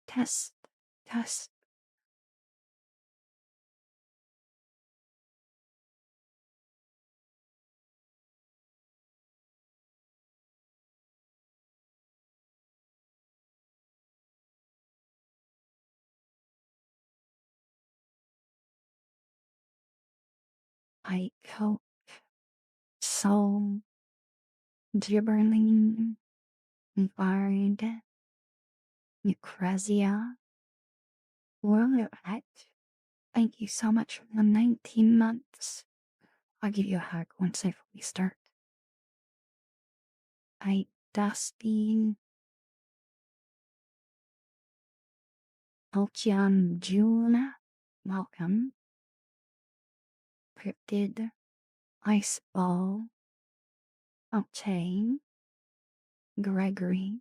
Test, test. I coat so gibberling, wide, Eucrasia. Well, thank you so much for the 19 months. I'll give you a hug once I fully start. I Dusty Elchian June. Welcome. Cryptid Ice Ball. Octane. Gregory.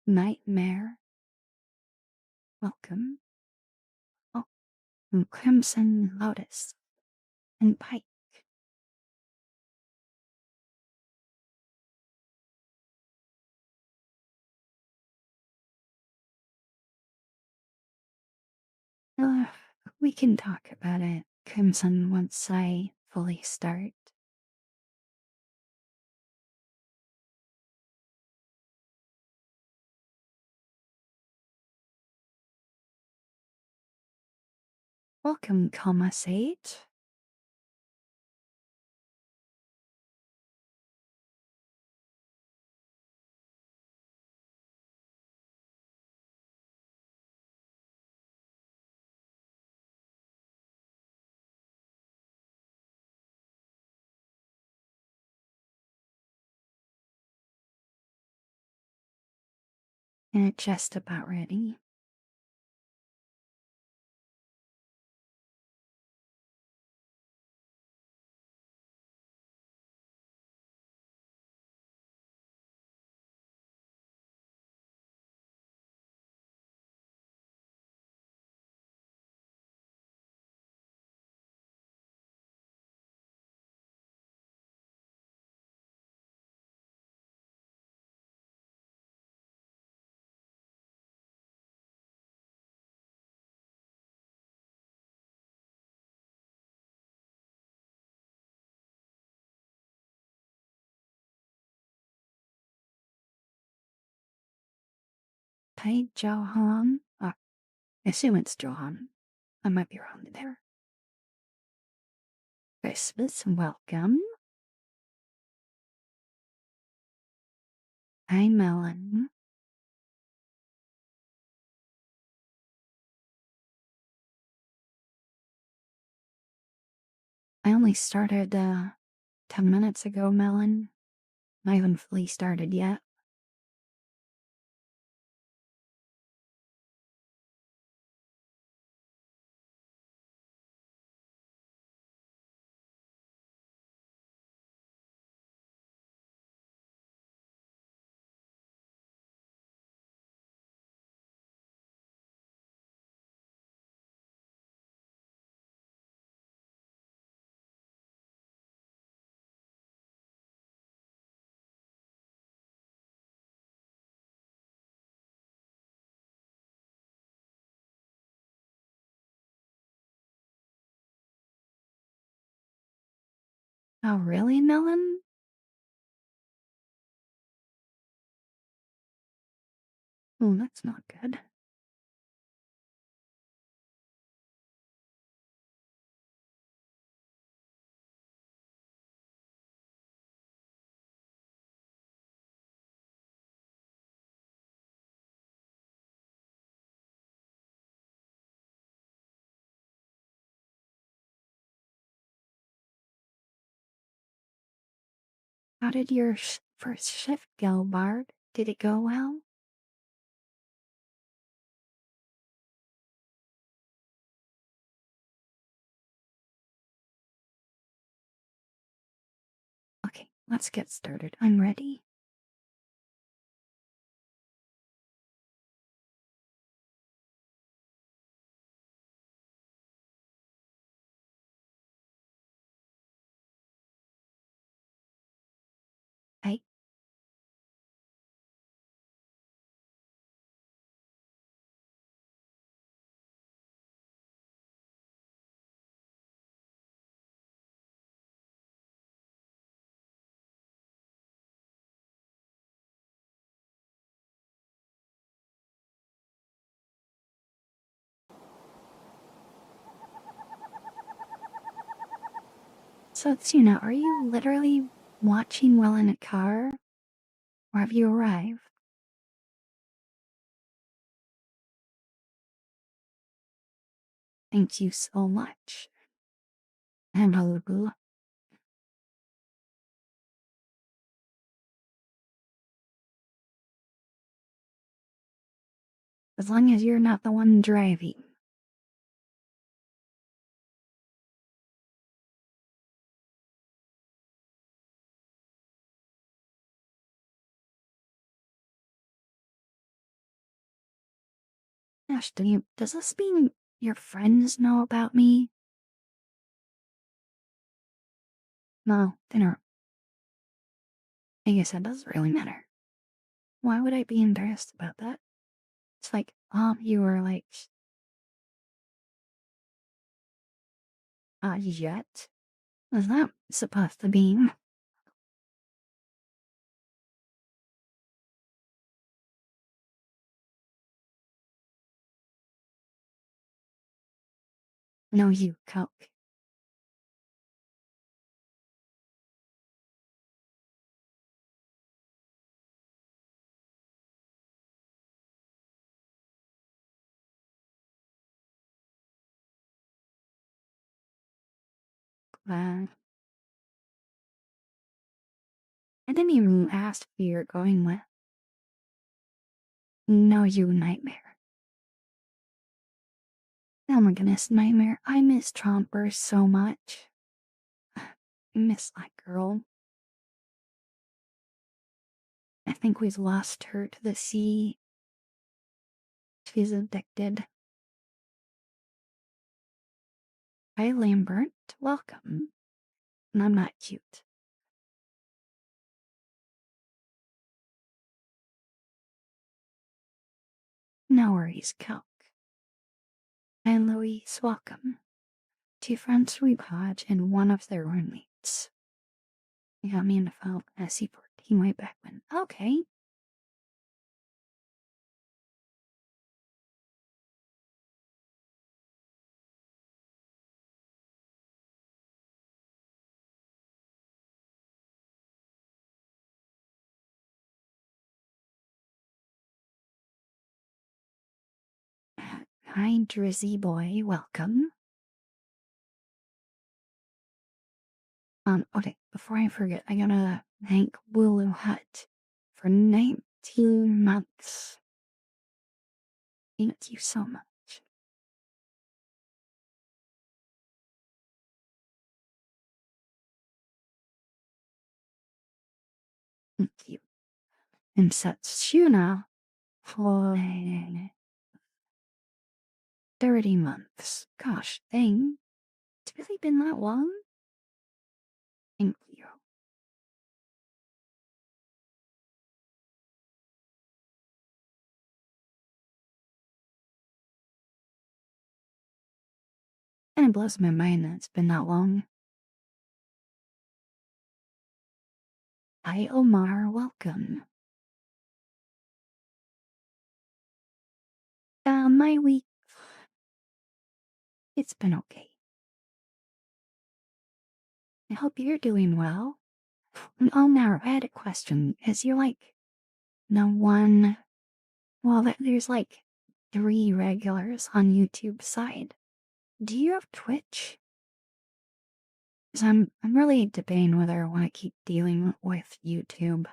Nightmare. Welcome. Oh, and Crimson Lotus. And Pike. Uh, we can talk about it, Crimson, once I fully start. Welcome, Comma Sage. And just about ready. Hey, Johan. I assume it's Johan. I might be wrong there. Christmas, welcome. Hi, Melon. I only started, 10 minutes ago, Melon. I haven't fully started yet. Oh, really, Melon? Oh, that's not good. How did your first shift go, Bard? Did it go well? Okay, let's get started. I'm ready. Hey, So, Tsuna, are you literally watching while in a car? Or have you arrived? Thank you so much. And Halubu. As long as you're not the one driving. Gosh, does this mean your friends know about me? No, they don't. I guess that doesn't really matter. Why would I be embarrassed about that? It's like, you were like, yet? Was that supposed to be? No, you, Coke. Uh, I didn't even ask who you're going with. No, you, Nightmare. Oh my goodness, Nightmare, I miss Tromper so much. I miss that girl. I think we've lost her to the sea. She's addicted. Hi, Lambert. Welcome. And I'm not cute. No worries, Coke. And Louise, welcome. Two friends we Hodge and one of their roommates. They got me in the phone as he team way back when. Okay. Hi, Drizzy boy. Welcome. Okay, before I forget, I gotta thank Wooloo Hut for 19 months. Thank you so much. Thank you. And Satsuna for 30 months. Gosh, dang. It's really been that long? Thank you. And it blows my mind that it's been that long. Hi, Omar. Welcome. My week. It's been okay. I hope you're doing well. Oh, now I had a question. Is you like the one? Well, there's like 3 regulars on YouTube side. Do you have Twitch? Cause I'm really debating whether I want to keep dealing with YouTube.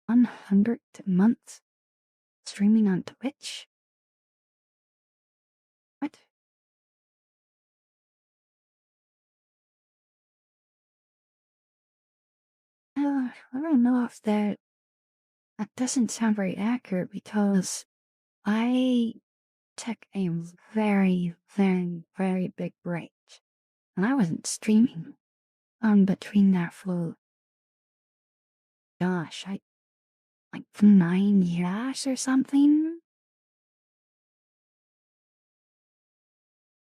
100 months streaming on Twitch. What? I don't know if that doesn't sound very accurate because I took a very, very, very big break. And I wasn't streaming between that for, gosh, I like 9 years or something.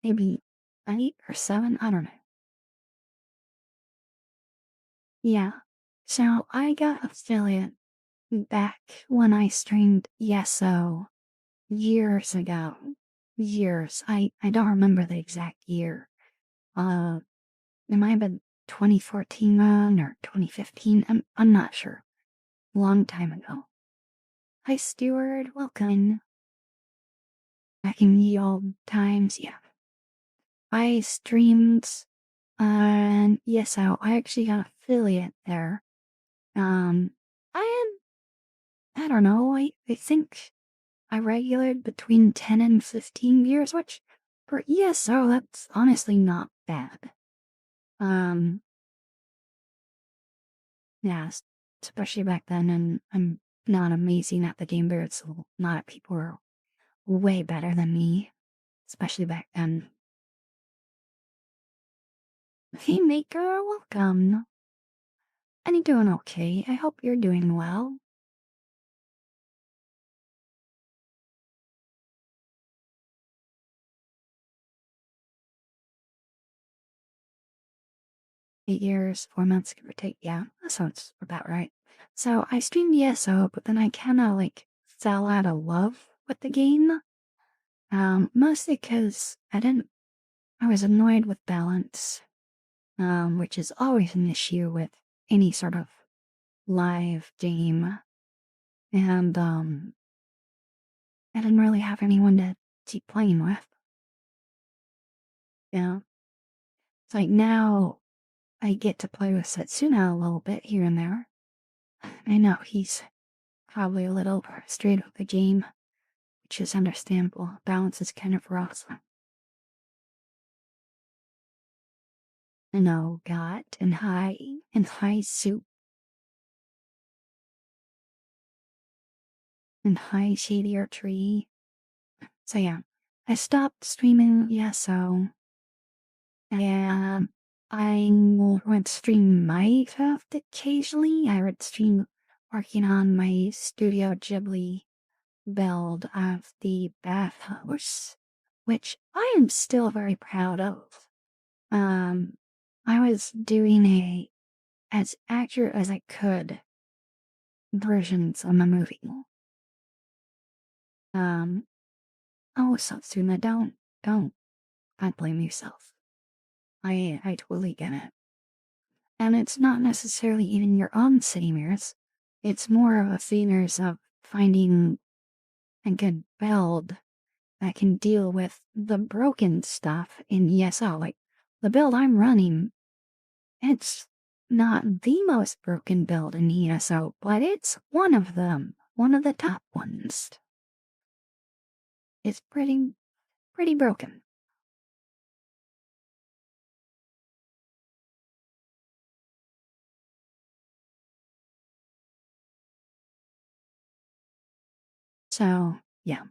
Maybe 8 or 7, I don't know. Yeah. So I got affiliate back when I streamed Yeso years ago. Years. I don't remember the exact year. Uh, it might have been 2014 or 2015. I'm not sure. Long time ago. Hi, Stewart. Welcome. Back in the old times, yeah. I streamed, and yes, I actually got affiliate there. Um, I I don't know. I think I regulated between 10 and 15 years, which for ESO, that's honestly not bad. Um, yeah, especially back then, and I'm not amazing at the game, but it's a lot of people are way better than me, especially back then. Hey, Maker, welcome. And you doing okay? I hope you're doing well. 8 years, 4 months, give or take. Yeah, that sounds about right. So I streamed ESO, but then I kinda like fell out of love with the game. Mostly because I was annoyed with balance, which is always an issue with any sort of live game. And, I didn't really have anyone to keep playing with. Yeah. It's like now I get to play with Setsuna a little bit here and there. I know he's probably a little frustrated with the game, which is understandable. Balance is kind of rough. I know, got and high soup, and high shadier tree. So yeah, I stopped streaming ESO, and I went stream Minecraft occasionally. I would stream working on my Studio Ghibli build of the bathhouse, which I am still very proud of. Um, I was doing a as accurate as I could versions of my movie. Um, oh, Satsuma, don't blame yourself. I totally get it. And it's not necessarily even your own city mirrors. It's more of a themes of finding a good build that can deal with the broken stuff in ESO. Like the build I'm running, it's not the most broken build in ESO, but it's one of them. One of the top ones. It's pretty broken. So yeah.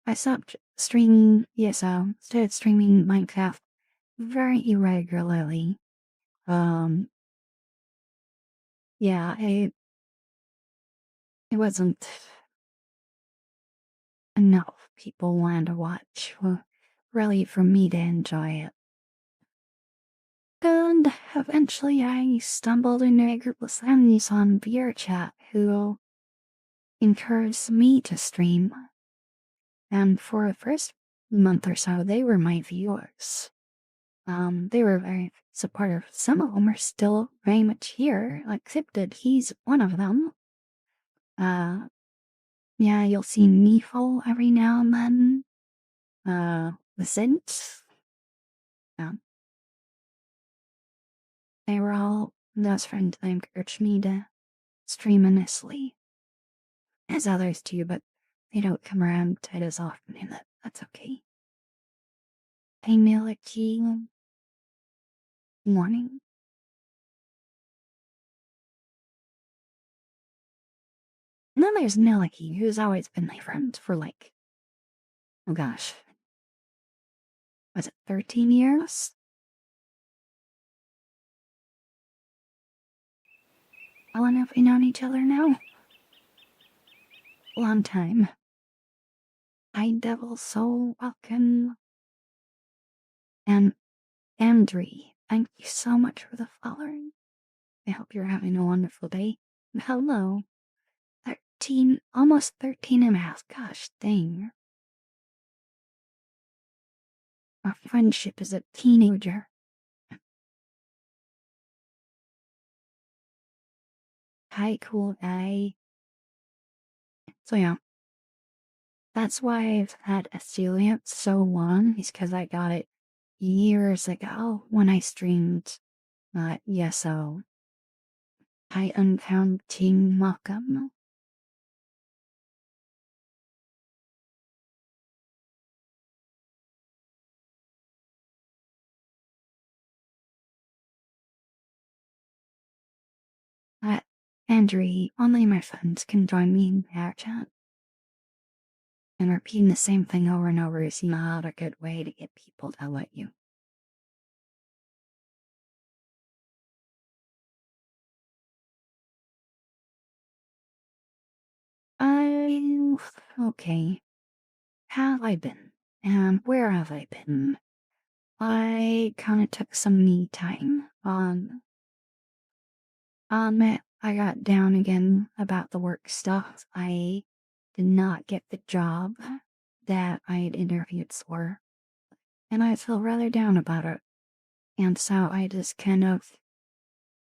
I stopped streaming ESO, started streaming Minecraft very irregularly. Um, yeah, it wasn't enough people wanted to watch, well, really for me to enjoy it. And eventually I stumbled into a group of friends on VRChat who encouraged me to stream. And for the first month or so, they were my viewers. They were very supportive. Some of them are still very much here, like Accepted, he's one of them. Uh, yeah, you'll see Neefle every now and then. The Sint. Yeah. They were all those friends that encouraged me to stream honestly. As others too, but they don't come around to it as often, and that's okay. Hey, Milky. Morning. And then there's Milky, who's always been my friend for like, oh gosh, was it 13 years? How long have we known each other now? Long time. Hi, Devil Soul, welcome. And Andri, thank you so much for the following. I hope you're having a wonderful day. Hello. 13, almost 13 and a half. Gosh dang. our friendship as a teenager. Hi, cool guy. So yeah, that's why I've had Affiliate so long, is because I got it years ago when I streamed ESO. I unfound Team Malcolm. At Andrew, only my friends can join me in our chat. And repeating the same thing over and over is not a good way to get people to let you. I... Okay. How have I been? And where have I been? I kinda took some me time on it. I got down again about the work stuff. I did not get the job that I had interviewed for, and I feel rather down about it. And so I just kind of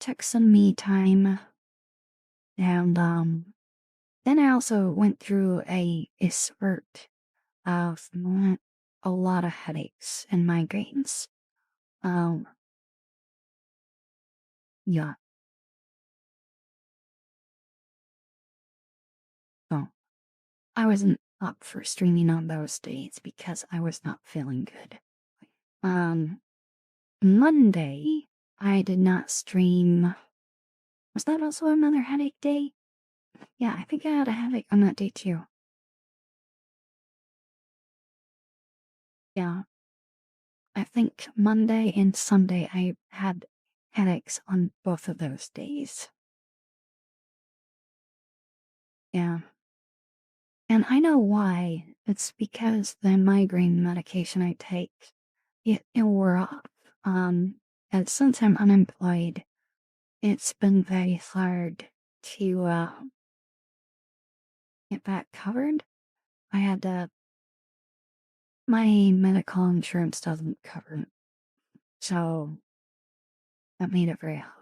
took some me time, and then I also went through a spurt of a lot of headaches and migraines. Um, yeah. So I wasn't up for streaming on those days because I was not feeling good. Um, Monday, I did not stream. Was that also another headache day? Yeah, I think I had a headache on that day too. Yeah, I think Monday and Sunday I had headaches on both of those days. Yeah. And I know why. It's because the migraine medication I take, it wore off. And since I'm unemployed, it's been very hard to get that covered. I had to, my medical insurance doesn't cover it, so that made it very hard.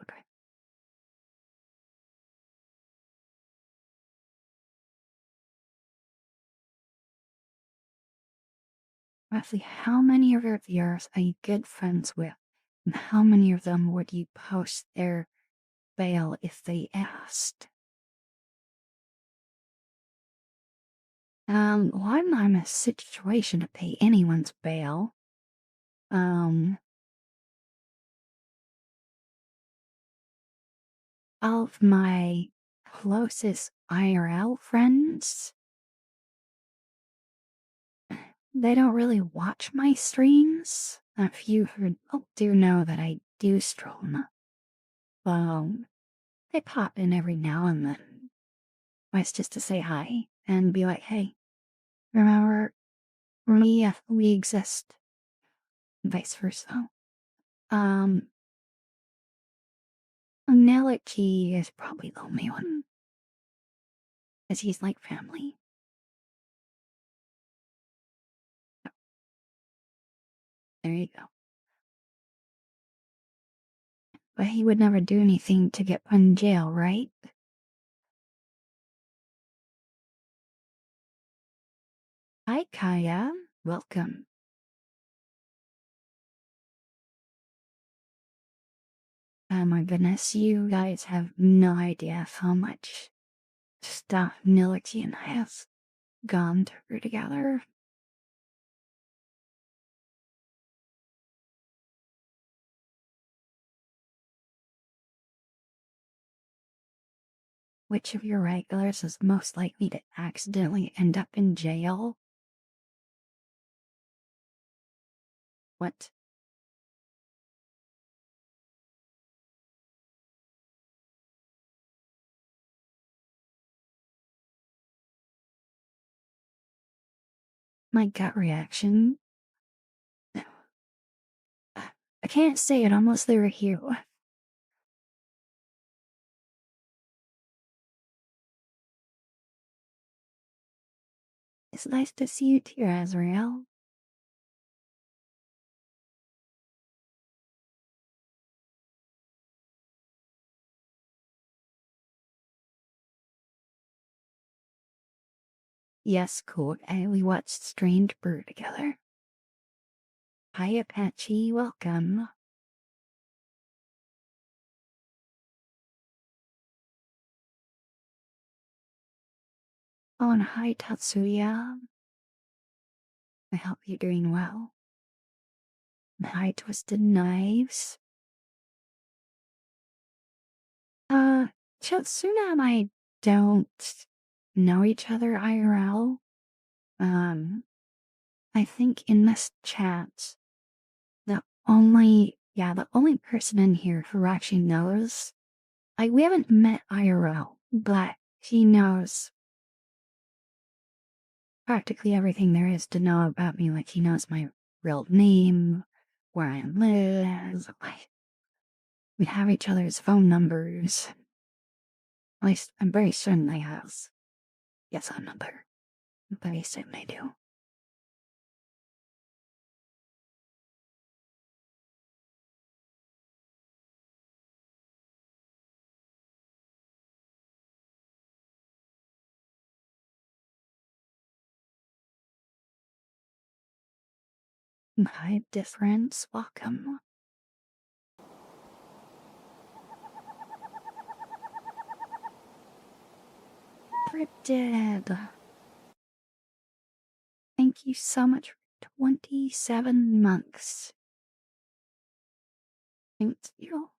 Roughly, how many of your viewers are you good friends with? And how many of them would you post their bail if they asked? Well, I'm not in a situation to pay anyone's bail. Um, all of my closest IRL friends, they don't really watch my streams. A few who do know that I do stream. Um, they pop in every now and then. It's just to say hi and be like, hey, remember me? We exist. And vice versa. Um, Analogy is probably the only one, as he's like family. There you go. But he would never do anything to get put in jail, right? Hi, Kaya. Welcome. Oh my goodness, you guys have no idea of how much stuff Nilixy and I have gone through together. Which of your regulars is most likely to accidentally end up in jail? What? My gut reaction? I can't say it unless they were here. It's nice to see you too, Azrael. Yes, cool. And we watched Strange Brew together. Hi, Apache. Welcome. Oh, and hi, Tatsuya. I hope you're doing well. Hi, Twisted Knives. Uh, Chatsuna and I don't know each other IRL. I think in this chat, the only person in here who actually knows, we haven't met IRL, but he knows practically everything there is to know about me. Like, he knows my real name, where I live, we have each other's phone numbers. At least, I'm very certain they have. Yes, phone number. I'm very certain they do. Hi, difference. Welcome. Cryptid. Thank you so much for 27 months. Thank you.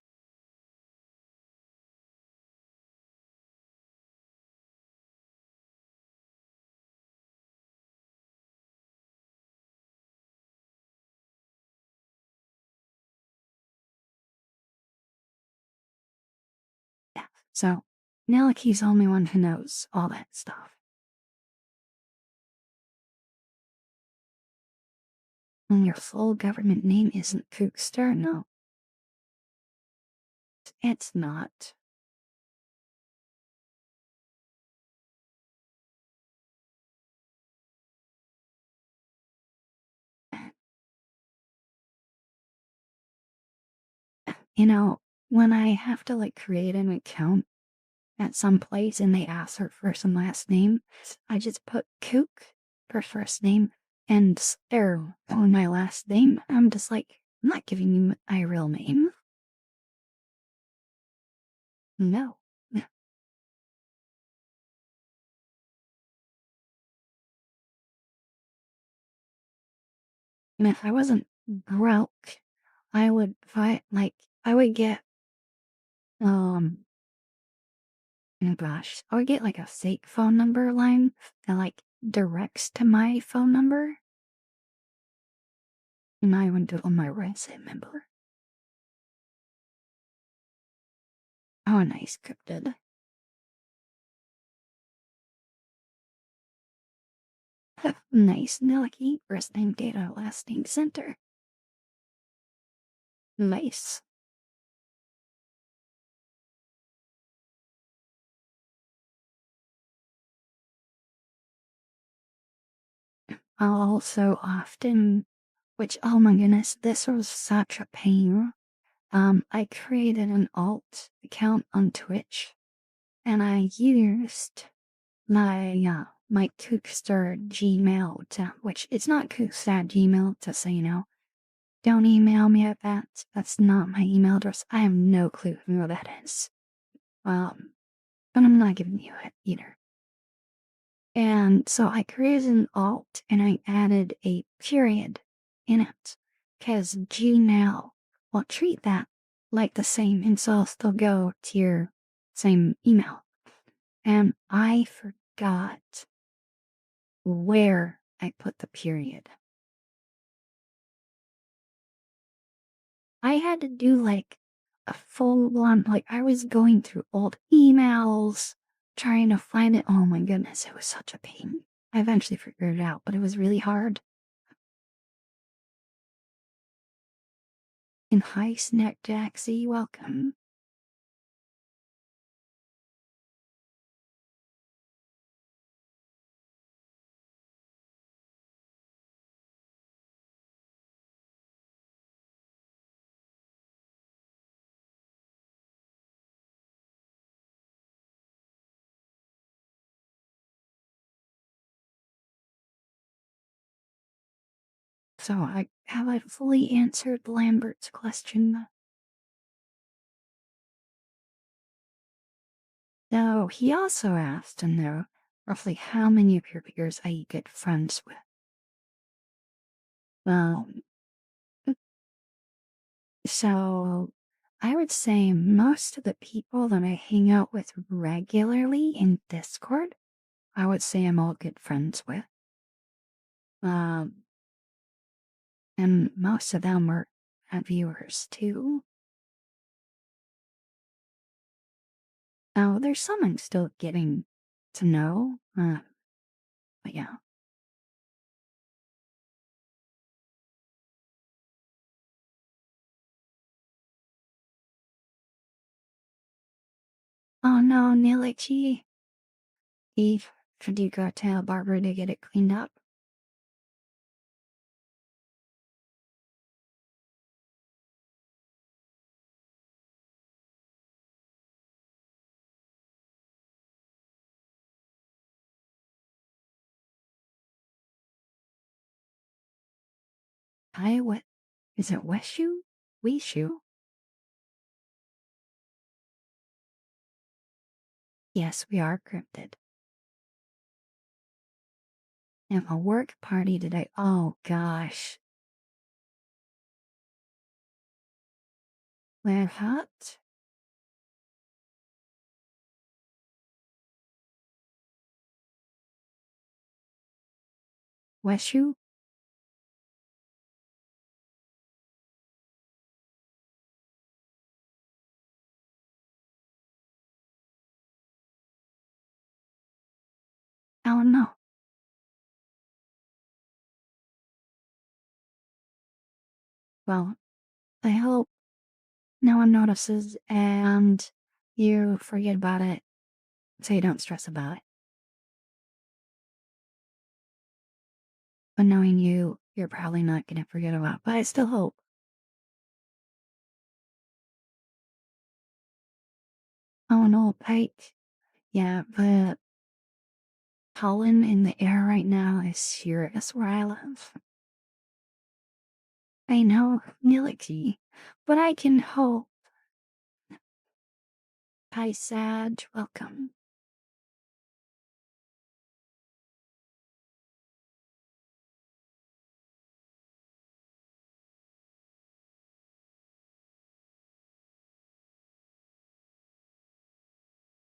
Yeah, so Neliki's the only one who knows all that stuff. And your full government name isn't Kookster? No, it's not. You know, when I have to create an account at some place and they ask her first and last name, I just put Kook for first name and Arrow for my last name. I'm just like, I'm not giving you my real name. No. And if I wasn't broke, I would I would get, oh gosh, I would get a fake phone number line that directs to my phone number. And I would do it on my Reddit member. Oh, nice, cryptid. Nice, Niliki, first name data, last name center. Nice. I'll also often, which, oh my goodness, this was such a pain. I created an alt account on Twitch and I used my Kookster Gmail which it's not Kookster at Gmail, just so you know. Don't email me at that. That's not my email address. I have no clue who that is. But I'm not giving you it either. And so I created an alt and I added a period in it because Gmail will treat that like the same, and so I'll still go to your same email. And I forgot where I put the period. I had to do a full on, I was going through old emails, trying to find it. Oh my goodness, it was such a pain. I eventually figured it out, but it was really hard. And hi, Snack Jaxie, welcome. So have I fully answered Lambert's question? No, he also asked to know roughly how many of your peers are you good friends with. Well, so I would say most of the people that I hang out with regularly in Discord, I would say I'm all good friends with. Um, and most of them are viewers too. Now, there's some I'm still getting to know, but yeah. Oh no, Nilichi. Eve, should you go tell Barbara to get it cleaned up? What? Is it Weshu? Wishu? Yes, we are cryptid. And a work party today. Oh gosh. Where hot? Weshu? Oh no. Well, I hope no one notices and you forget about it so you don't stress about it. But knowing you, you're probably not gonna forget about it, but I still hope. Oh no, Pike. Yeah, the pollen in the air right now is serious where I live. I know, Niliki, but I can hope. Hi, Sag, welcome.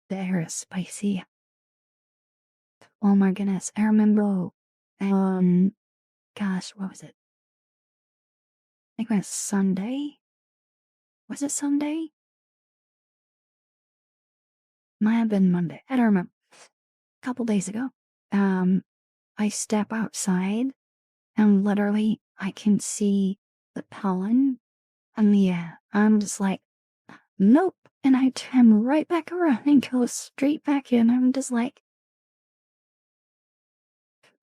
The air is spicy. Oh my goodness, I remember, gosh, what was it? I think it was Sunday. Was it Sunday? Might have been Monday. I don't remember. A couple days ago. Um, I step outside and literally I can see the pollen in the air. I'm just like, nope. And I turn right back around and go straight back in. I'm just like,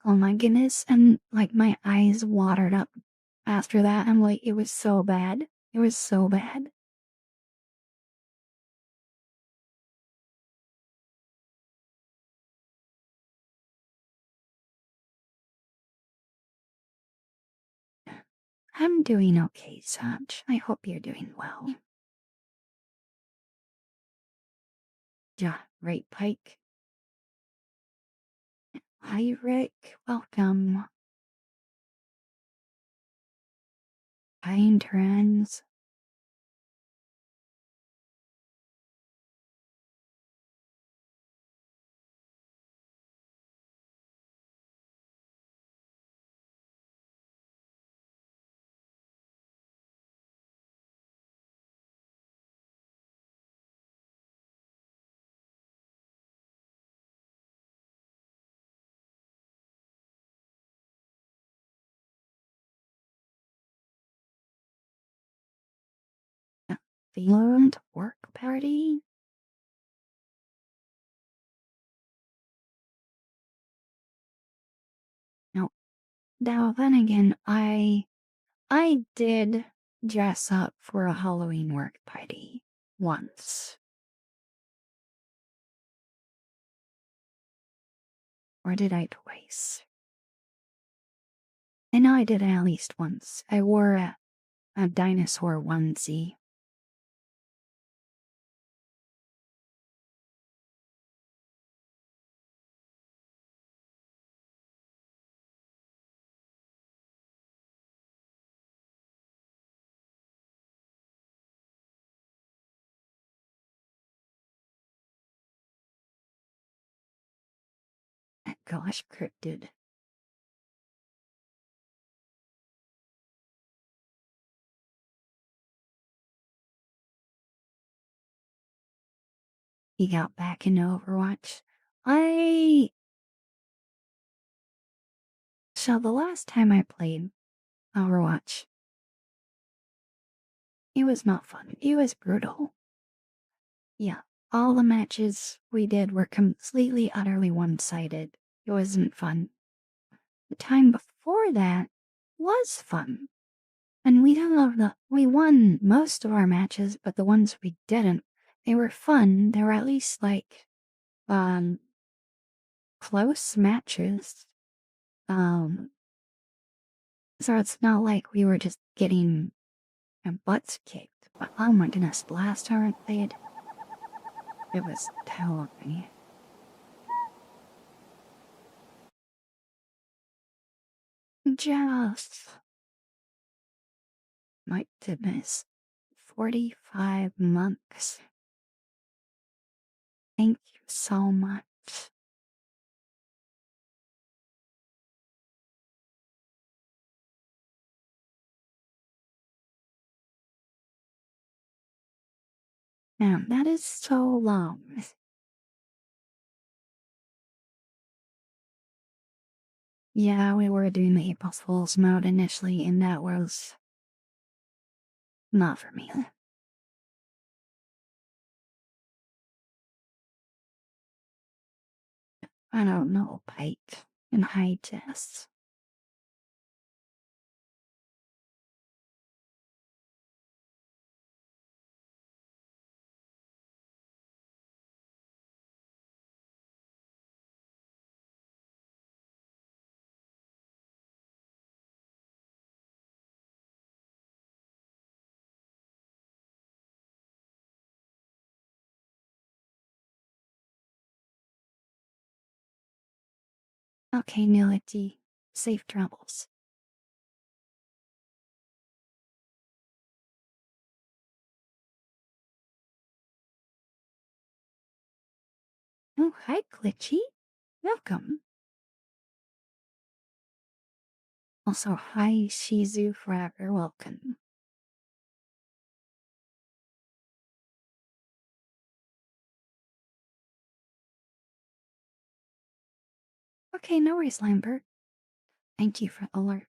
oh my goodness. And like my eyes watered up after that. I'm like, it was so bad. It was so bad. I'm doing okay, Saj. I hope you're doing well. Yeah, right, Pike. Hi, Rick. Welcome. Kind friends. Finland work party? No. Now then again, I did dress up for a Halloween work party once. Or did I twice? I know I did it at least once. I wore a dinosaur onesie. Gosh, cryptid. He got back into Overwatch. I So the last time I played Overwatch, it was not fun. It was brutal. Yeah, all the matches we did were completely, utterly one-sided. It wasn't fun. The time before that was fun. And we won most of our matches, but the ones we didn't, they were fun. They were at least um, close matches. Um, so it's not like we were just getting our butts kicked. But oh my goodness, the last time I played, it was terrible. Just, my goodness, 45 months. Thank you so much. Man, that is so long. Yeah, we were doing the April Fool's mode initially, and that was not for me. I don't know, Pike and high tests. Okay, Nility, safe travels. Oh, hi, Glitchy. Welcome. Also, hi, Shizu Forever. Welcome. Okay, no worries, Lambert. Thank you for the alert.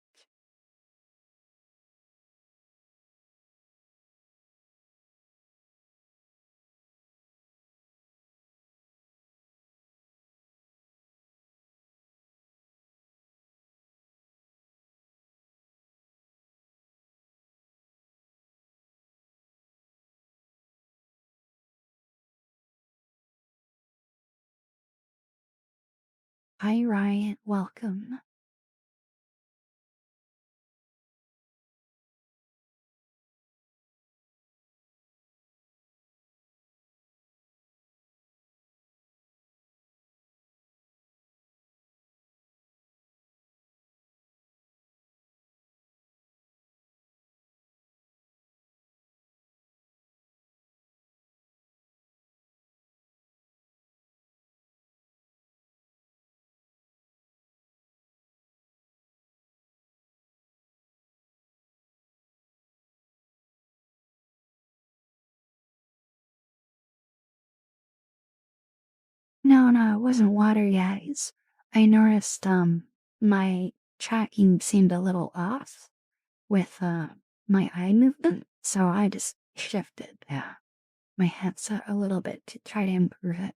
Hi, Ryan. Welcome. No, no, it wasn't water yet. I noticed, my tracking seemed a little off with, my eye movement, so I just shifted, my headset a little bit to try to improve it.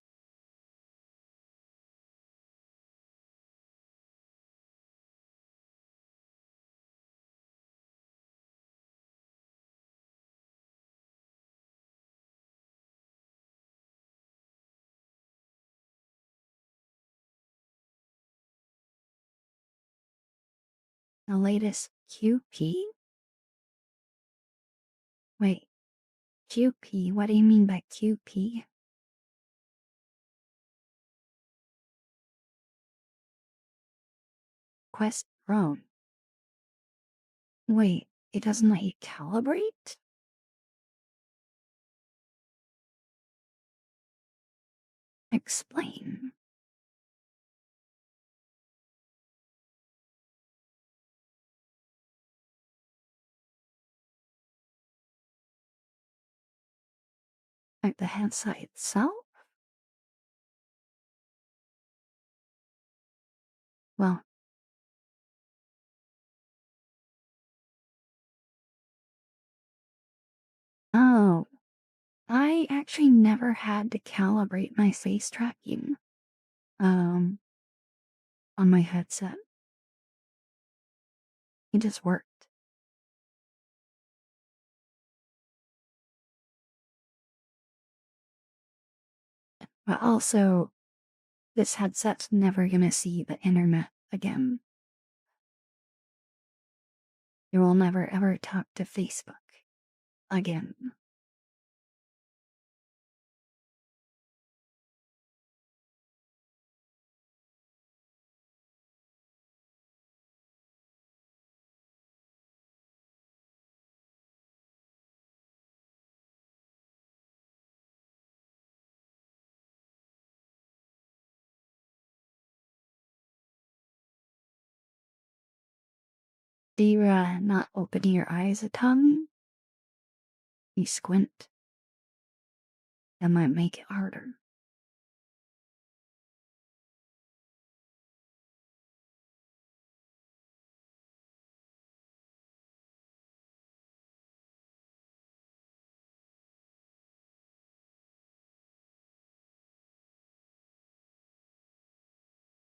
The latest QP? Wait, QP? What do you mean by QP? Quest Drone. Wait, it doesn't let you calibrate? Explain. Like the headset itself? Well, oh, I actually never had to calibrate my face tracking, um, on my headset. It just worked. But also, this headset's never gonna see the internet again. You will never ever talk to Facebook again. Do you, not open your eyes a ton? You squint? That might make it harder.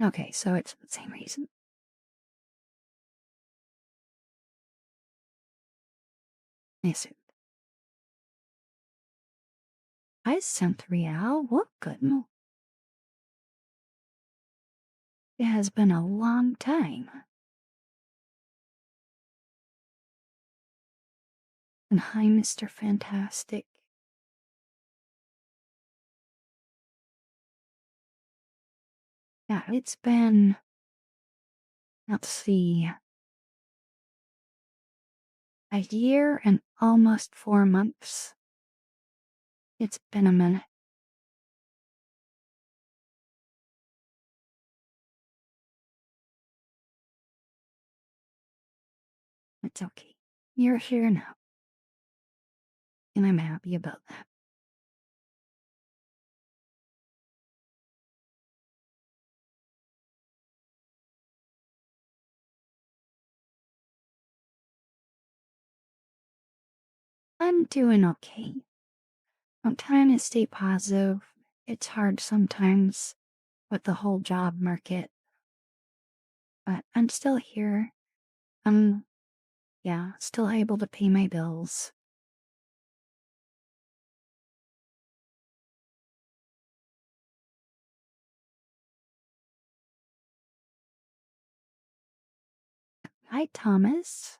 Okay, so it's the same reason. I assumed. I sent Rial. What good? It has been a long time. And hi, Mr. Fantastic. Yeah, it's been, let's see, a year and almost 4 months. It's been a minute. It's okay. You're here now, and I'm happy about that. I'm doing okay. I'm trying to stay positive. It's hard sometimes with the whole job market, but I'm still here. I'm, yeah, still able to pay my bills. Hi, Thomas.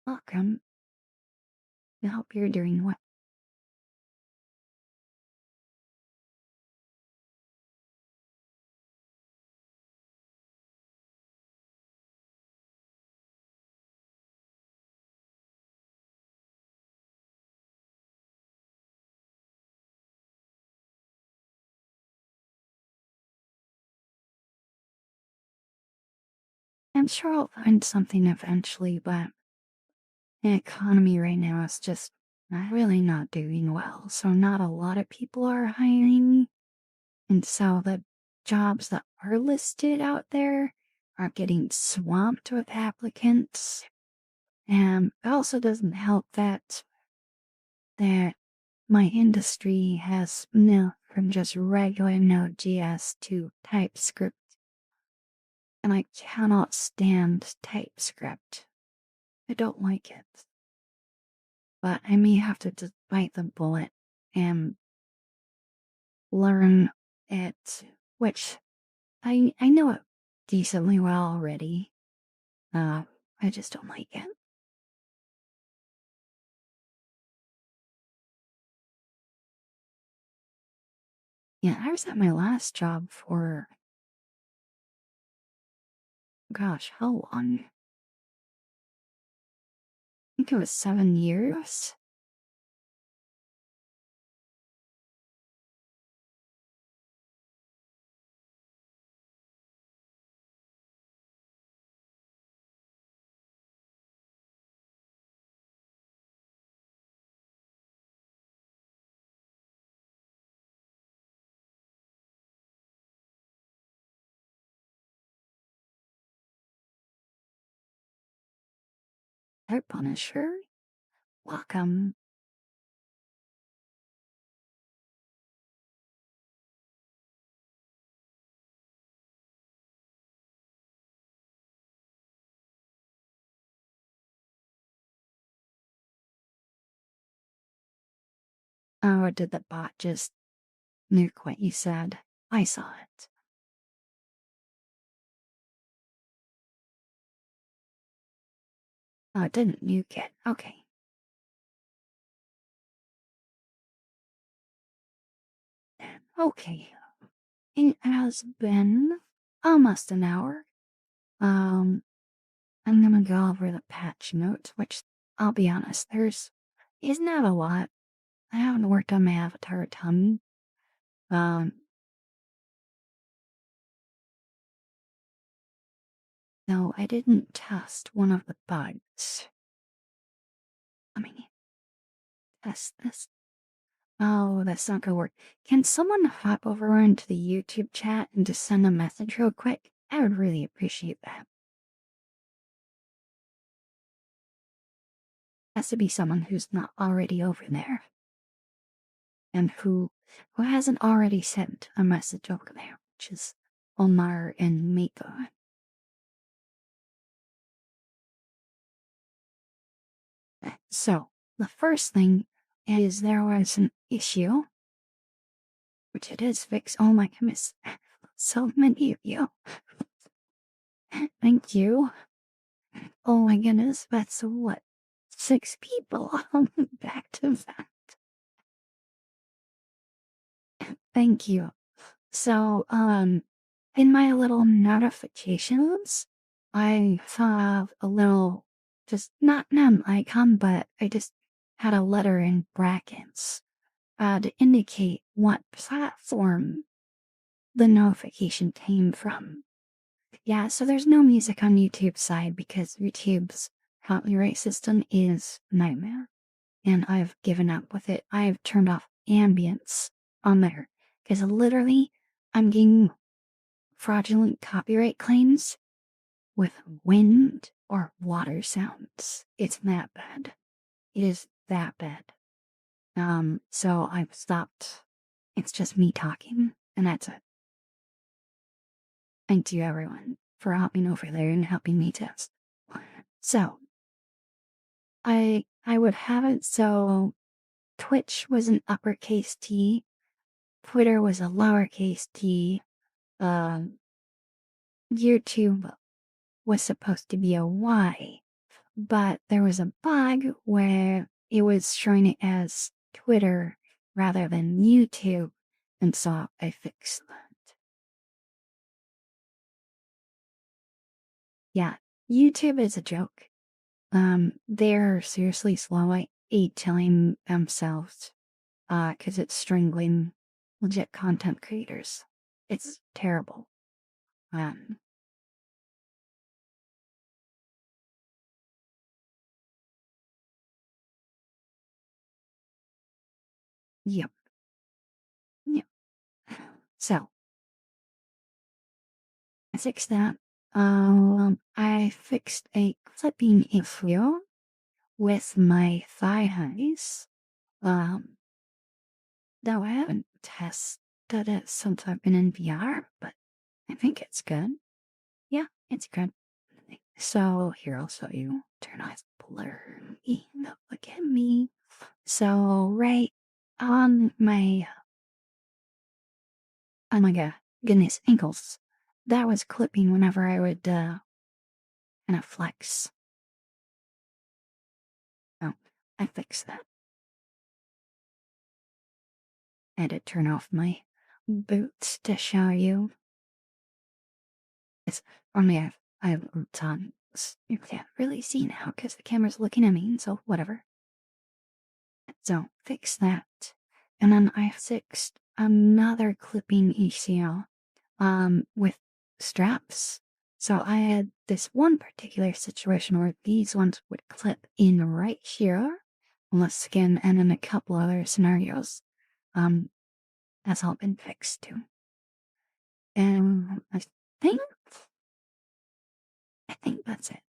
Welcome. I hope you're doing well. I'm sure I'll find something eventually, but the economy right now is just really not doing well. So, not a lot of people are hiring. And so, the jobs that are listed out there are getting swamped with applicants. And it also doesn't help that my industry has moved from just regular Node.js to TypeScript. And I cannot stand TypeScript. I don't like it. But I may have to just bite the bullet and learn it, which I know it decently well already. I just don't like it. Yeah, I was at my last job for, gosh, how long? I think it was 7 years. Air Punisher? Welcome. Oh, did the bot just nuke what you said? I saw it. Oh, it didn't nuke it. Okay. Okay. It has been almost an hour. Um, I'm gonna go over the patch notes, which I'll be honest, there's isn't that a lot. I haven't worked on my avatar a ton. Um, no, I didn't test one of the bugs. Let me test this. Oh, that's not gonna work. Can someone hop over into the YouTube chat and just send a message real quick? I would really appreciate that. Has to be someone who's not already over there and who hasn't already sent a message over there, which is Omar and Miko. So, the first thing is there was an issue, which it is fixed. Oh my goodness. So many of you. Thank you. Oh my goodness. That's what? 6 people back to back. Thank you. So, in my little notifications, I have a little, just not an icon, but I just had a letter in brackets to indicate what platform the notification came from. Yeah, so there's no music on YouTube's side because YouTube's copyright system is a nightmare. And I've given up with it. I've turned off ambience on there because literally I'm getting fraudulent copyright claims with wind or water sounds. It's that bad. It is that bad. So I've stopped. It's just me talking, and that's it. Thank you, everyone, for hopping over there and helping me test. So, I would have it so Twitch was an uppercase T, Twitter was a lowercase t, um, YouTube was supposed to be a Y, but there was a bug where it was showing it as Twitter rather than YouTube, and so I fixed that. Yeah, YouTube is a joke. They're seriously slow at telling themselves, because it's strangling legit content creators. It's terrible. Um, yep, yep. So, I fixed that. I fixed a clipping issue with my thigh highs. Um, though I haven't tested it since I've been in VR, but I think it's good. Yeah, it's good. So here I'll show you. Turn off blur. Look at me. So right on my oh my god goodness ankles, that was clipping whenever I would, kind of flex. Oh, I fixed that. I had to turn off my boots to show you. It's only I've boots on. You can't really see now because the camera's looking at me, so whatever. So fix that. And then I fixed another clipping ECL with straps. So I had this one particular situation where these ones would clip in right here on the skin, and in a couple other scenarios. Um, that's all been fixed too. And think I think that's it.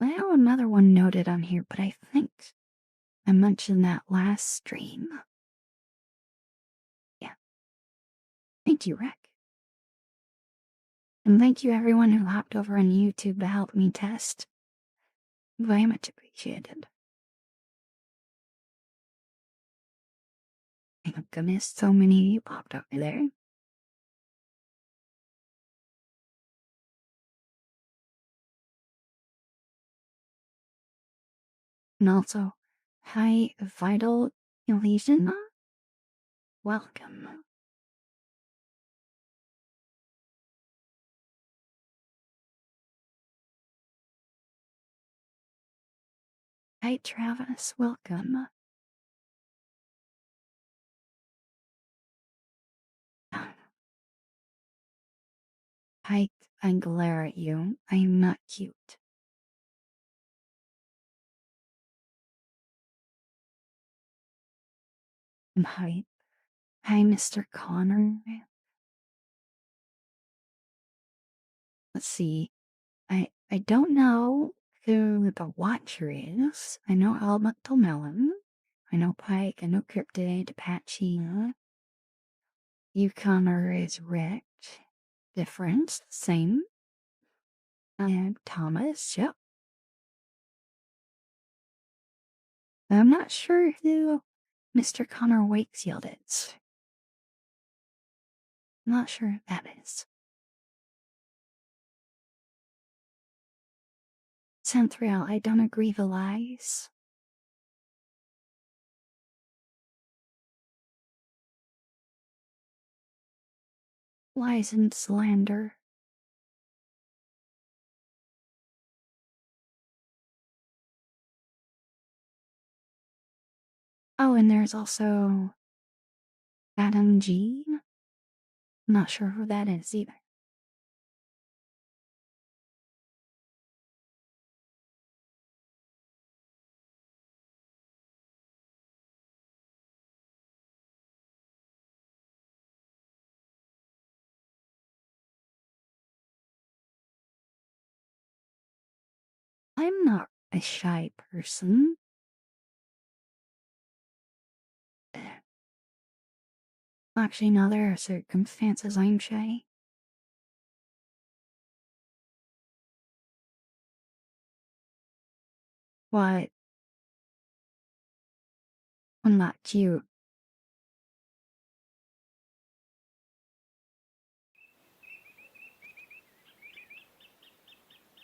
I have another one noted on here, but I think I mentioned that last stream. Yeah. Thank you, Rick. And thank you everyone who hopped over on YouTube to help me test. Very much appreciated. Thank goodness so many of you popped over there. And also, hi, Vital Elysian. Welcome. Hi, Travis. Welcome. Hi, I glare at you. I am not cute. And hi, Mr. Connor. Let's see. I don't know who the Watcher is. I know Elemental Melon. I know Pike. I know Cryptid, Apache. You Connor is Rich. Difference, same. And Thomas, yep. I'm not sure who Mr. Connor Wakefield is. I'm not sure who that is. Centhriel, I don't agree the lies. Lies and slander. Oh, and there's also Adam G. Not sure who that is either. I'm not a shy person. Actually, no, there are circumstances I'm shy. What? I'm not cute.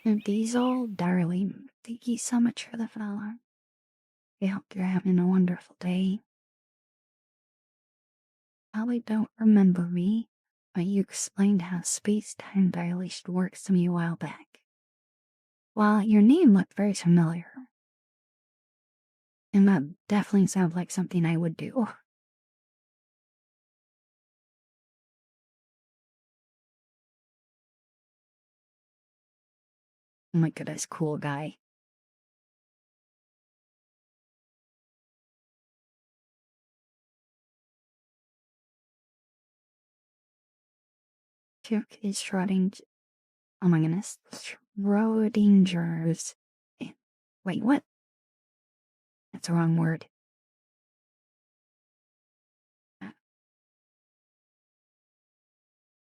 And Diesel, darling, thank you so much for the follow. I hope you're having a wonderful day. Probably don't remember me, but you explained how space-time dilation works to me a while back. Well, your name looked very familiar. And that definitely sounds like something I would do. Oh my goodness, cool guy. Took is Schrodinger. Oh my goodness. Schrodinger's. Wait, what? That's the wrong word.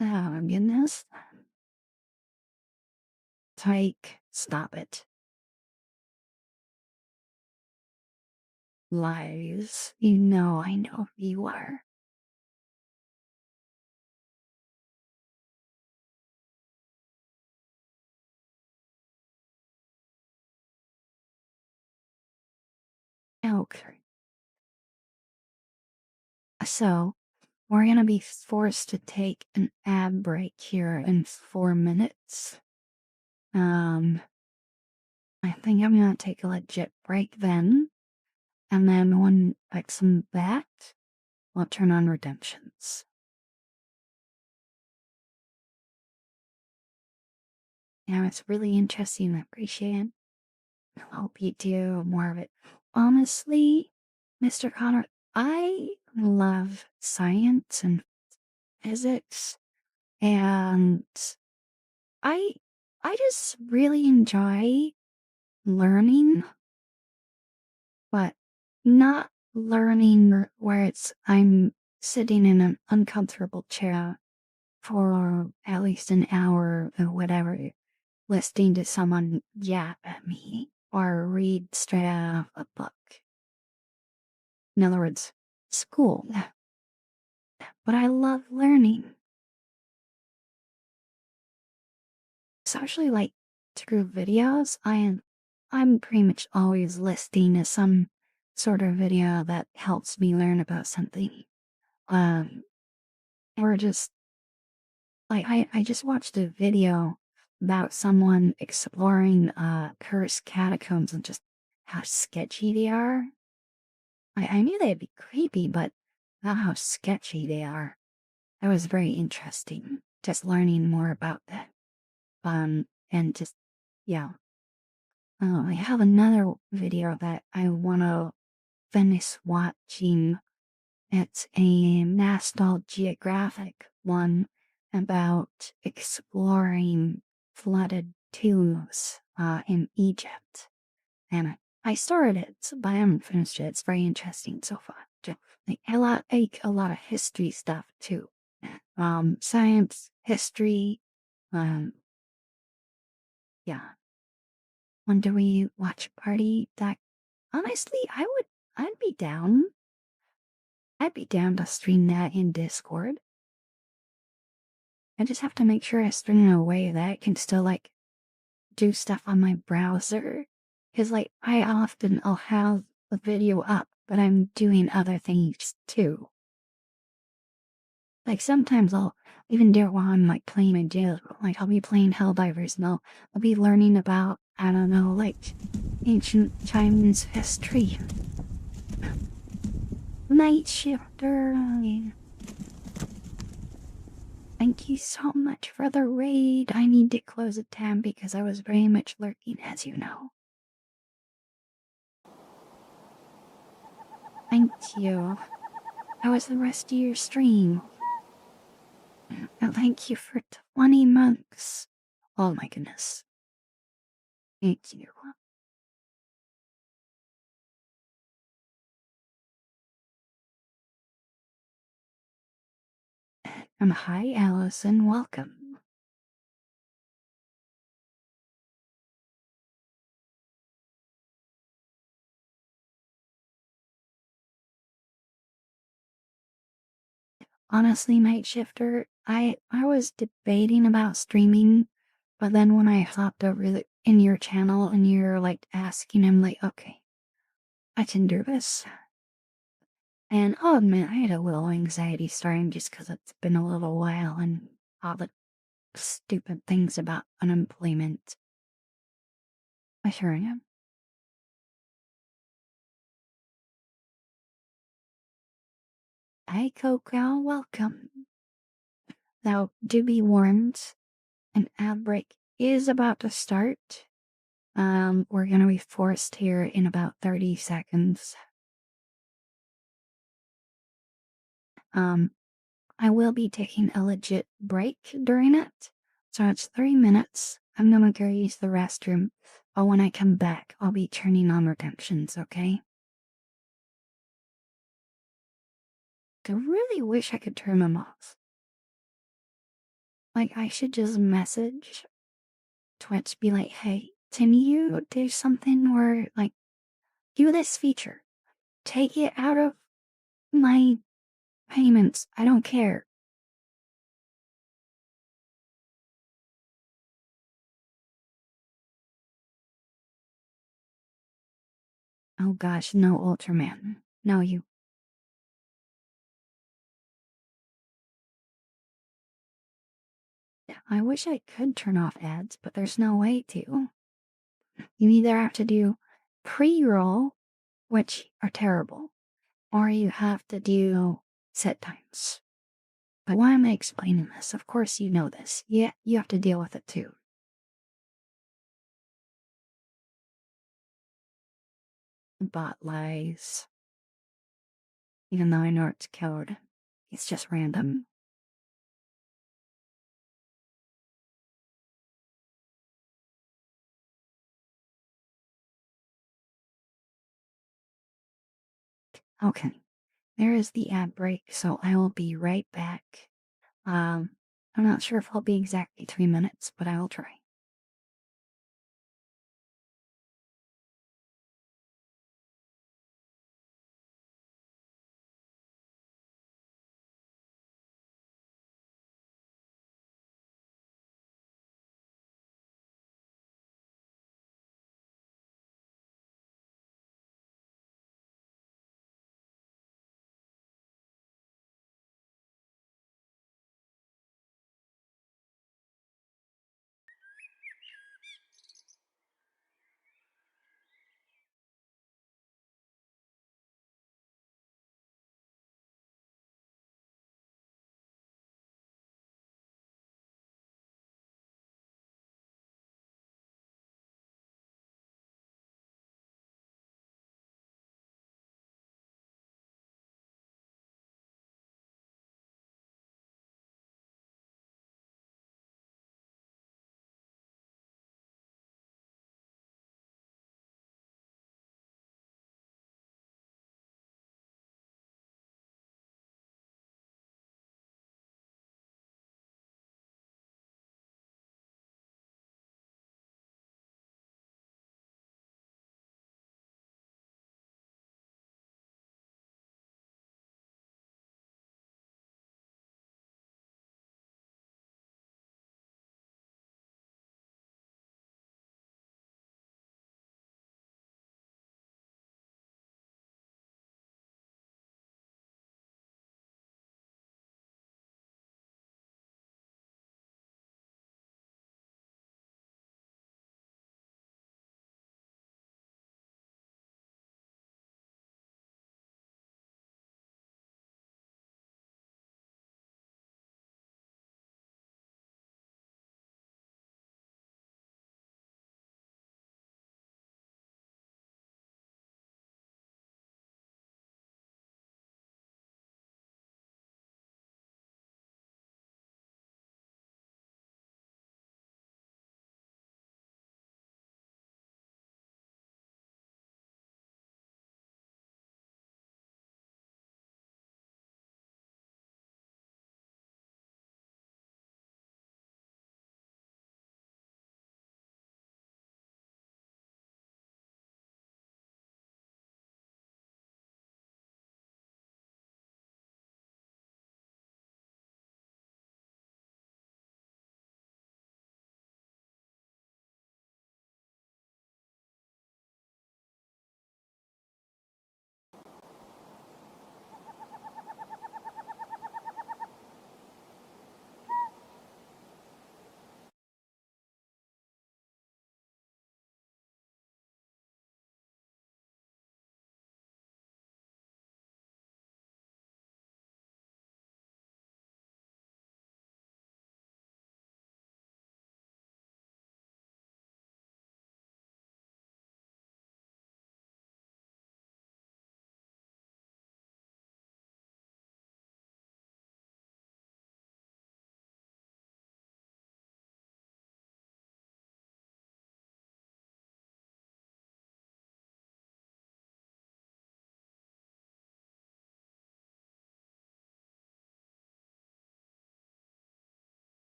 Oh goodness. Tyke, stop it. Lies. You know I know who you are. Okay. So, we're gonna be forced to take an ad break here in 4 minutes. Um, I think I'm gonna take a legit break then. And then when I come back, we'll turn on redemptions. It's really interesting. I appreciate it. I hope you do more of it. Honestly, Mr. Connor, I love science and physics, and I I just really enjoy learning, but not learning where I'm sitting in an uncomfortable chair for at least an hour or whatever, listening to someone yap at me or read straight out of a book. In other words, school. But I love learning, especially like through videos. I'm pretty much always listening to some sort of video that helps me learn about something. Um, or just like I just watched a video about someone exploring cursed catacombs and just how sketchy they are. I knew they'd be creepy, but not how sketchy they are. That was very interesting. Just learning more about that. And just yeah. I have another video that I want to finish watching. It's a National Geographic one about exploring flooded tombs in Egypt. And I started it, but I haven't finished it. It's very interesting so far. Like a lot of history stuff too. Science, history. Um, yeah. When do we watch party? That honestly, I'd be down. I'd be down to stream that in Discord. I just have to make sure I stream in a way that I can still like do stuff on my browser. Cause like I'll have a video up, but I'm doing other things too. Like sometimes I'll even do it while I'm like playing a jail. Like I'll be playing Helldivers and I'll be learning about, I don't know, like ancient Chinese history. Night Shifter. Thank you so much for the raid. I need to close the tab because I was very much lurking, as you know. Thank you. How was the rest of your stream? And thank you for 20 months. Oh my goodness. Thank you. And hi, Allison. Welcome. Honestly, Night Shifter, I was debating about streaming, but then when I hopped over in your channel and you're like asking him, like, okay, I can do this. And I'll admit, I had a little anxiety starting just because it's been a little while and all the stupid things about unemployment. I sure am. Hey, Coco, welcome. Now, do be warned, an ad break is about to start. We're gonna be forced here in about 30 seconds. Um, I will be taking a legit break during it. So it's 3 minutes. I'm gonna go use the restroom. But when I come back, I'll be turning on redemptions, okay? I really wish I could turn them off. Like, I should just message Twitch, be like, hey, can you do something where, like, do this feature? Take it out of my payments. I don't care. Oh gosh, no, Ultraman. No, you. I wish I could turn off ads, but there's no way to. You either have to do pre-roll, which are terrible, or you have to do set times. But why am I explaining this? Of course you know this. Yeah, you have to deal with it too. Bot lies. Even though I know it's code. It's just random. Okay. There is the ad break, so I will be right back. I'm not sure if I'll be exactly 3 minutes, but I will try.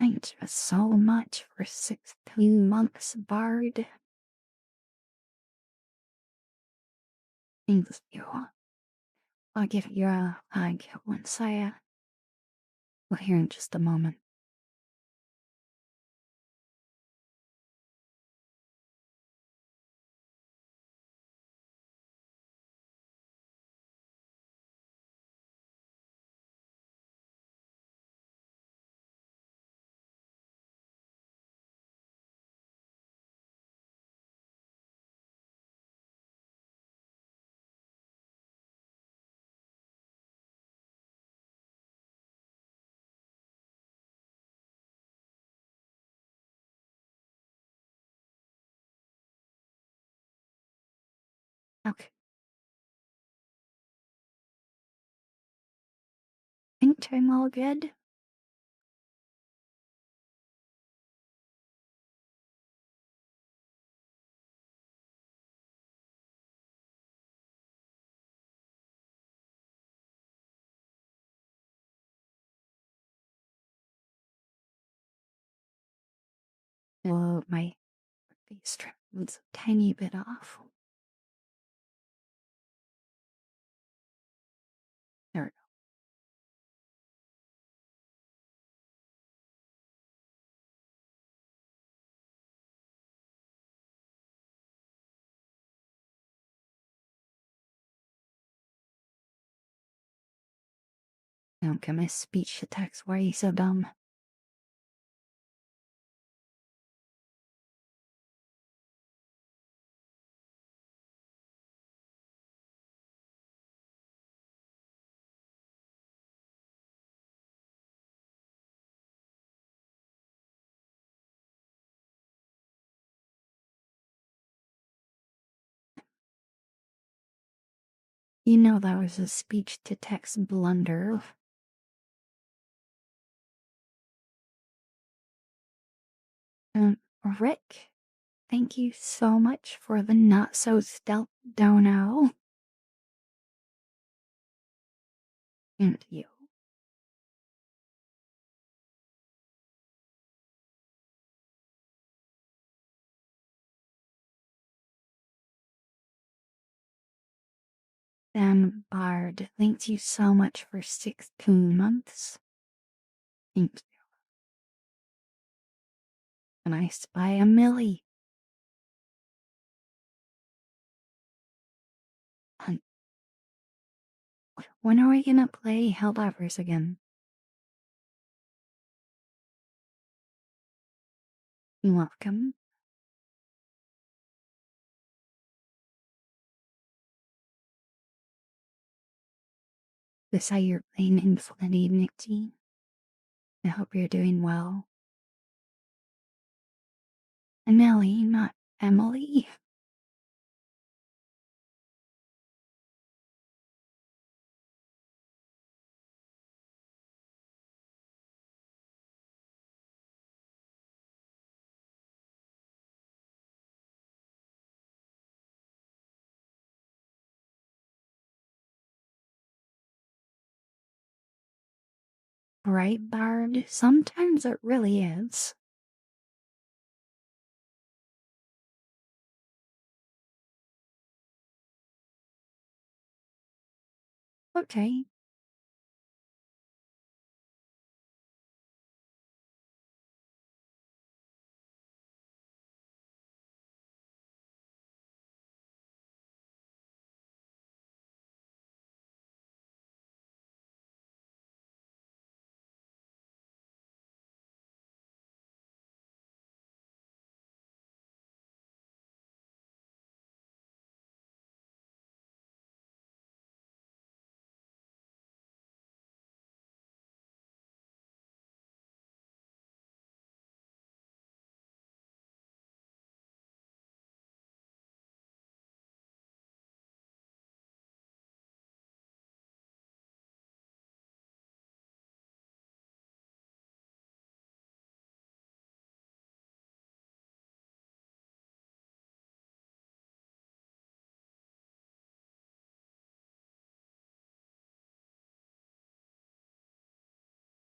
Thanks so much for 16 months, Bard. Thanks you. I'll give you a hug once we'll hear in just a moment. Okay. Think I'm all good? Well, my face trim was a tiny bit off. There we go. Okay, my speech attacks. Why are you so dumb? You know that was a speech to text blunder. Um, Rick, thank you so much for the not so stealth dono. And you. Dan Bard, thank you so much for 16 months. Thank you. And I spy a Millie. And when are we gonna play Helldivers again? You're welcome. This how you're playing Infinity, Nikki. I hope you're doing well. Emily, not Emily. Right, Bard? Sometimes it really is. Okay.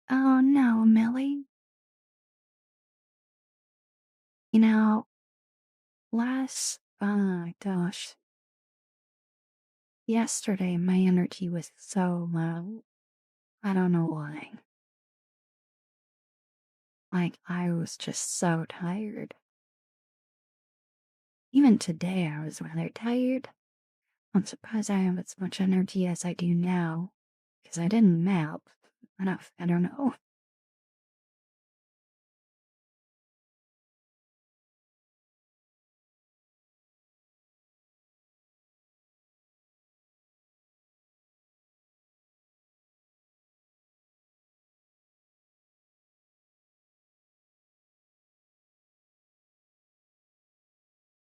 Oh no, Millie. You know, gosh, yesterday my energy was so low. I don't know why. Like, I was just so tired. Even today, I was rather tired. I'm surprised I have as much energy as I do now, because I didn't nap enough. I don't know.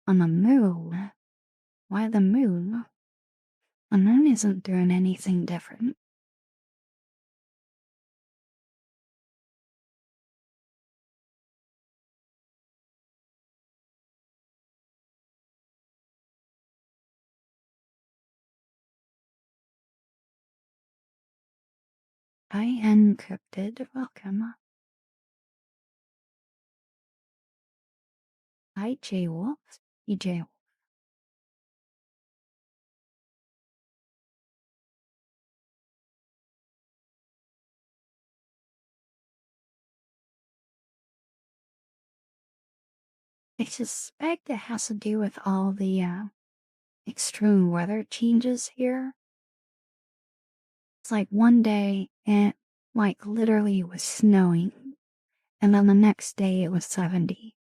On the moon? Why the moon? The moon isn't doing anything different. I encrypted. Welcome. Hi, J Wolf. EJ. I suspect it has to do with all the extreme weather changes here. It's like one day it like literally was snowing, and then the next day it was 70.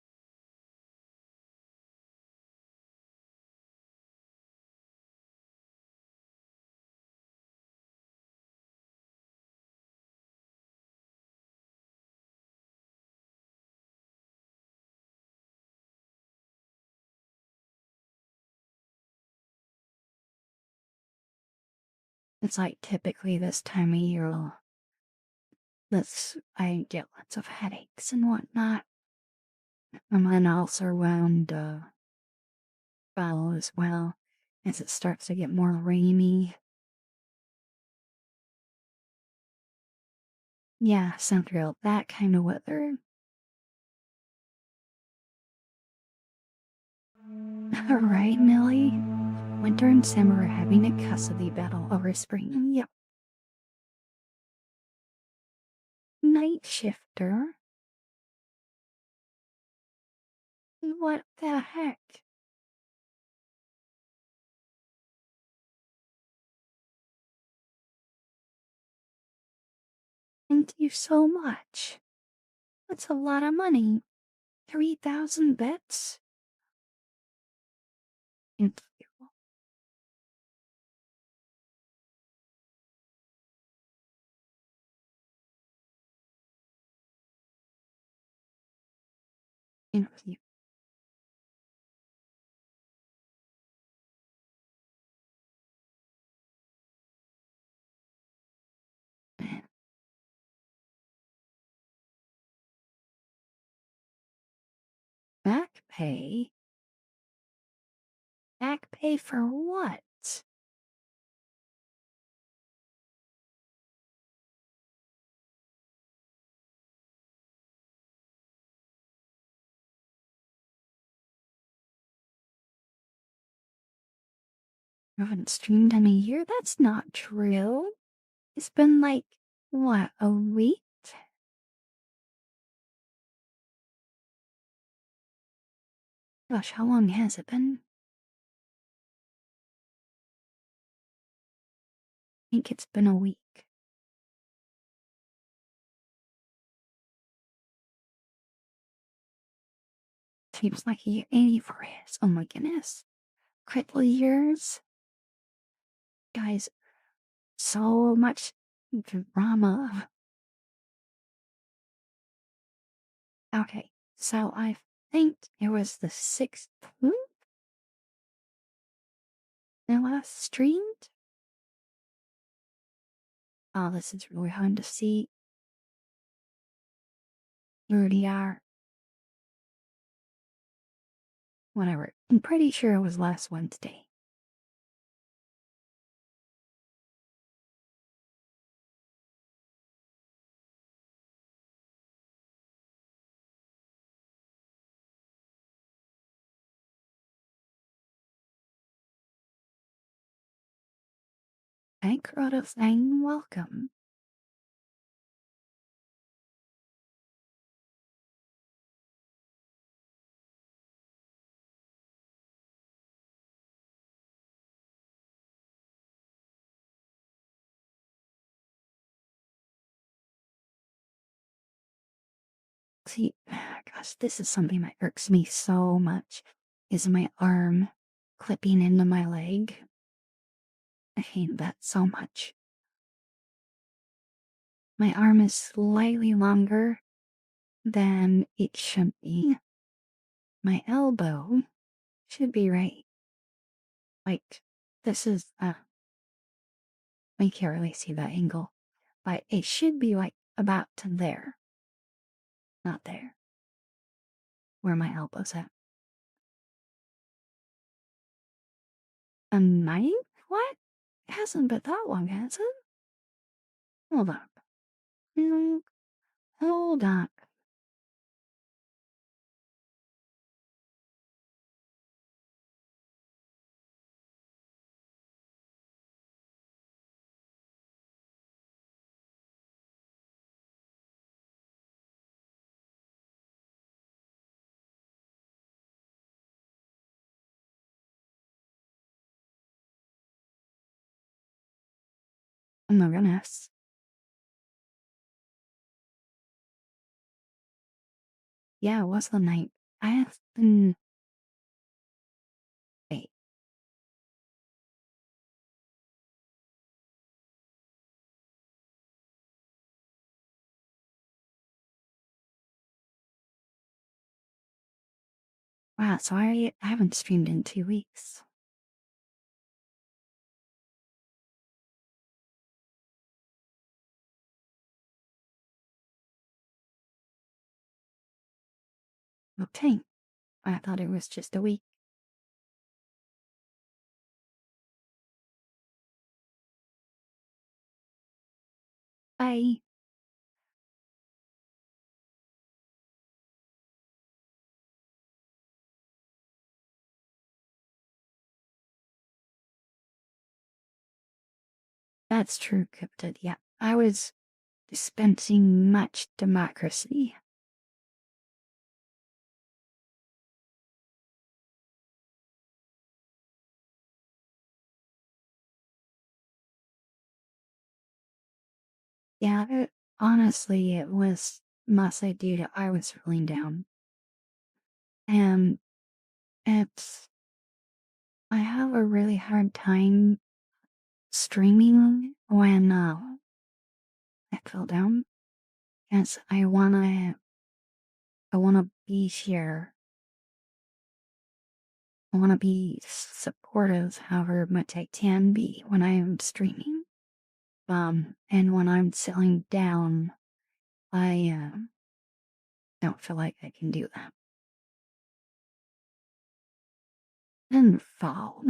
It's like typically this time of year, I get lots of headaches and whatnot. And then also around fall as well, as it starts to get more rainy. Yeah, Central, that kind of weather. Alright, Millie. Winter and summer are having a custody battle over spring. Yep. Night shifter? What the heck? Thank you so much. That's a lot of money. 3,000 bits? Thank you. Thank you. Back pay? Back pay for what? I haven't streamed in a year? That's not true. It's been like, what, a week? Gosh, how long has it been? I think it's been a week. Seems like a year. 80 for his. Oh my goodness. Critical years? Guys, so much drama. Okay, so I think it was the 16th that last streamed. Oh, this is really hard to see. You already are. Whatever. I'm pretty sure it was last Wednesday. Thank you saying welcome. See, gosh, this is something that irks me so much, is my arm clipping into my leg. I hate that so much. My arm is slightly longer than it should be. My elbow should be right. Like, this is, we can't really see that angle, but it should be like about to there, not there, where my elbow's at. A knife? What? It hasn't been that long, has it? Hold up. Mm, Hold up. Oh my goodness. Yeah, it was the night. I have been. Wait. Wow, so I haven't streamed in 2 weeks. Okay. I thought it was just a week. Bye. That's true, Cryptid. Yeah, I was dispensing much democracy. Yeah, honestly, it was mostly due to I was feeling down. And it's, I have a really hard time streaming when I feel down. Because I wanna be here. I wanna be supportive however much I can be when I am streaming. And when I'm feeling down, I don't feel like I can do that. And fall.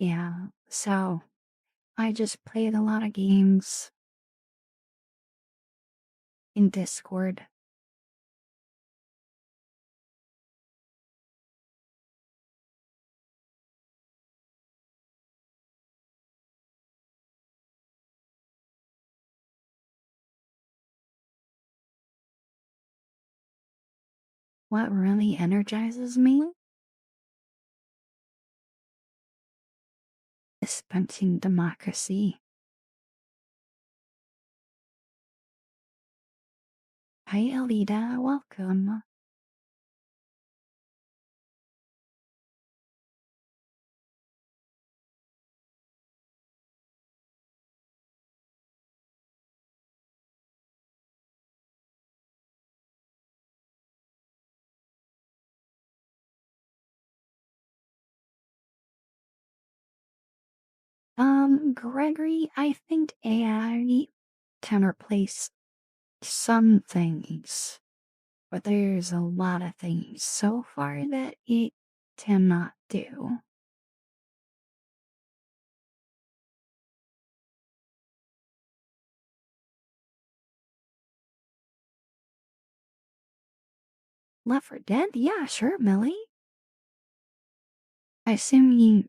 Yeah, so I just played a lot of games in Discord. What really energizes me is dispensing democracy. Hi, Alida, welcome. Gregory, I think AI can replace some things, but there's a lot of things so far that it cannot do. Left 4 Dead? Yeah, sure, Millie. I assume you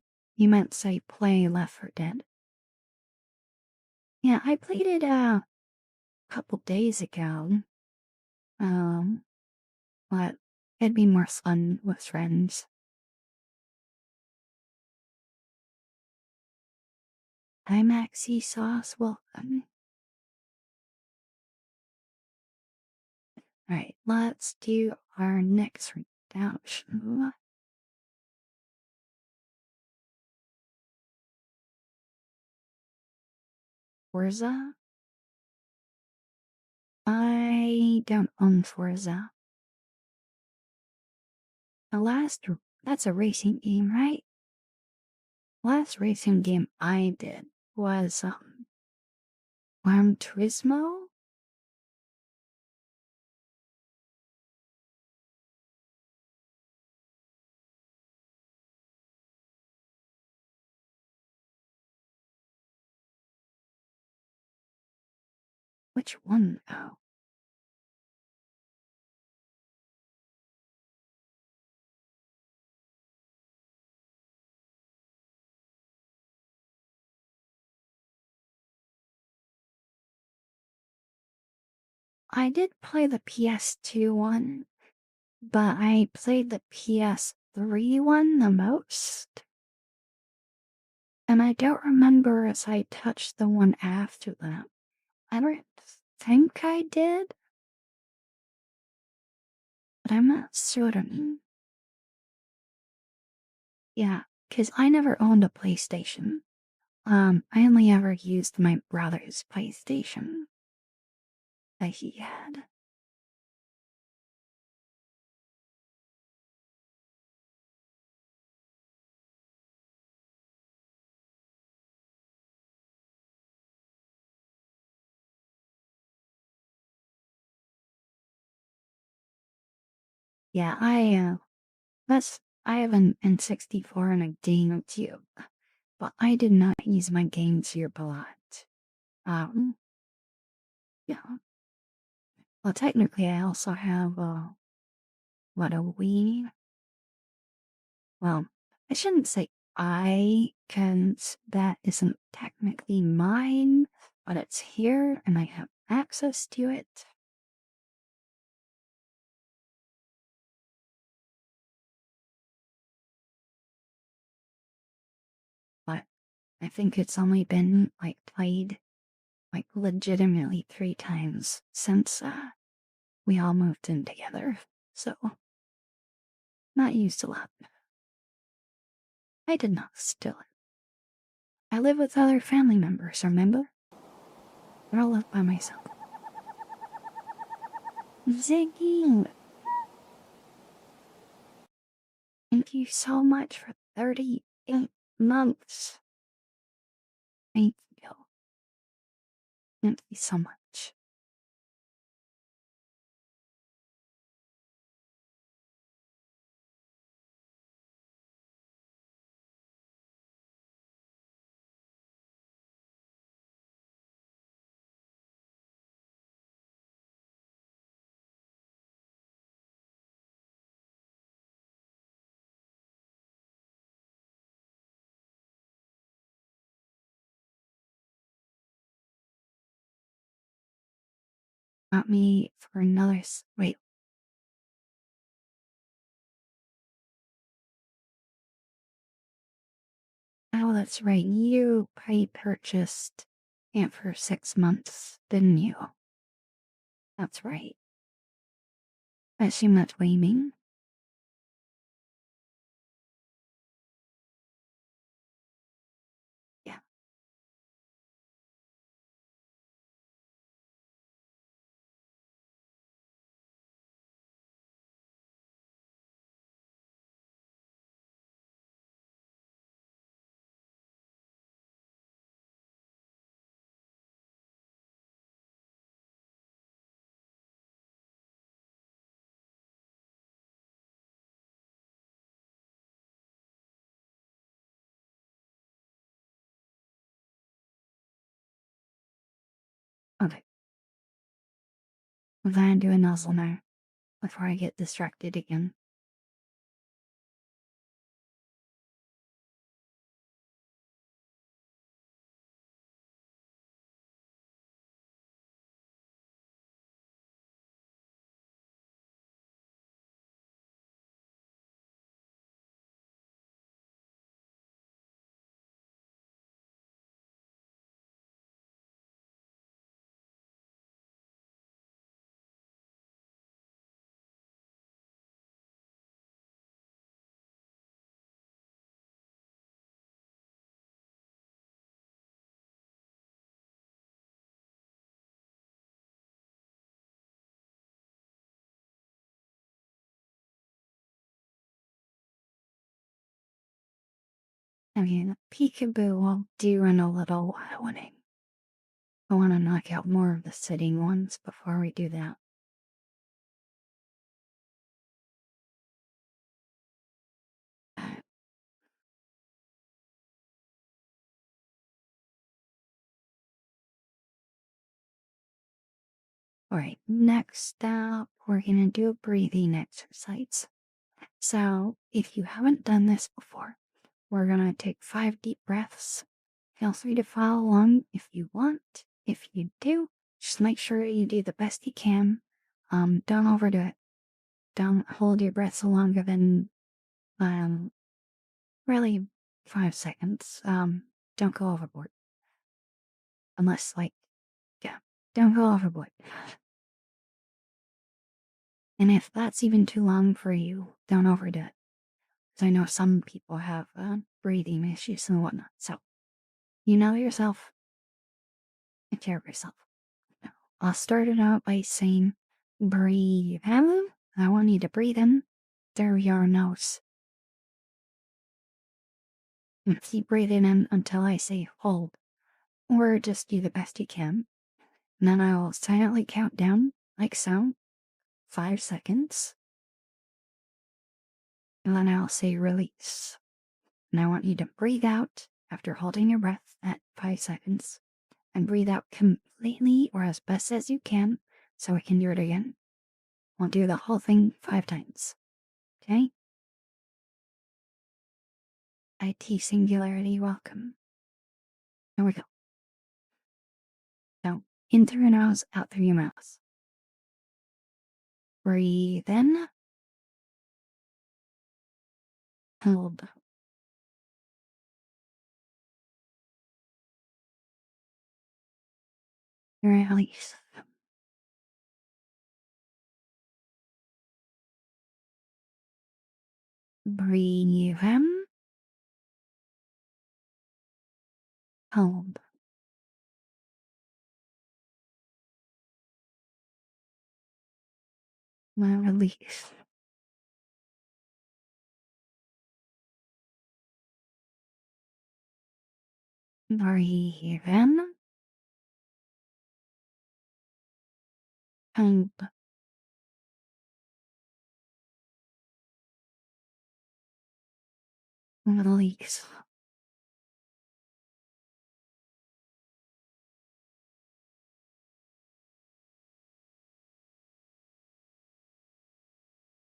meant say play Left 4 Dead. Yeah, I played it a couple days ago. Um, but it'd be more fun with friends. Hi, Maxi Sauce. Welcome. Alright, let's do our next redemption. Forza? I don't own Forza. The last, that's a racing game, right? Last racing game I did was, Gran Turismo? Which one, though? I did play the PS2 one, but I played the PS3 one the most. And I don't remember if I touched the one after that. I don't think I did, but I'm not certain. Yeah, because I never owned a PlayStation. I only ever used my brother's PlayStation that he had. Yeah, I have an N64 and a GameCube, but I did not use my GameCube a lot. Um, yeah. Well, technically, I also have, what, a Wii? Well, I shouldn't say I, cause that isn't technically mine, but it's here and I have access to it. But I think it's only been, like, played, like, legitimately 3 times since, we all moved in together. So, not used a lot. I did not steal it. I live with other family members, remember? I don't live by myself. Ziggy! Thank you so much for 38 months. Thank you. Thank you so much. Got me for another. Wait. Oh, that's right. You pre-purchased it for 6 months, didn't you? That's right. I assume that's what you mean. Yeah. I'm gonna do a nuzzle now before I get distracted again. I mean, peekaboo will do in a little while. I want to knock out more of the sitting ones before we do that. Alright, next up, we're gonna do a breathing exercise. So, if you haven't done this before, we're gonna take 5 deep breaths. Feel free to follow along if you want. If you do, just make sure you do the best you can. Don't overdo it. Don't hold your breath so longer than, um, really 5 seconds. Don't go overboard. Unless, like, yeah, don't go overboard. And if that's even too long for you, don't overdo it. 'Cause I know some people have breathing issues and whatnot. So, you know yourself, take care of yourself. Now, I'll start it out by saying, breathe in. I want you to breathe in through your nose. And keep breathing in until I say hold, or just do the best you can. And then I will silently count down, like so, 5 seconds. And then I'll say release. And I want you to breathe out after holding your breath at 5 seconds. And breathe out completely or as best as you can so we can do it again. We'll do the whole thing 5 times. Okay? IT Singularity, welcome. Here we go. So, in through your nose, out through your mouth. Breathe in. Hold. Release. Breathe in. Hold. Now release. Breathe in.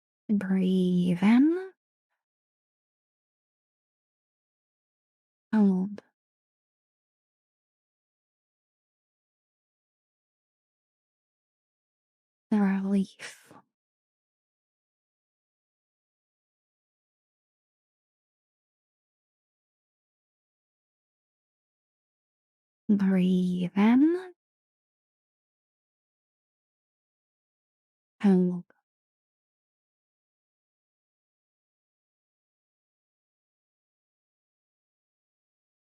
Hold. Release. Breathe in. Hold. Release. Breathe in. Hold.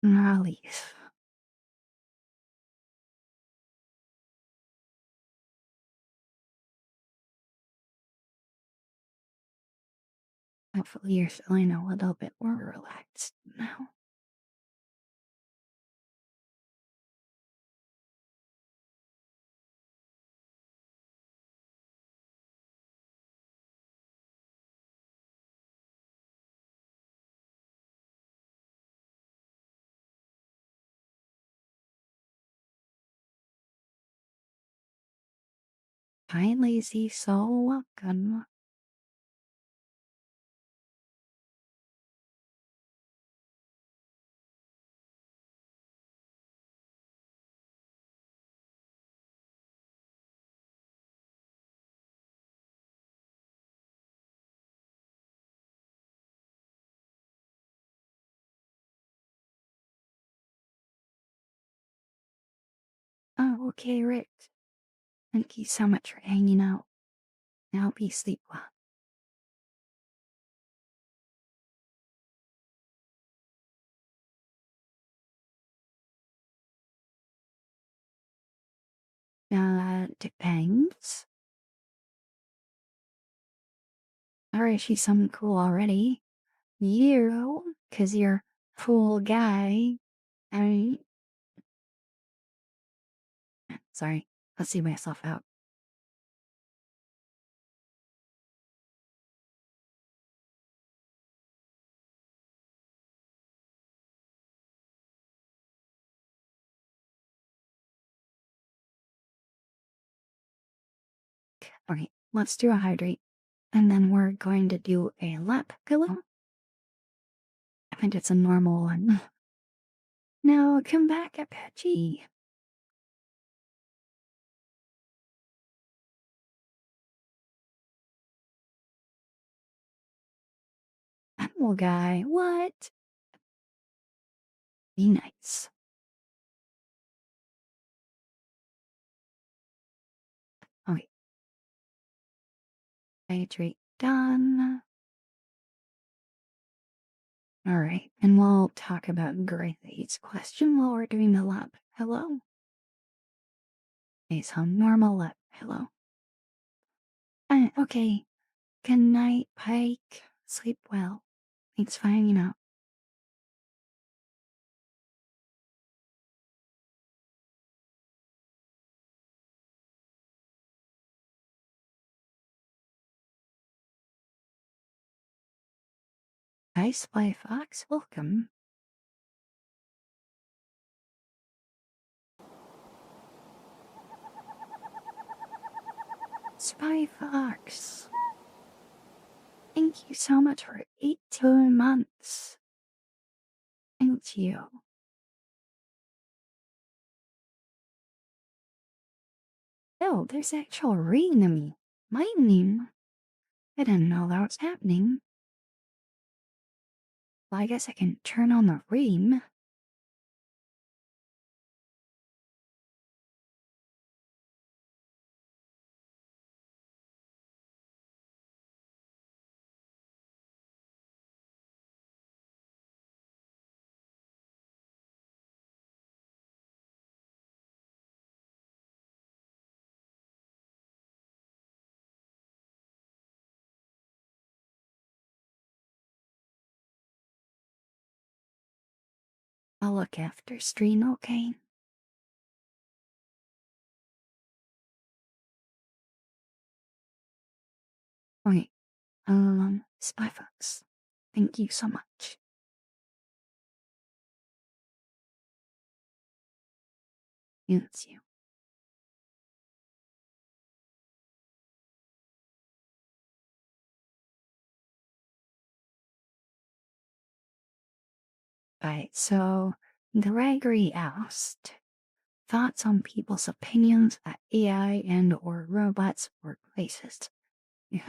Release. Hopefully you're feeling a little bit more relaxed now. Hi, Lazy, so welcome. Oh, okay, Rick. Thank you so much for hanging out. Now be sleep well. Depends. Or is she something cool already? You, 'cause you're a cool guy. I mean, sorry, I'll see myself out. Okay, let's do a hydrate. And then we're going to do a lap pillow. I think it's a normal one. Now, come back, Apache. Animal guy, what? Be nice. Okay, hydrate done. Alright, and we'll talk about Gray's question while we're doing the lap. Hello? Okay, so normal lap. Hello. Okay. Good night, Pike. Sleep well. Thanks for hanging out. Hi, Spy Fox. Welcome. Spy Fox. Thank you so much for 18 months. Thank you. Oh, there's actual rain in me. Lightning. I didn't know that was happening. Well, I guess I can turn on the rain. I'll look after Stream, okay? Okay. Spy Fox. Thank you so much. It's you. Right, so Gregory asked, thoughts on people's opinions that AI and or robots workplaces. Yeah,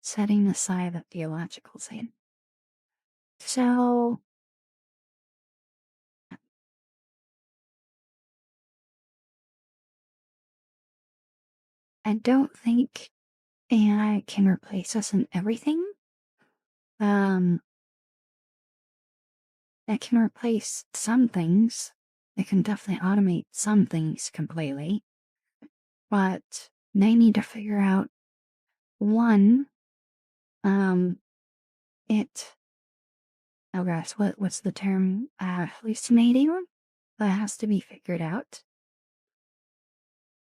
setting aside the theological side. So I don't think AI can replace us in everything. Um, it can replace some things. It can definitely automate some things completely. But they need to figure out one, um, it oh gosh, what's the term? Hallucinating? That has to be figured out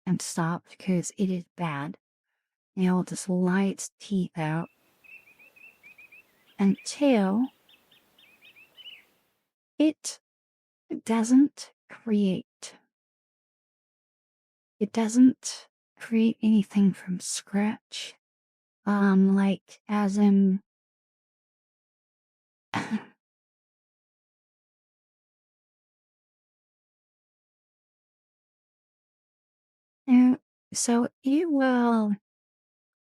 and stopped because it is bad. It'll just lie its teeth out. And two, it doesn't create. It doesn't create anything from scratch. Like as in uh, so it will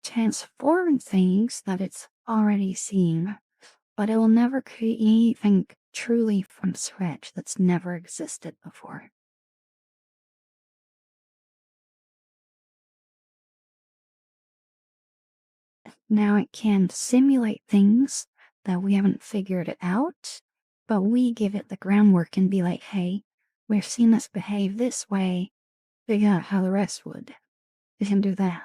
transform things that it's already seen, but it will never create anything truly from scratch that's never existed before. Now it can simulate things that we haven't figured it out, but we give it the groundwork and be like, hey, we've seen this behave this way, figure out how the rest would. It can do that.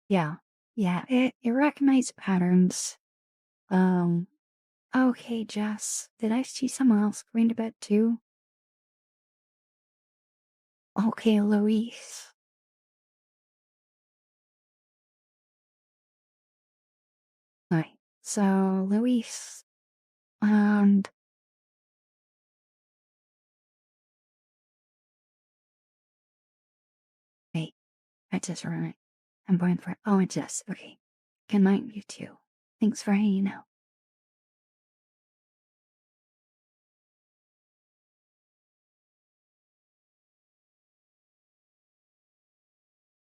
Yeah. Yeah, it recognizes patterns. Um, okay, Jess, did I see someone else going to bed too? Okay, Louise. Right. So, Louise, and wait, I just remembered. I'm going for oh, and Jess. Okay. Good night, you two. Thanks for hanging out.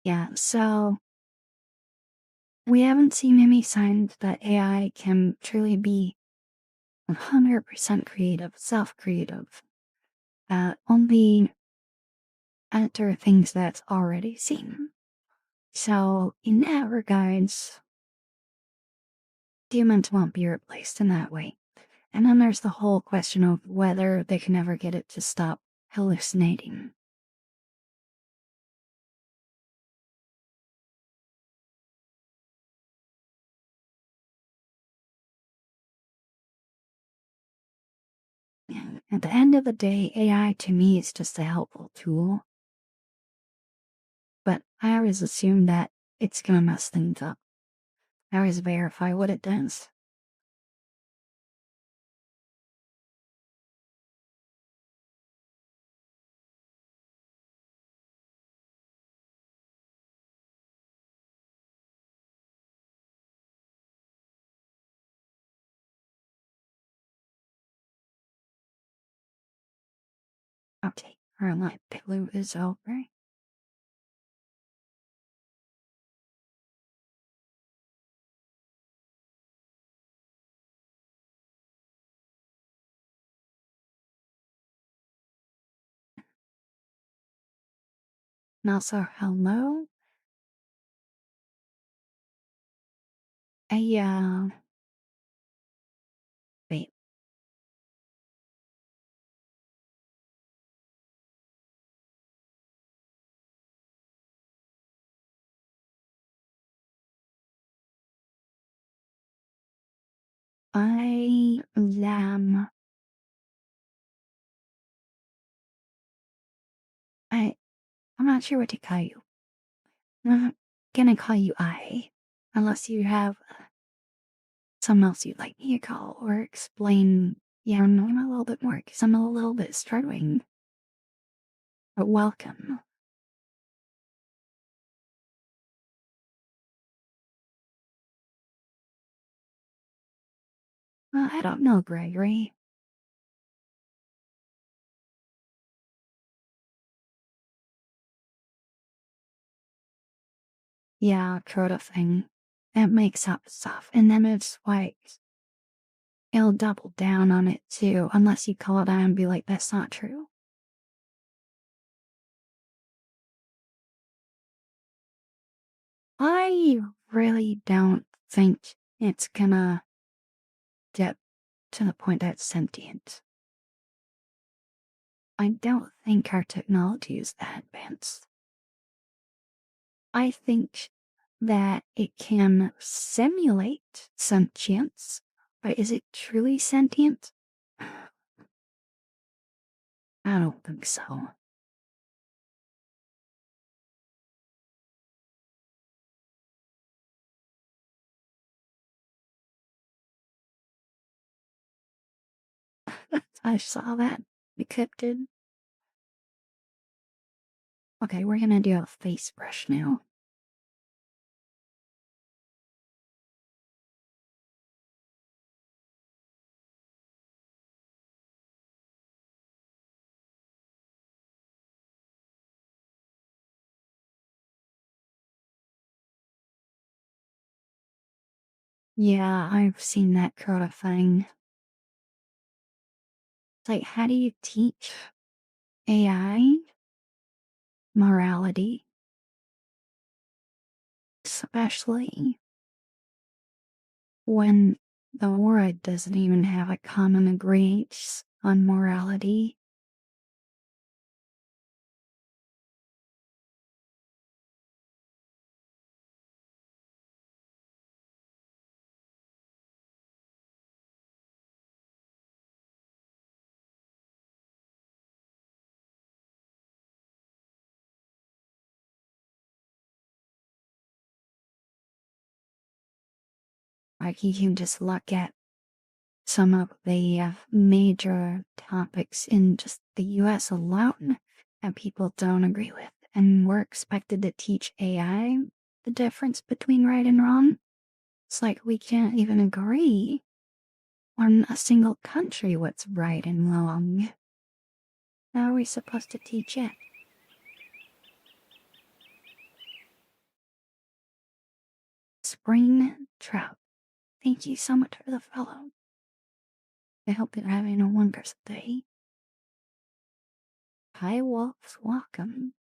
Yeah, so we haven't seen any signs that AI can truly be 100% creative, self-creative. Only enter things that's already seen. So in that regards, humans won't be replaced in that way. And then there's the whole question of whether they can ever get it to stop hallucinating. And at the end of the day, AI to me is just a helpful tool. But I always assume that it's gonna mess things up. I always verify what it does. Okay, our light blue is over. And also, hello? I, wait, I am, I, I'm not sure what to call you. I'm not gonna call you I, unless you have something else you'd like me to call or explain. Yeah, I'm a little bit more, because I'm a little bit struggling. But welcome. I don't know, Gregory. Yeah, Crota thing. It makes up stuff, and then it's like, it'll double down on it too, unless you call it out and be like, that's not true. I really don't think it's gonna get to the point that it's sentient. I don't think our technology is that advanced. I think that it can simulate sentience, but is it truly sentient? I don't think so. I saw that depicted. Okay, we're gonna do a face brush now. Yeah, I've seen that kind of thing. It's like, how do you teach AI morality? Especially when the world doesn't even have a common agreement on morality. Like, you can just look at some of the major topics in just the US alone that people don't agree with, and we're expected to teach AI the difference between right and wrong. It's like we can't even agree on a single country what's right and wrong. How are we supposed to teach it? Spring Trout, thank you so much for the follow. I hope you're having a wonderful day. Hi, Wolves, welcome.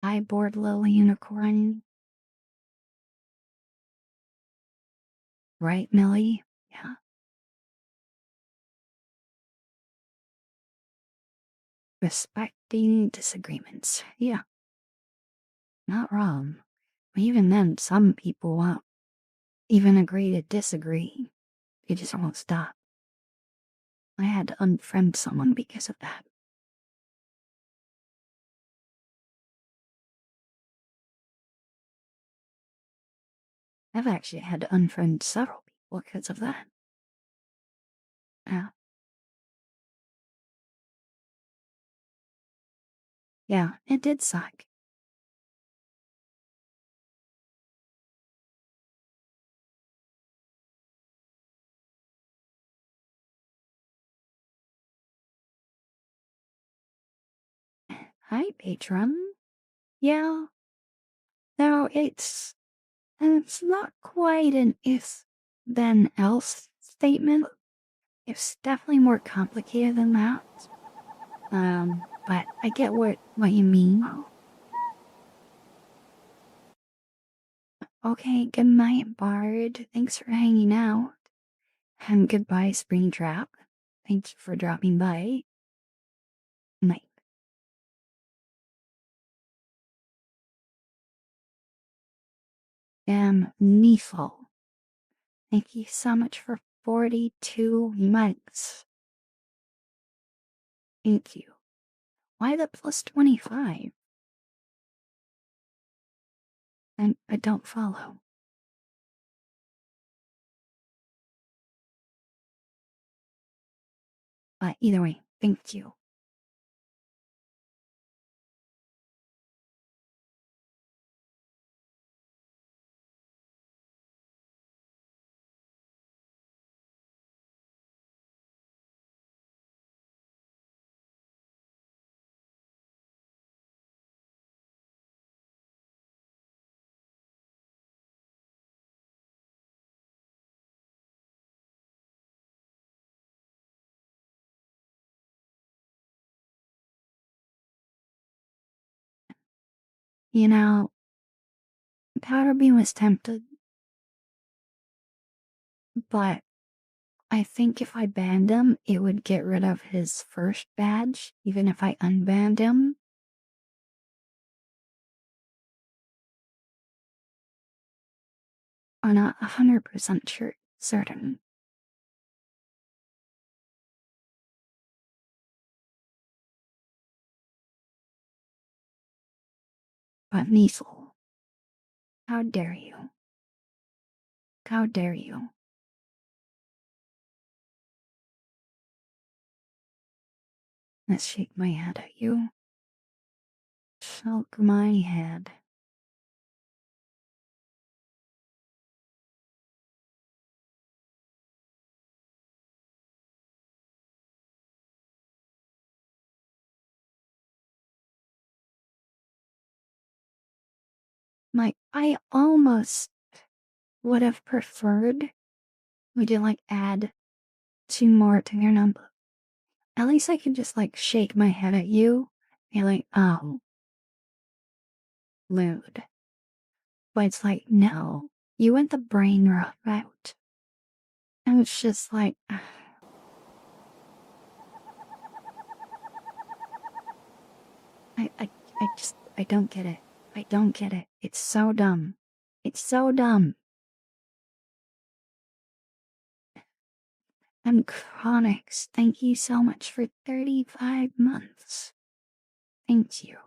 Hi, Board Lily Unicorn. Right, Millie? Yeah. Respecting disagreements. Yeah, not wrong. But even then, some people won't even agree to disagree. They just won't stop. I had to unfriend someone because of that. I've actually had to unfriend several people because of that. Yeah. Yeah, it did suck. Hi, patron. Yeah, no, it's not quite an if then else statement. It's definitely more complicated than that. But I get what you mean. Okay, good night, Bard. Thanks for hanging out. And goodbye, Springtrap. Thanks for dropping by. Night. Neefle. Thank you so much for 42 months. Thank you. Why the plus 25? And I don't follow. But either way, thank you. You know, Powderbeam was tempted, but I think if I banned him, it would get rid of his first badge, even if I unbanned him. I'm not 100% certain. But Measle, how dare you? How dare you? Let's shake my head at you. Shake my head. I almost would have preferred. Would you like add two more to your number? At least I could just like shake my head at you. Be like, oh, lewd. But it's like, no, you went the brain rot route. And it's just like, I don't get it. I don't get it. It's so dumb. It's so dumb. And Chronix, thank you so much for 35 months. Thank you.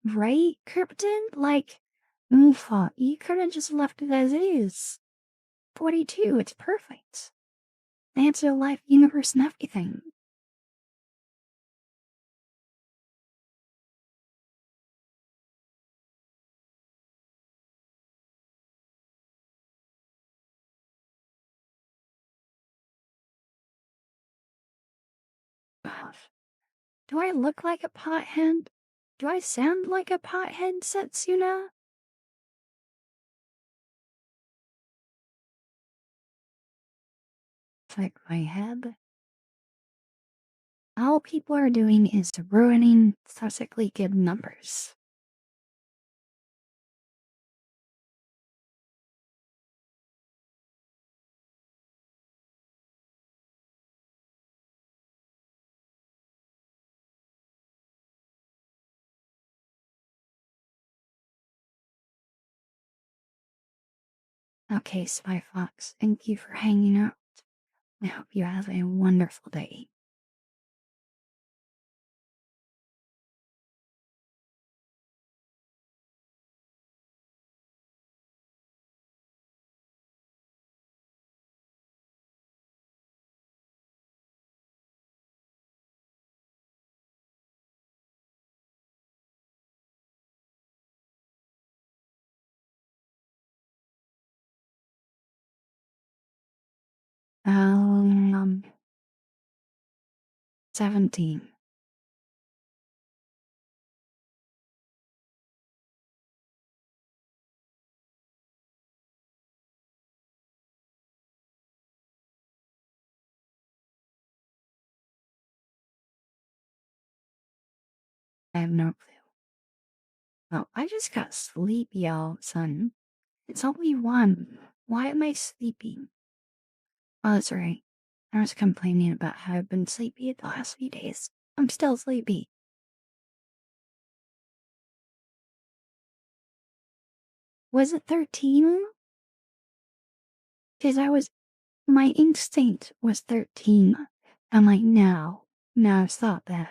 Right, Krypton? Like, Oofa, you could have just left it as is. 42, it's perfect. They answer life, universe, and everything. Gosh. Do I look like a pothead? Do I sound like a pothead, Setsuna? Check my head. All people are doing is ruining successfully good numbers. Okay, Spy Fox, thank you for hanging out. I hope you have a wonderful day. Um, 17. I have no clue. Oh, I just got sleepy, y'all, son. It's only 1. Why am I sleepy? Oh, that's right. I was complaining about how I've been sleepy the last few days. I'm still sleepy. Was it 13? Because my instinct was 13. I'm like, no, stop that.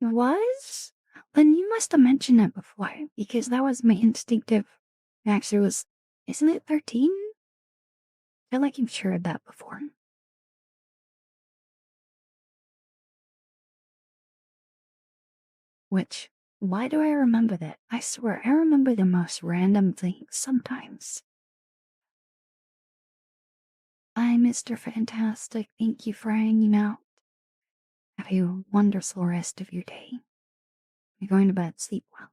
Was? Then you must have mentioned it before, because that was my instinctive reaction was, isn't it 13? I feel like you've shared that before. Which, why do I remember that? I swear, I remember the most random things sometimes. Hi, Mr. Fantastic. Thank you for hanging out. Have a wonderful rest of your day. You're going to bed. Sleep well.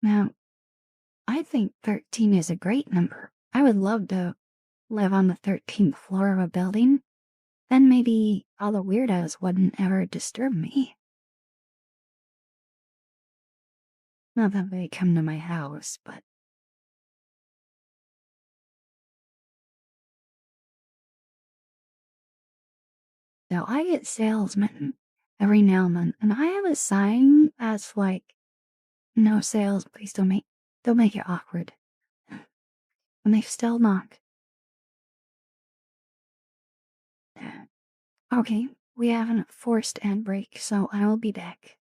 Now, I think 13 is a great number. I would love to live on the 13th floor of a building. Then maybe all the weirdos wouldn't ever disturb me. Not that they come to my house, but now I get salesmen every now and then, and I have a sign that's like, "No sales, please don't make it awkward." And they still knock. Okay, we have a forced ad break, so I will be back.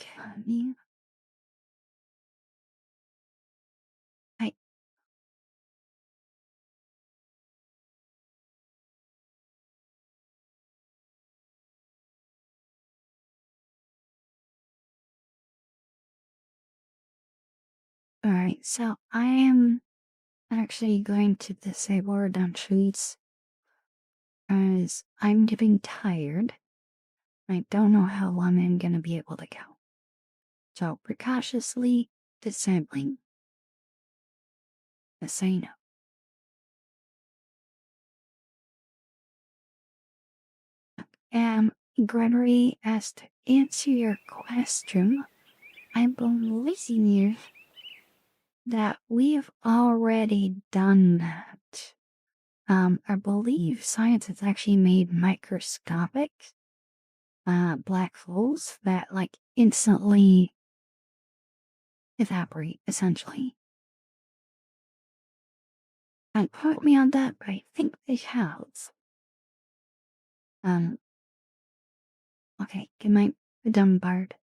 honey. I Alright, so I am actually going to disable redemptions as I'm getting tired. I don't know how long I'm gonna be able to go. So precautiously disabling the say no. Gregory, as to answer your question, I believe that we've already done that. I believe science has actually made microscopic black holes that like instantly evaporate, essentially. And quote me on that, but I think they have. Um, okay, good night, dumb bard.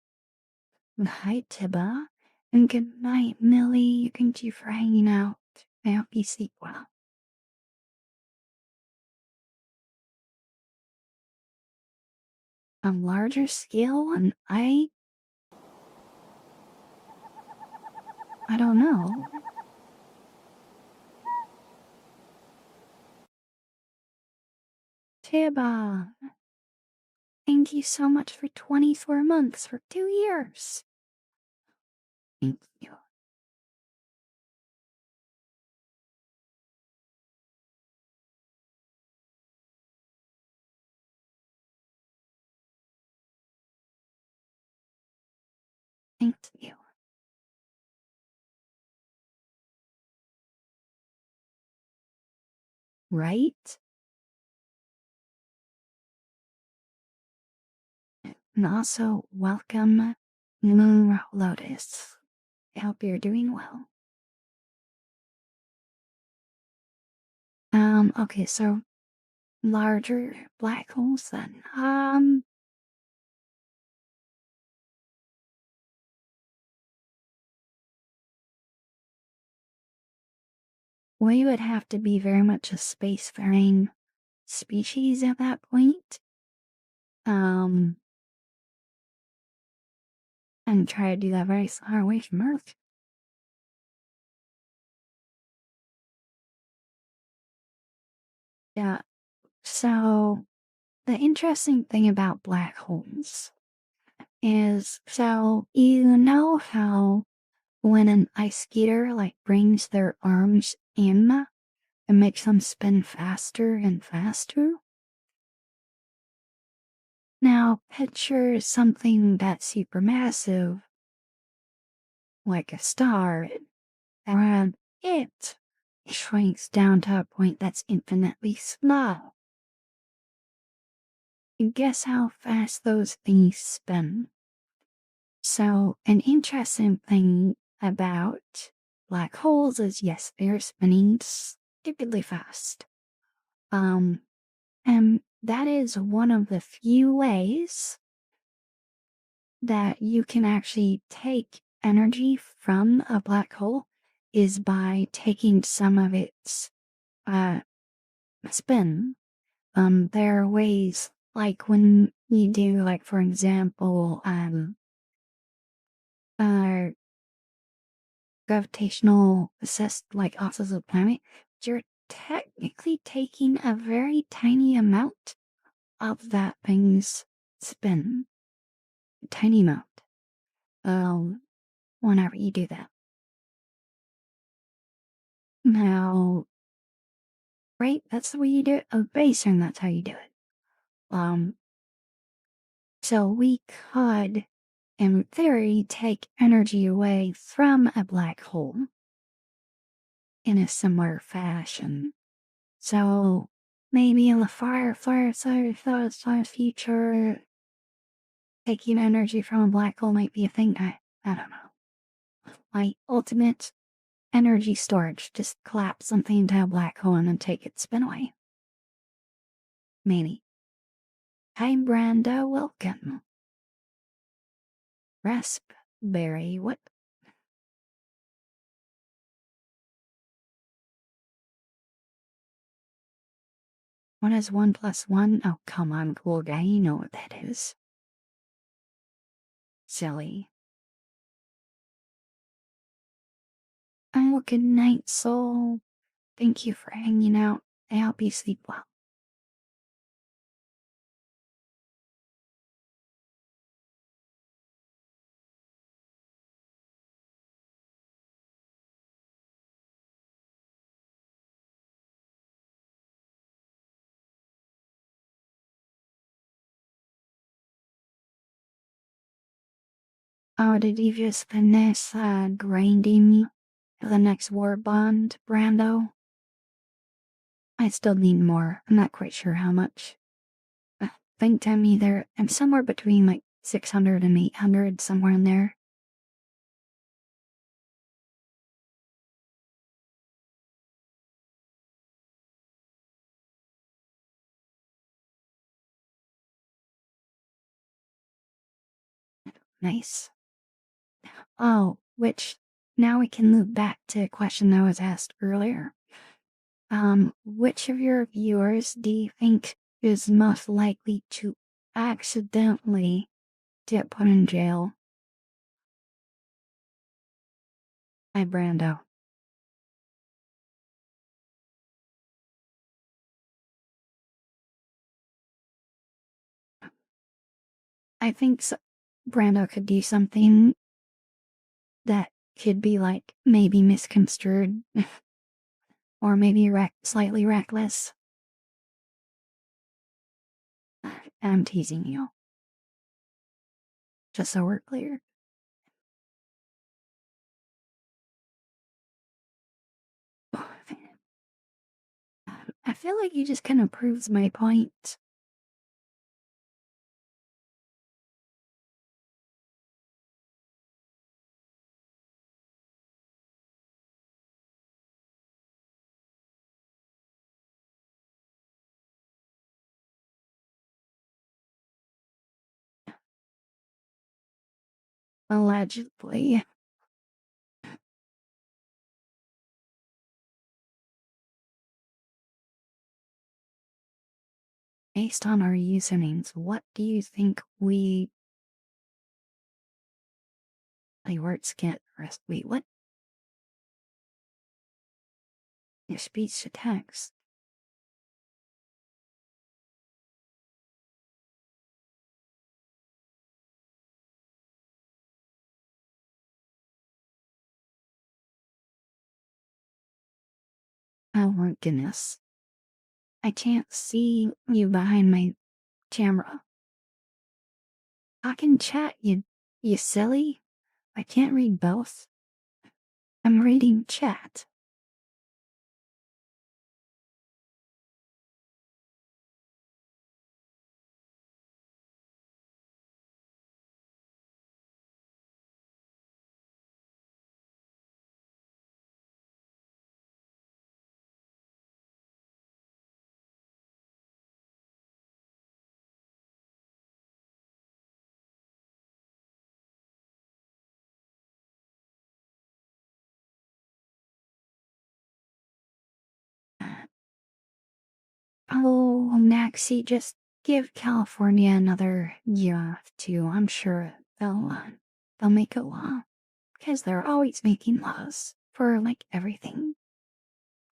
Hi, Tiba. And good night, Millie. Thank you for hanging out. I hope you sleep well. A larger scale one? I don't know. Tiba, thank you so much for 24 months for 2 years. Thank you. Thank you. Right? And also, welcome, Moon Lotus. I hope you're doing well. Okay, so larger black holes then. We would have to be very much a spacefaring species at that point. Um, and try to do that very far away from Earth. Yeah, so the interesting thing about black holes is so you know how when an ice skater like brings their arms in, it makes them spin faster and faster. Now picture something that's supermassive, like a star, and it shrinks down to a point that's infinitely small. And guess how fast those things spin? So, an interesting thing about black holes is yes, they're spinning stupidly fast. And that is one of the few ways that you can actually take energy from a black hole is by taking some of its uh spin. There are ways like when you do like for example uh gravitational assist like off of the planet, you're technically taking a very tiny amount of that thing's spin. Tiny amount. Whenever you do that. Now, right? That's the way you do it. Oh, basing, that's how you do it. Um, so we could, in theory, take energy away from a black hole in a similar fashion. So maybe in the far future, taking energy from a black hole might be a thing. I don't know. My ultimate energy storage, just collapse something into a black hole and then take its spin away. Maybe. Hi, Brando, welcome. Raspberry, what? What is 1 plus 1? Oh, come on, cool guy, you know what that is. Silly. Oh, good night, soul. Thank you for hanging out. I hope you sleep well. Oh, did you just finish grinding the next war bond, Brando? I still need more. I'm not quite sure how much. I think I'm either, I'm somewhere between like 600 and 800, somewhere in there. Nice. Oh, which now we can move back to a question that was asked earlier. Which of your viewers do you think is most likely to accidentally get put in jail? Hi, Brando. I think Brando could do something that could be like maybe misconstrued or maybe slightly reckless. I'm teasing you, just so we're clear. I feel like you just kind of proves my point. Allegedly. Based on our usernames, what do you think like words get rest? Wait, what? Your speech to text. Oh my goodness. I can't see you behind my camera. I can chat, you silly. I can't read both. I'm reading chat. Oh, Maxie, just give California another year too. I'm sure they'll make a law because they're always making laws for like everything.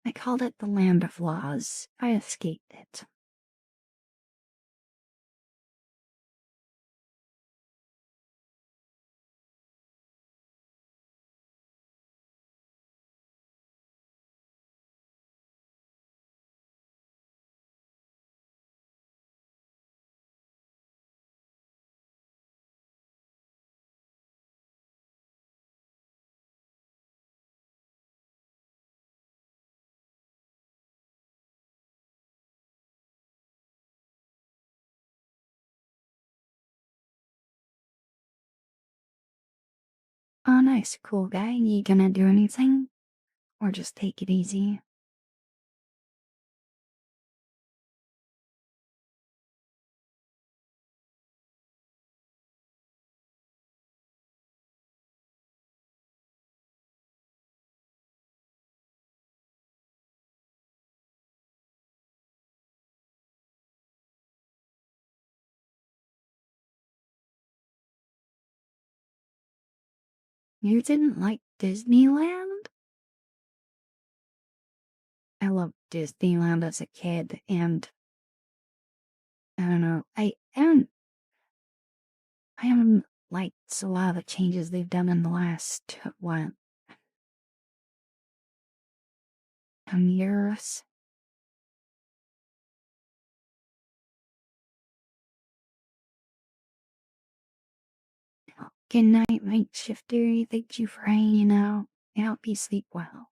I called it the land of laws. I escaped it. Oh, nice, cool guy. You gonna do anything? Or just take it easy? You didn't like Disneyland? I loved Disneyland as a kid, and I don't know, I haven't liked a lot of the changes they've done in the last, what, 10 years? Good night, night shifter. Thank you for hanging out. I hope you sleep well.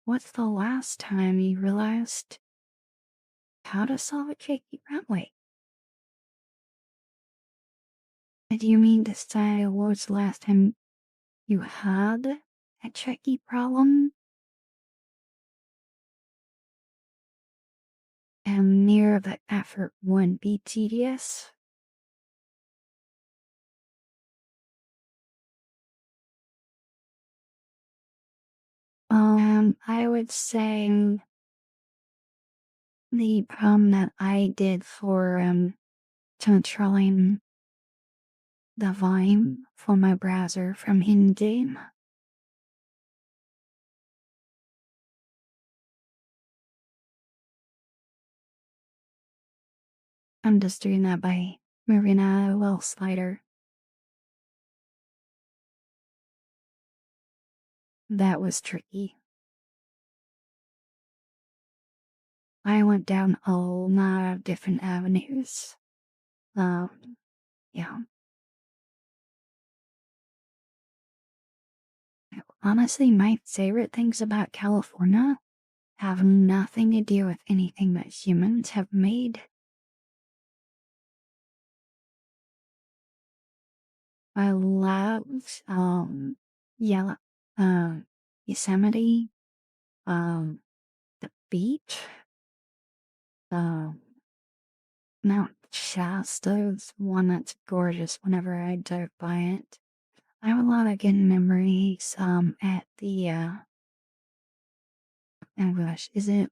What's the last time you realized how to solve a tricky runway? Do you mean to say what was the last time you had a tricky problem? And near the effort wouldn't be tedious? I would say the problem that I did for controlling the volume for my browser from in-game. I'm just doing that by moving a little slider. That was tricky. I went down a lot of different avenues. Yeah. Honestly, my favorite things about California have nothing to do with anything that humans have made. I loved, Yellow, Yosemite, the beach, um, Mount Shasta is one that's gorgeous whenever I drive by it. I have a lot of good memories, at the, oh gosh, is it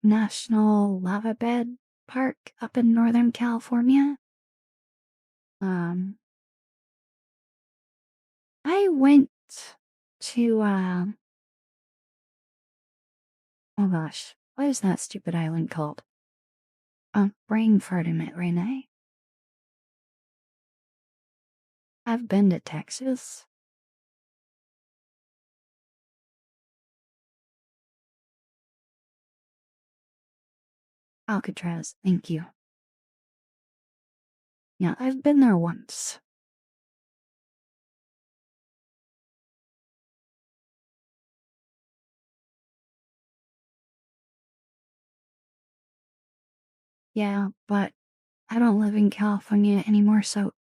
National Lava Bed Park up in Northern California? Um, I went to, oh gosh, what is that stupid island called? Brain farting it, Renee. I've been to Texas. Alcatraz, thank you. Yeah, I've been there once. Yeah, but I don't live in California anymore, so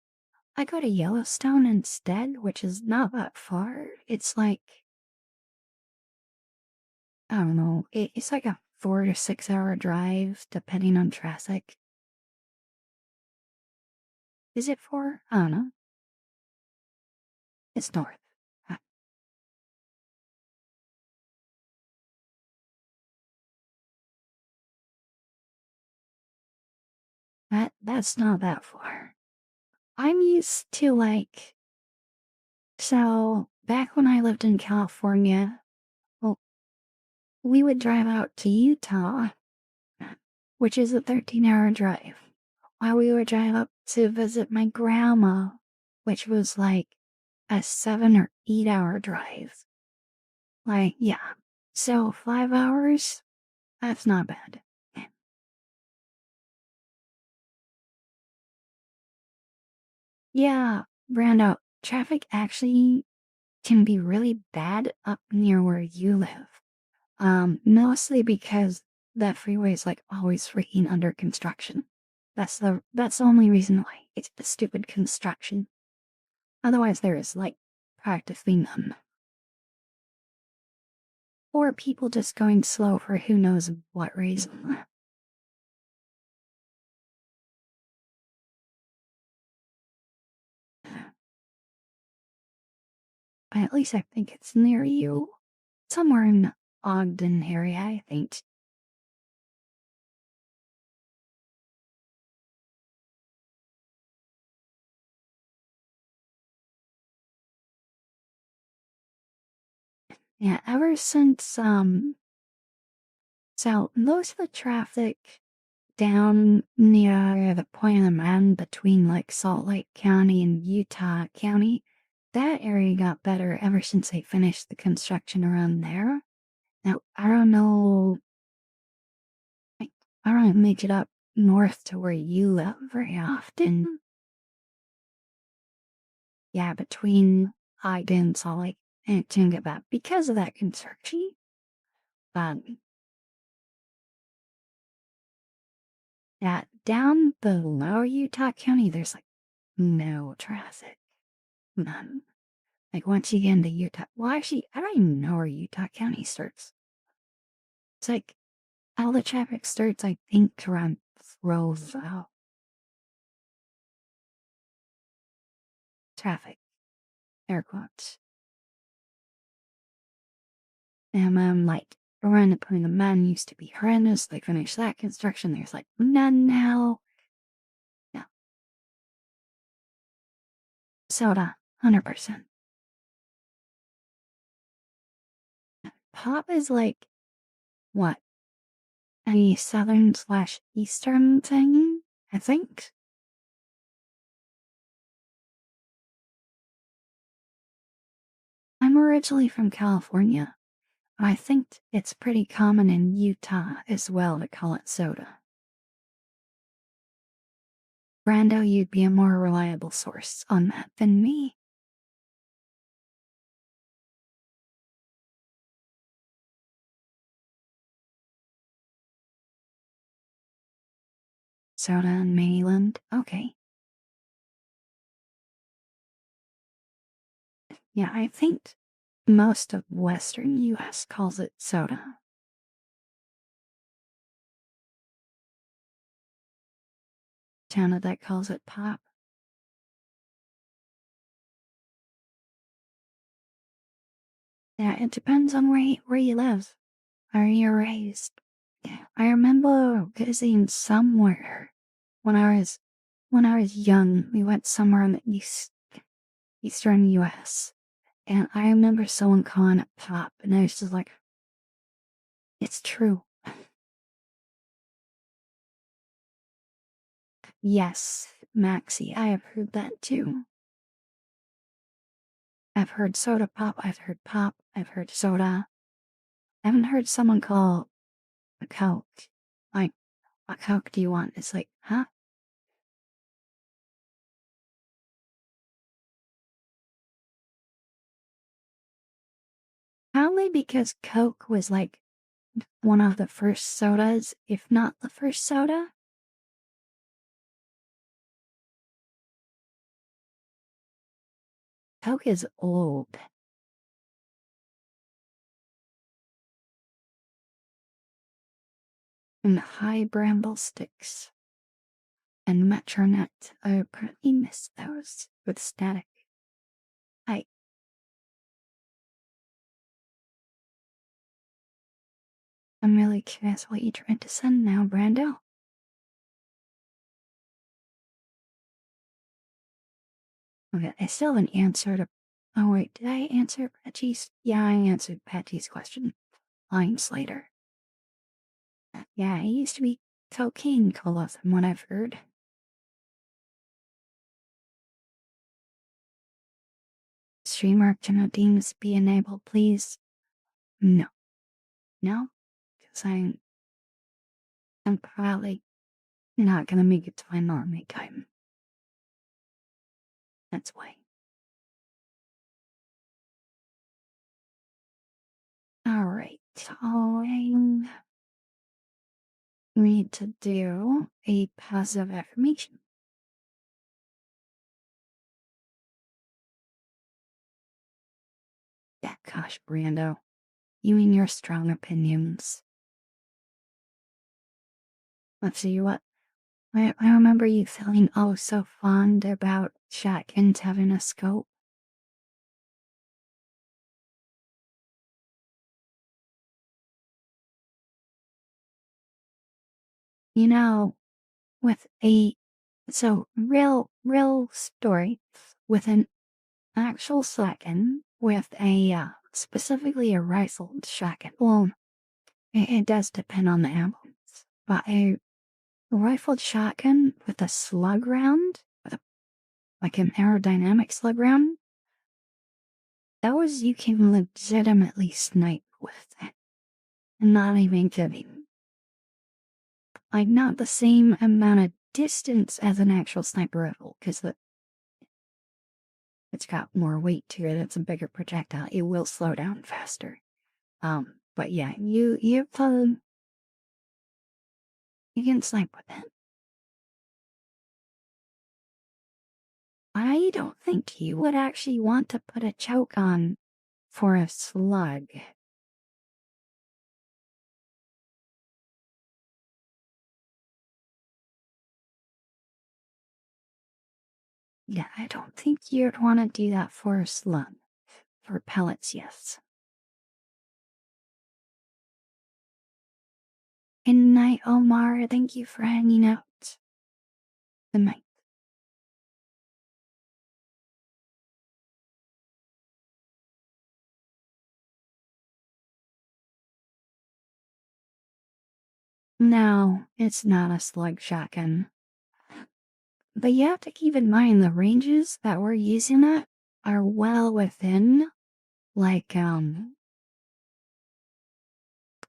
I go to Yellowstone instead, which is not that far. It's like, I don't know, it's like a 4 to 6 hour drive, depending on traffic. Is it 4? I don't know. It's north. Uh, that's not that far. I'm used to like, so back when I lived in California, well, we would drive out to Utah, which is a 13-hour drive, while we would drive up to visit my grandma, which was like a 7 or 8 hour drive. Like, yeah. So 5 hours? That's not bad. Yeah, Brando, traffic actually can be really bad up near where you live. Mostly because that freeway is like always freaking under construction. That's the only reason why. It's the stupid construction. Otherwise there is like practically none. Or people just going slow for who knows what reason. But at least I think it's near you. Somewhere in Ogden area, I think. Yeah, ever since, so most of the traffic down near the point of the mountain between like Salt Lake County and Utah County, that area got better ever since they finished the construction around there. Now, I don't know, like, I don't make it up north to where you live very often. Yeah, between Ogden and Salt Lake and Chingaba because of that construction. Um, yeah, down below Utah County, there's like no traffic. None. Like once you get into Utah, well, actually, I don't even know where Utah County starts. It's like all the traffic starts, I think, around Roseville. Traffic, air quotes. And like around the point of the mountain used to be horrendous. They finished that construction. There's like none now. No. Soda, 100%. Pop is like, what? A southern slash eastern thing, I think. I'm originally from California. I think it's pretty common in Utah as well to call it soda. Brando, you'd be a more reliable source on that than me. Soda in Mainland? Okay. Yeah, I think most of Western US calls it soda. Canada calls it pop. Yeah, it depends on where you live, where you're raised. Yeah, I remember visiting somewhere when I was young. We went somewhere in the eastern US. And I remember someone calling it pop, and I was just like, it's true. Yes, Maxie, I have heard that too. I've heard soda pop, I've heard soda. I haven't heard someone call a Coke. Like, what Coke do you want? It's like, huh? Probably because Coke was like one of the first sodas, if not the first soda. Coke is old. And high bramble sticks. And Metronet. I pretty miss those with static. I I'm really curious what you're trying to send now, Brando. Okay, I still haven't answered. Oh wait, did I answer Patty's? Yeah, I answered Patty's question. Lines later. Yeah, it used to be cocaine cola from what I've heard. Streamer Genodemus be enabled, please. No. No? Because I'm probably not gonna make it to my normie time. That's why. Alright, I need to do a positive affirmation. gosh, Brando, you and your strong opinions. Let's see what. I remember you feeling oh so fond about Shatkins having a scope. You know, with a so real story with an actual shotgun with a specifically a rifled shotgun. Well, it does depend on the ammo, but a rifled shotgun with a slug round, with a, like an aerodynamic slug round, those you can legitimately snipe with it. Not even kidding. Like, not the same amount of distance as an actual sniper rifle, because it's got more weight to it. It's a bigger projectile. It will slow down faster. But yeah, you can snipe with it. I don't think you would actually want to put a choke on for a slug. Yeah, I don't think you'd want to do that for a slug. For pellets, yes. Good night, Omar. Thank you for hanging out. Good night. No, it's not a slug shotgun. But you have to keep in mind the ranges that we're using it are well within, like,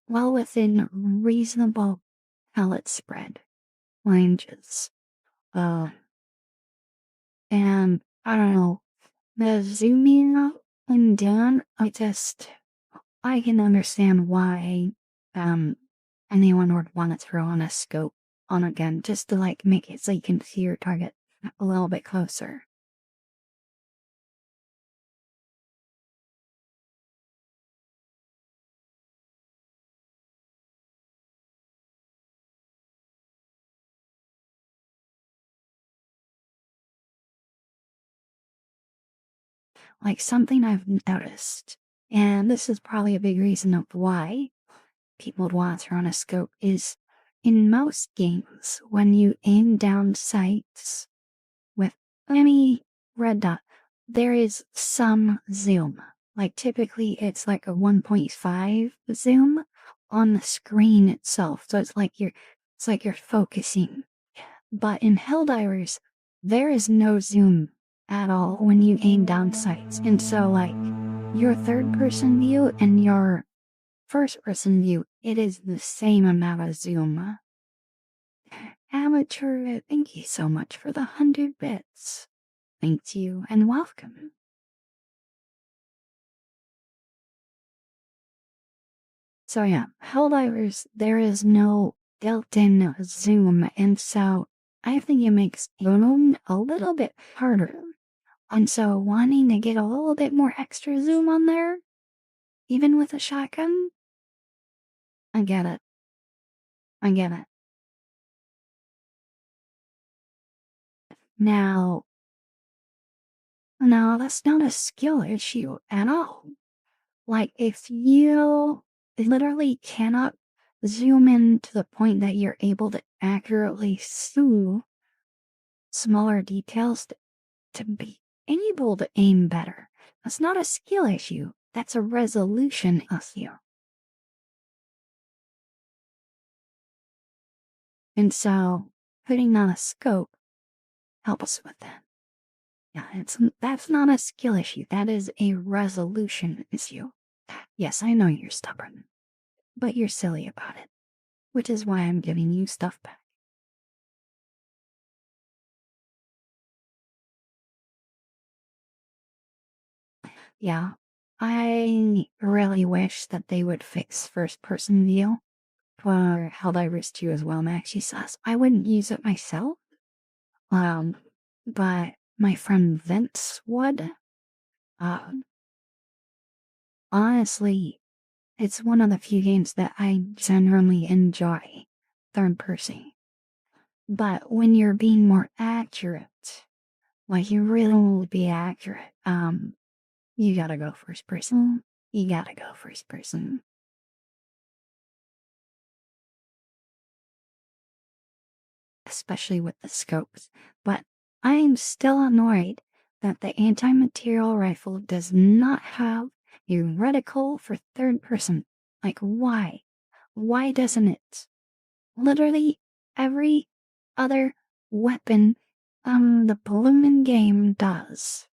well within reasonable pellet spread ranges. Uh, and I don't know, the zooming up and down, I can understand why, um, anyone would want to throw on a scope on a gun just to, like, make it so you can see your target a little bit closer. Like, something I've noticed, and this is probably a big reason of why people would want to throw on a scope, is in most games, when you aim down sights with any red dot, there is some zoom. Like, typically, it's like a 1.5 zoom on the screen itself. So it's like you're focusing. But in Helldivers, there is no zoom at all when you aim down sights. And so, like, your third person view and your first person view, it is the same amount of zoom. Amateur, thank you so much for the 100 bits. Thank you and welcome. So yeah, Helldivers, there is no built-in zoom, and so I think it makes zoom a little bit harder. And so wanting to get a little bit more extra zoom on there, even with a shotgun, I get it. I get it. Now, that's not a skill issue at all. Like, if you literally cannot zoom in to the point that you're able to accurately see smaller details to be able to aim better, that's not a skill issue. That's a resolution issue. And so, putting on a scope helps with that. Yeah, that's not a skill issue. That is a resolution issue. Yes, I know you're stubborn, but you're silly about it, which is why I'm giving you stuff back. Yeah, I really wish that they would fix first person view for Helldivers 2 as well, Maxie says. I wouldn't use it myself, um, but my friend Vince would. Uh, honestly, it's one of the few games that I genuinely enjoy third person. But when you're being more accurate, like you really want to be accurate, you gotta go first person. You gotta go first person. Especially with the scopes. But I'm still annoyed that the anti-material rifle does not have a reticle for third person. Like, why? Why doesn't it? Literally every other weapon the bloomin' game does.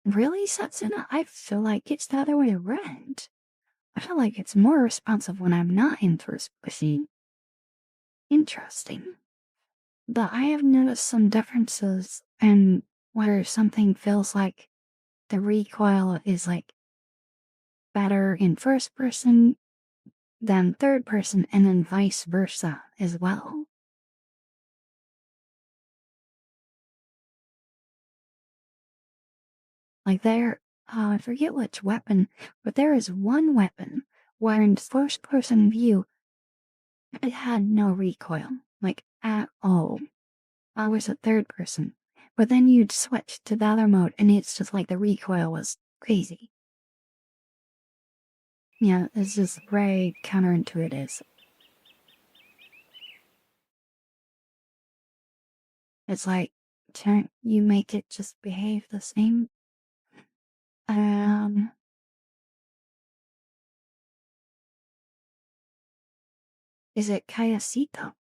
Really, Setsuna? I feel like it's the other way around. I feel like it's more responsive when I'm not in first person. Interesting. But I have noticed some differences in where something feels like the recoil is like better in first person than third person, and then vice versa as well. Like I forget which weapon, but there is one weapon where in first person view, it had no recoil, like at all. I was a third person. But then you'd switch to the other mode and it's just like the recoil was crazy. Yeah, it's just very counterintuitive. It's like, can't you make it just behave the same? Um, is it Calcito?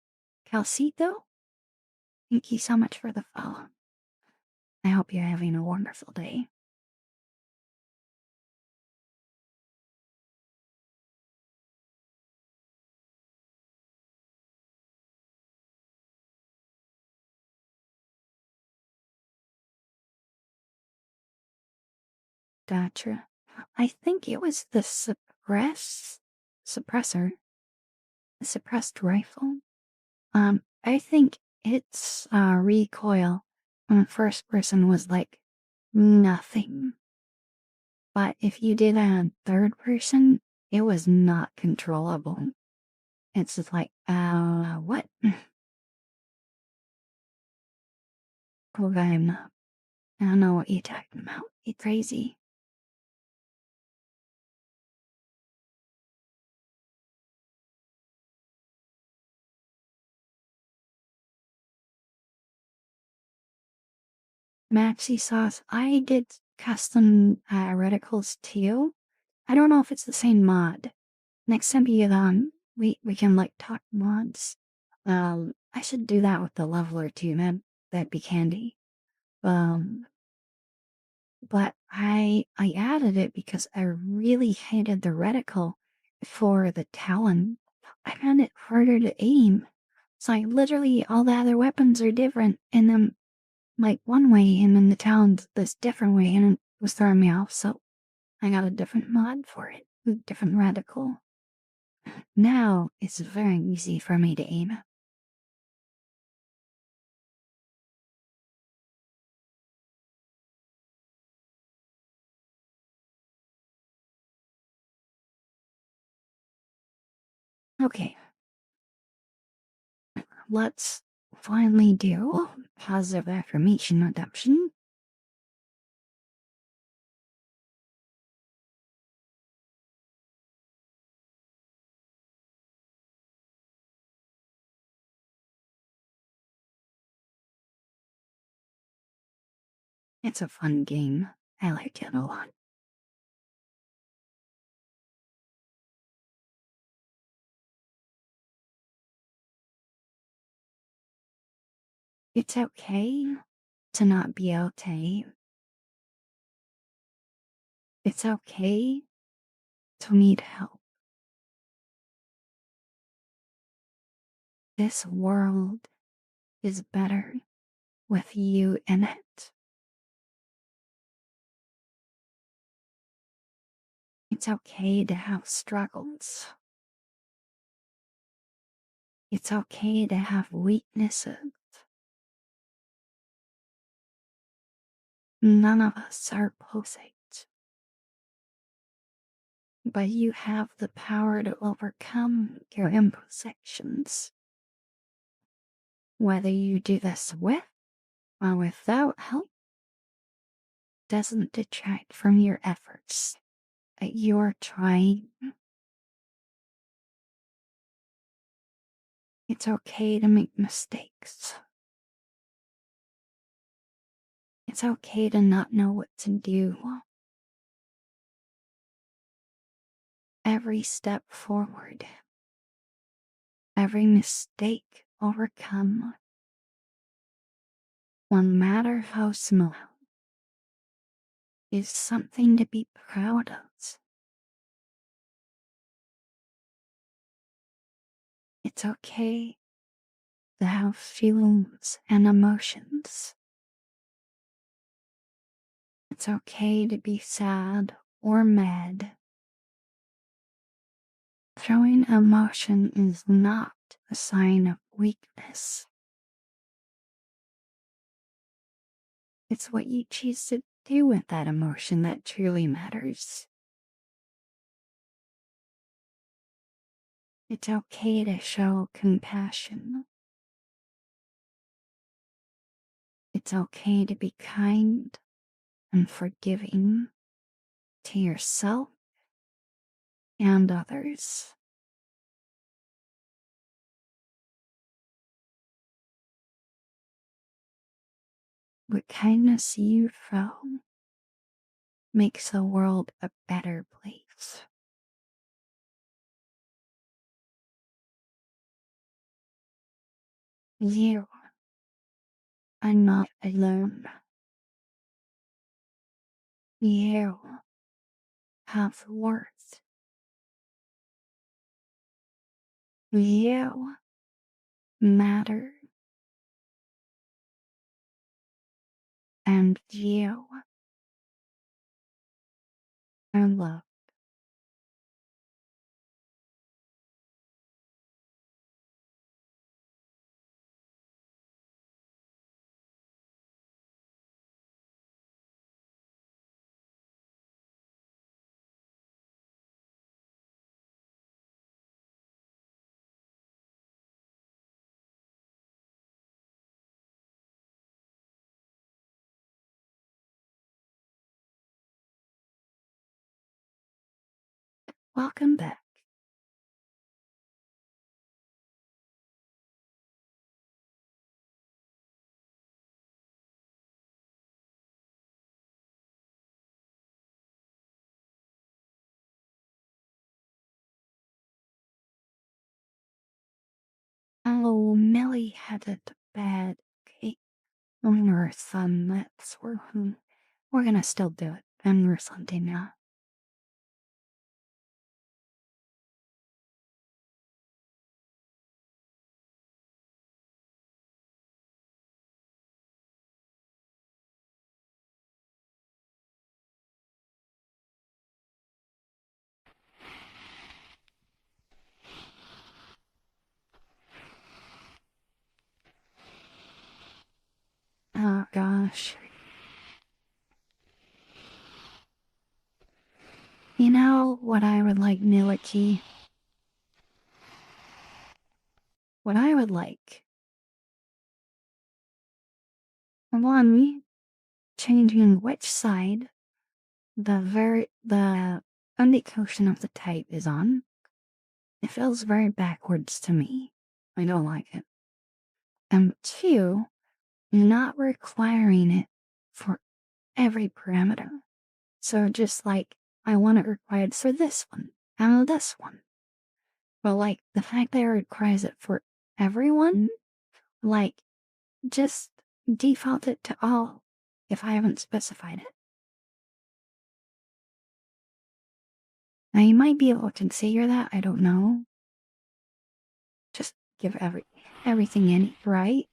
Calcito? Thank you so much for the follow. I hope you're having a wonderful day. Gotcha. I think it was the suppressor, the suppressed rifle. I think its recoil on first person was like nothing. But if you did it on third person, it was not controllable. It's just like, what? Okay, I don't know what you're talking about. It's crazy. Maxi sauce. I did custom reticles too. I don't know if it's the same mod. Next time we can like talk mods. I should do that with the leveler too, man. That'd be candy. Um, but I added it because I really hated the reticle for the Talon. I found it harder to aim. It's like literally all the other weapons are different, and then like one way, and then the Talon's this different way, and it was throwing me off. So I got a different mod for it, with different reticle. Now it's very easy for me to aim. Okay, let's finally do positive affirmation adoption. It's a fun game. I like it a lot. It's okay to not be okay. It's okay to need help. This world is better with you in it. It's okay to have struggles. It's okay to have weaknesses. None of us are perfect, but you have the power to overcome your imperfections. Whether you do this with or without help doesn't detract from your efforts that you're trying. It's okay to make mistakes. It's okay to not know what to do. Every step forward, every mistake overcome, no matter how small, is something to be proud of. It's okay to have feelings and emotions. It's okay to be sad or mad. Showing emotion is not a sign of weakness. It's what you choose to do with that emotion that truly matters. It's okay to show compassion. It's okay to be kind and forgiving to yourself and others. With kindness you show makes the world a better place. You are not alone. You have worth. You matter. And you are loved. Welcome back. Oh, Millie had it bad. Okay, on her son, that's we're gonna still do it. And or something now. Oh gosh. You know what I would like, Millie? What I would like. One, changing which side the indication of the type is on. It feels very backwards to me. I don't like it. And two, not requiring it for every parameter. So just like, I want it required for this one and this one. But like, the fact that it requires it for everyone, like, just default it to all if I haven't specified it. Now you might be able to configure that, I don't know. Just give everything in, right?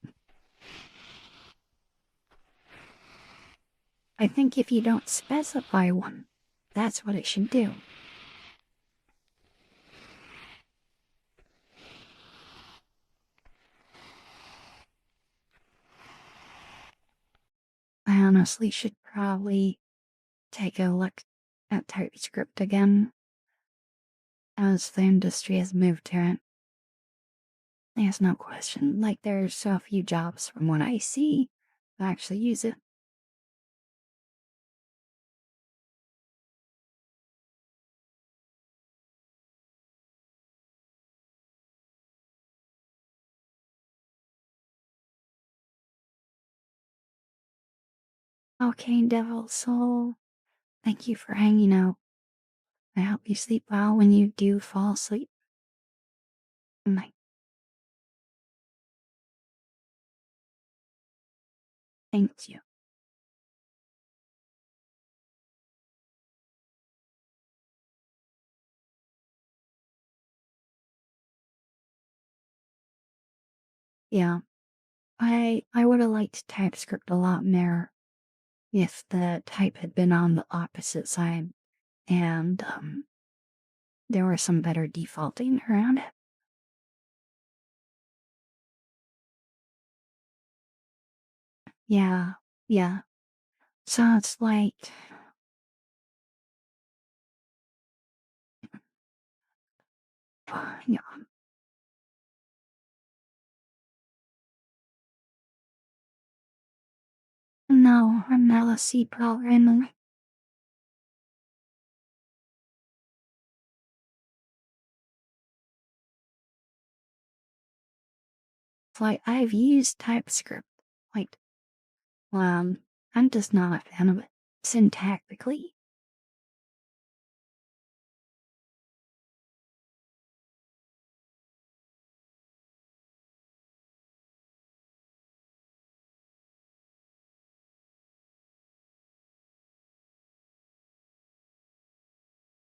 I think if you don't specify one, that's what it should do. I honestly should probably take a look at TypeScript again as the industry has moved to it. There's no question. Like, there's so few jobs from what I see that actually use it. Okay, Devil Soul, thank you for hanging out. I hope you sleep well when you do fall asleep. Good night. Thank you. Yeah, I would have liked TypeScript a lot more if the type had been on the opposite side and there was some better defaulting around it. Yeah, yeah. So it's like, yeah, no, I'm not a C programmer. It's like I've used TypeScript. Like, I'm just not a fan of it syntactically.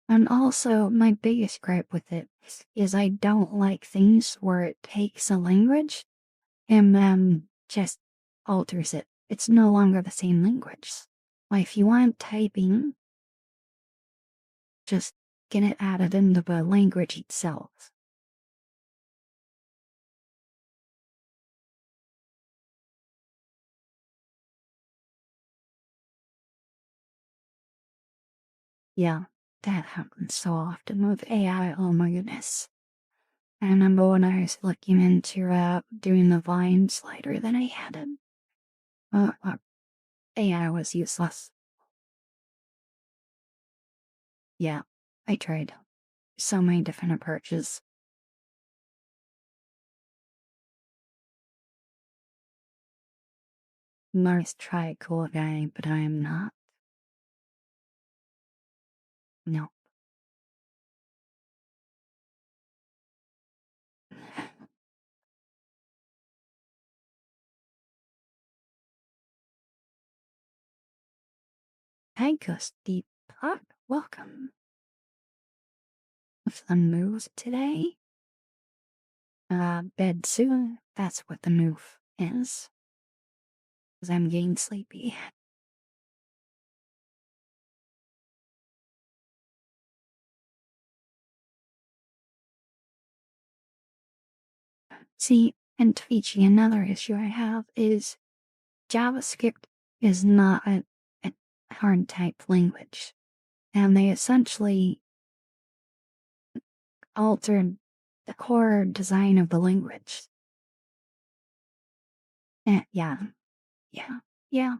And also, my biggest gripe with it is I don't like things where it takes a language and then just alters it. It's no longer the same language. Like, if you want typing, just get it added into the language itself. Yeah, that happens so often with AI. Oh my goodness. I remember when I was looking into doing the Vine slider, then I had it. AI was useless. Yeah, I tried so many different approaches. Mars try cool guy, but I am not. No. Hi, Gusty Puck. Welcome. With the move today? Bed soon. That's what the move is. Because I'm getting sleepy. See, and Twitchy, another issue I have is JavaScript is not a hard type language. And they essentially altered the core design of the language. Yeah, yeah, yeah.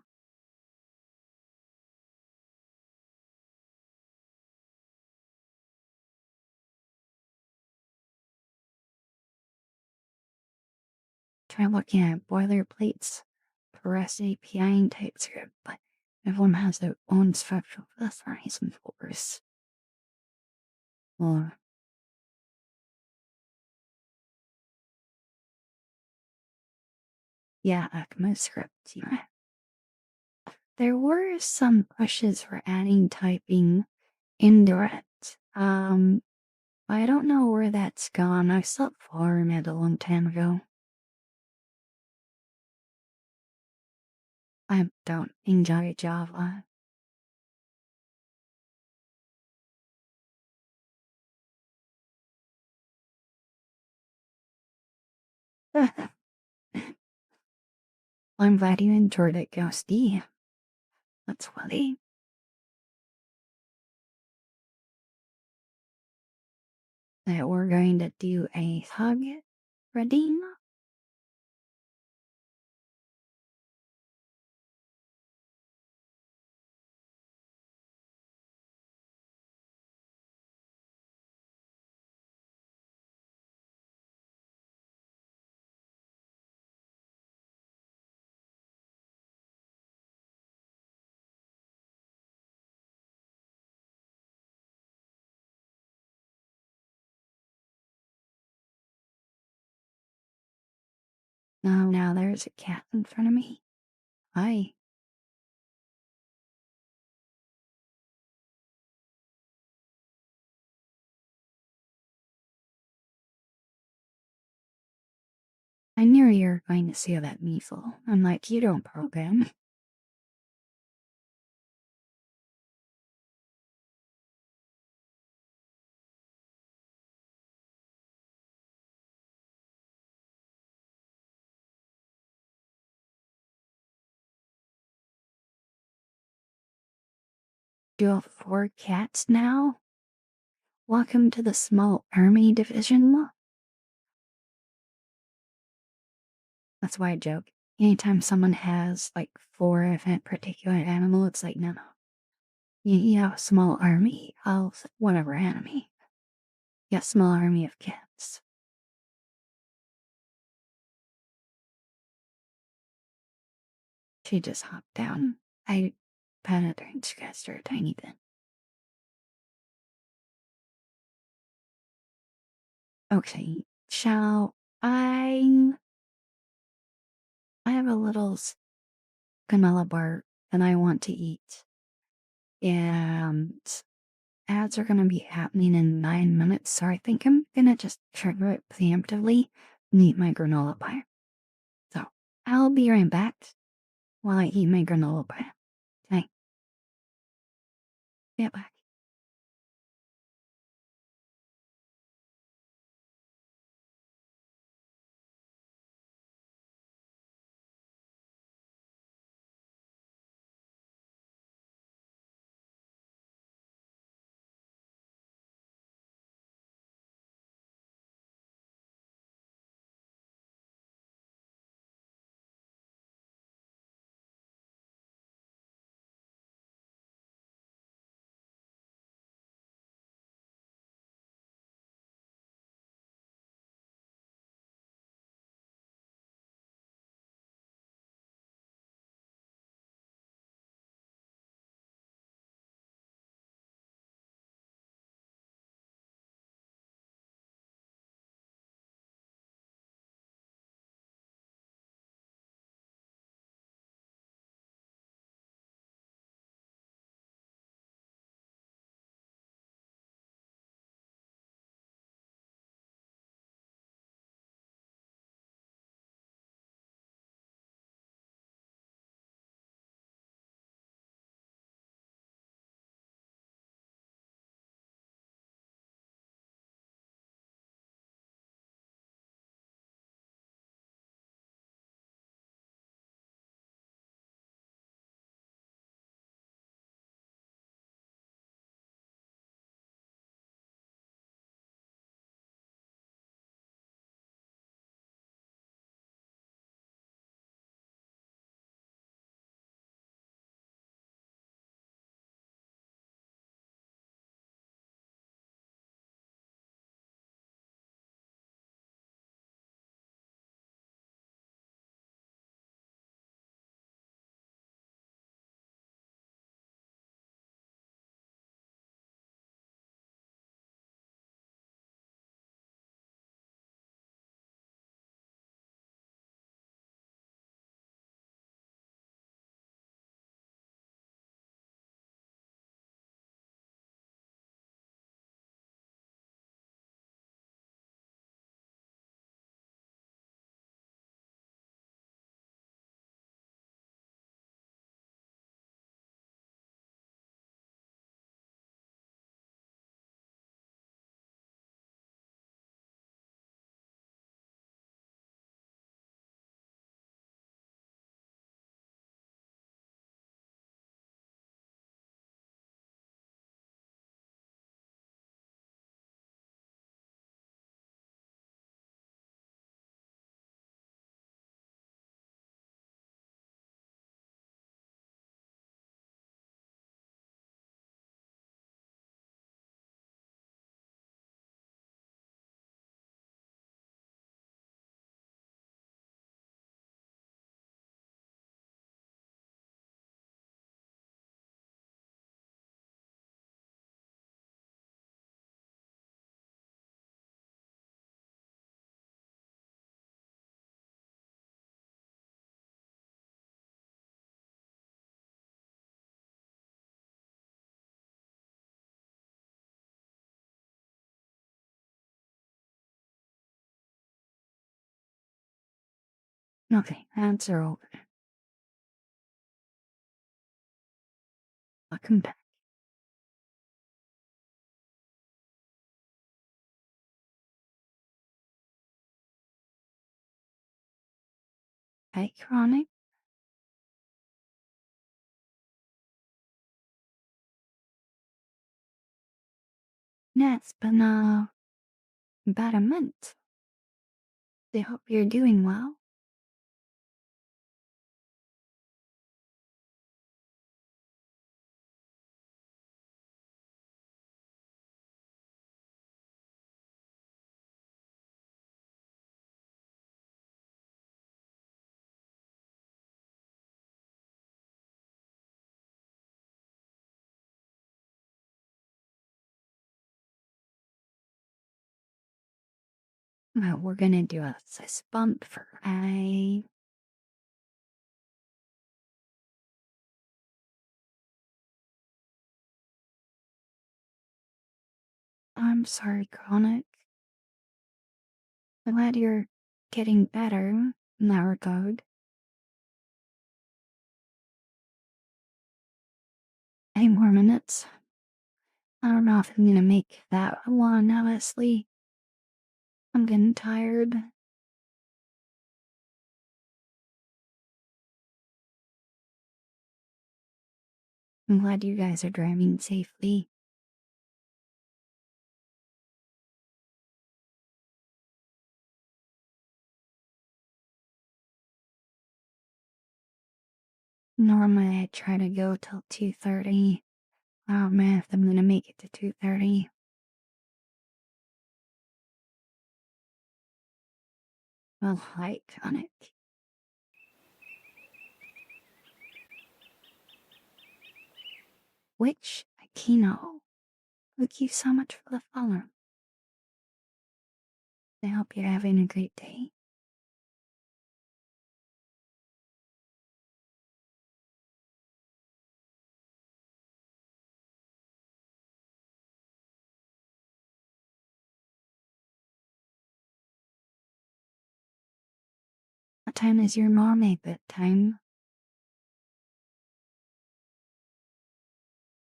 Try looking at boilerplates for REST API and TypeScript, but everyone has their own structure for the reason force. Or, yeah, ECMAScript, yeah. There were some pushes for adding typing into it. I don't know where that's gone. I stopped following it a long time ago. I don't enjoy Java. I'm glad you enjoyed it, Ghosty. That's funny. That we're going to do a hug redeem. Oh, now there's a cat in front of me. Hi. I knew you were going to say that, Measle. I'm like, you don't program. Do you have 4 cats now? Welcome to the small army division. That's why I joke. Anytime someone has like 4 of a particular animal, it's like, no, no. You have a small army of whatever enemy. You got a small army of cats. She just hopped down. I patted her and scratched her a tiny bit. Okay, shall I? I have a little granola bar that I want to eat. And ads are gonna be happening in 9 minutes, so I think I'm gonna just trigger it preemptively and eat my granola bar. So I'll be right back while I eat my granola bar. Okay, get back. Okay, hands are over. Welcome back. Hey, Chronic. Yeah, it's been, about a month. I hope you're doing well. Well, we're gonna do a fist bump for I'm sorry, Chronic. I'm glad you're getting better in that regard. 8 more minutes. I don't know if I'm gonna make that one, honestly. I'm getting tired. I'm glad you guys are driving safely. Normally I try to go till 2:30. I don't know if I'm gonna make it to 2:30. Well, hi, Chronic. Which Akino. Thank you so much for the follow. I hope you're having a great day. What time is your mom at bedtime?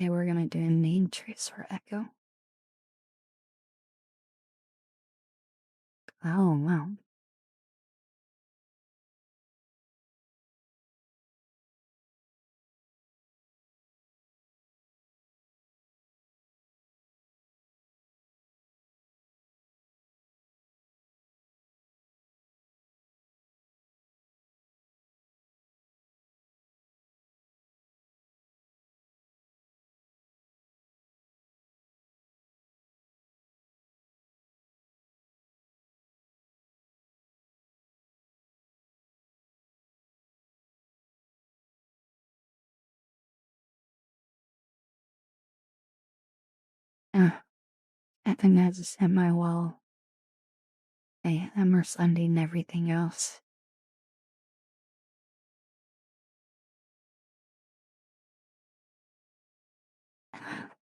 They were gonna do a name trace for Echo. Oh, wow. I think that's a semi-well. AM or Sunday and everything else.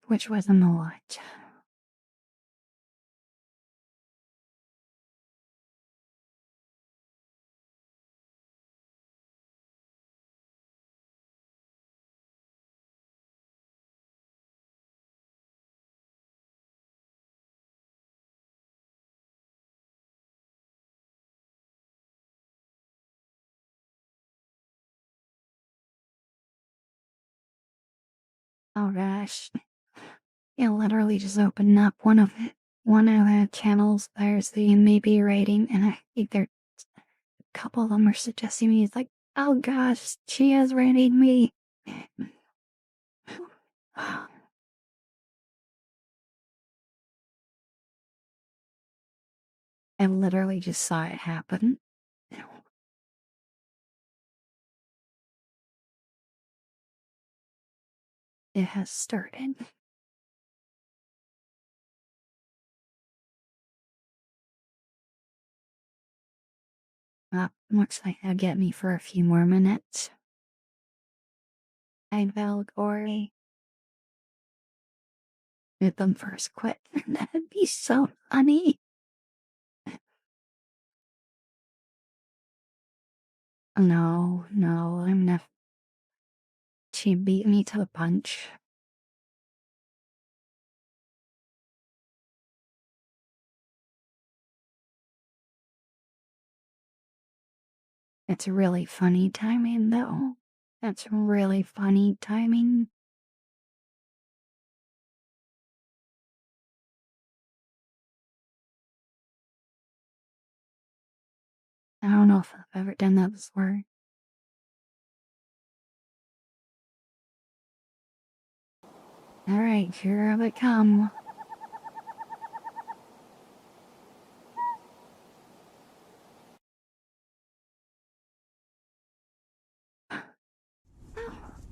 Which wasn't a lot. Oh gosh. It literally just opened up one of the channels there's the maybe rating, and I think there a couple of them are suggesting me. It's like, oh gosh, she has rated me. I literally just saw it happen. It has started. Looks like they'll get me for a few more minutes. I Valgory. Let them first quit. That'd be so funny. No, no, I'm not. She beat me to the punch. It's really funny timing, though. That's really funny timing. I don't know if I've ever done that before. Alright, here I come.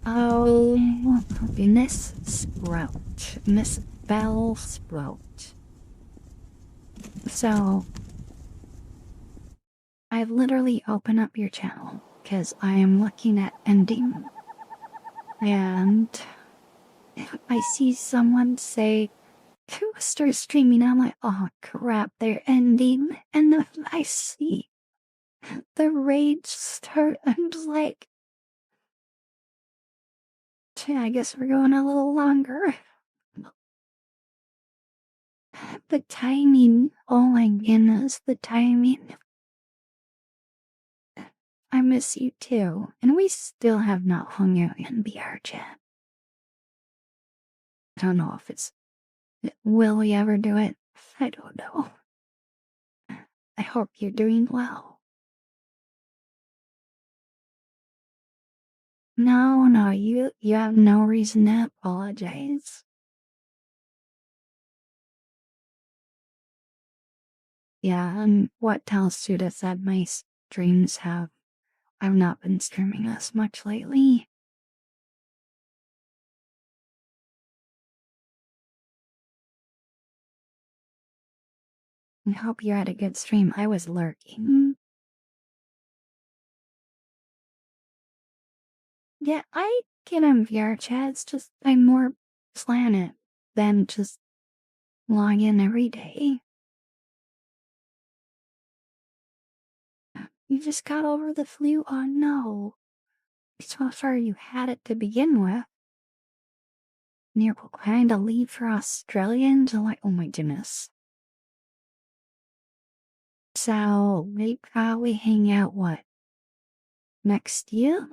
Oh, Miss Sprout. Miss Bell Sprout. So, I've literally opened up your channel because I am looking at ending. And I see someone say, start streaming. I'm like, oh crap, they're ending. And then I see the rage start. I'm just like, I guess we're going a little longer. The timing, oh my goodness, the timing. I miss you too, and we still have not hung out in VR chat. I don't know if it's. Will we ever do it? I don't know. I hope you're doing well. No, no, you have no reason to apologize. Yeah, and what tells Suda said my streams have. I've not been streaming as much lately. I hope you had a good stream. I was lurking. Yeah, I get on VR chats, just I'm more planet than just log in every day. You just got over the flu? Oh no. So far you had it to begin with. And you're planning to leave for Australia in July? Oh my goodness. So we probably hang out what? Next year?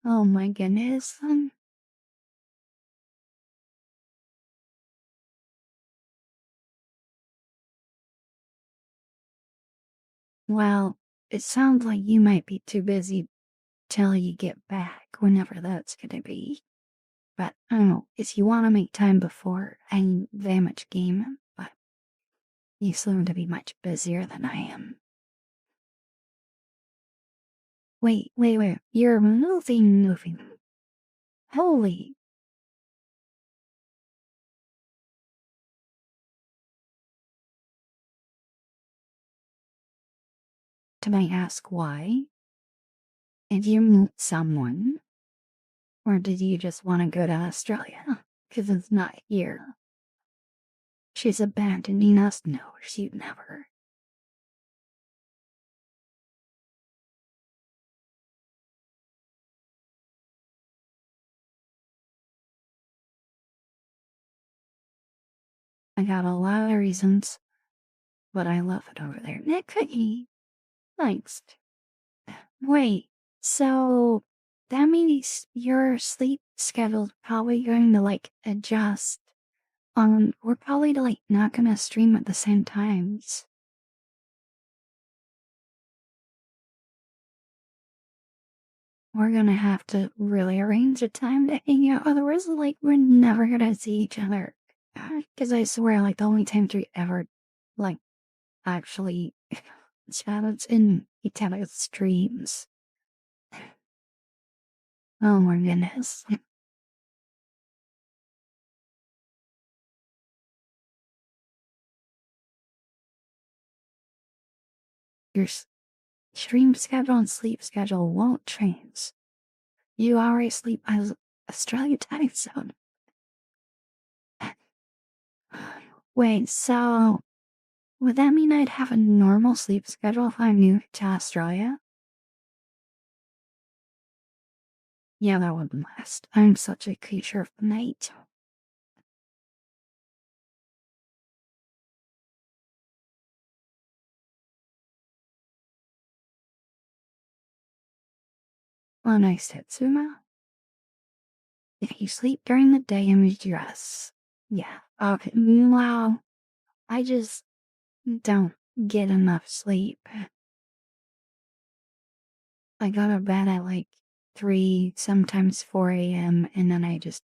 Oh my goodness. Well, it sounds like you might be too busy till you get back, whenever that's gonna be. But I don't know, if you want to make time before, I'm very much game, but you seem to be much busier than I am. Wait, you're moving. Holy. Can I ask why? Did you meet someone? Or did you just want to go to Australia? Because it's not here. She's abandoning us? No, she'd never. I got a lot of reasons, but I love it over there. Nick Cookie. Thanks. Wait, so that means your sleep schedule's probably going to like adjust. We're probably like not gonna stream at the same times. We're gonna have to really arrange a time to hang out. Otherwise, like we're never gonna see each other. Because I swear, like the only times we ever like actually chatted in each other's streams. Oh my goodness. Your stream schedule and sleep schedule won't change. You already sleep as Australia time zone. Wait, so Would that mean I'd have a normal sleep schedule if I moved to Australia? Yeah, that wouldn't last. I'm such a creature of the night. Well, nice Tetsuma. If you sleep during the day and dress. Yeah. Okay. Meanwhile, I just don't get enough sleep. I go to bed at like 3, sometimes 4 a.m., and then I just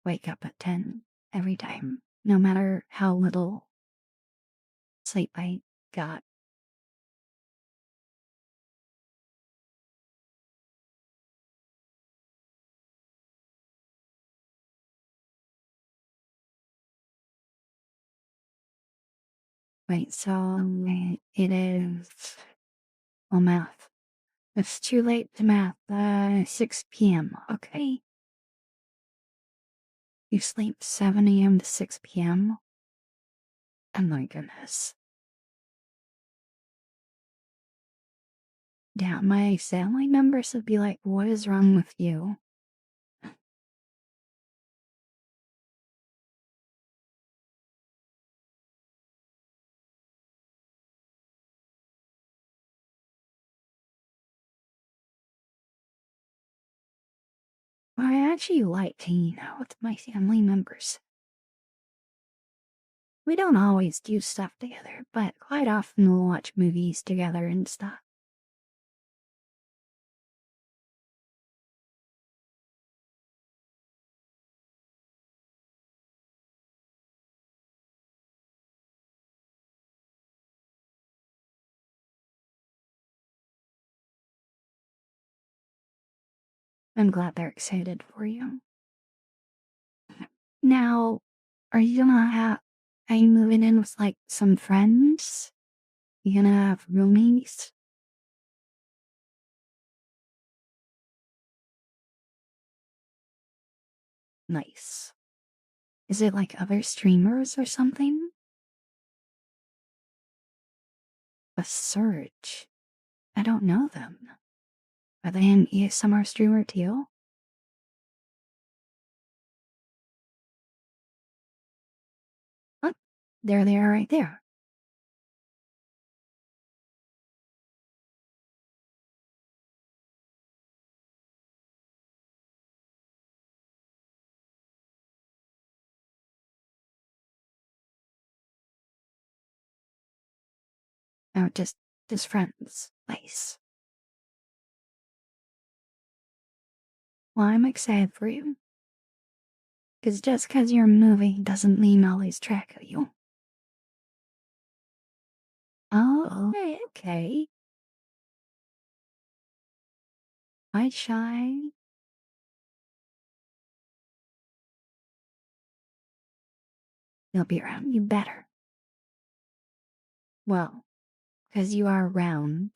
wake up at 10 every time, no matter how little sleep I got. Wait, so it is. Well, math. It's too late to math. 6 p.m. Okay. You sleep 7 a.m. to 6 p.m.? Oh my goodness. Yeah, my family members would be like, what is wrong with you? I actually like hanging out with my family members. We don't always do stuff together, but quite often we'll watch movies together and stuff. I'm glad they're excited for you. Now, are you gonna have, are you moving in with like some friends? You gonna have roomies? Nice. Is it like other streamers or something? A Surge. I don't know them. Are they an ASMR streamer too? Oh, there they are right there. Oh, just friends. Nice. Well, I'm excited for you. Because just because you're moving doesn't mean I'll lose track of you. Oh, okay, okay. Hi, Shy. You'll be around. You better. Well, because you are round.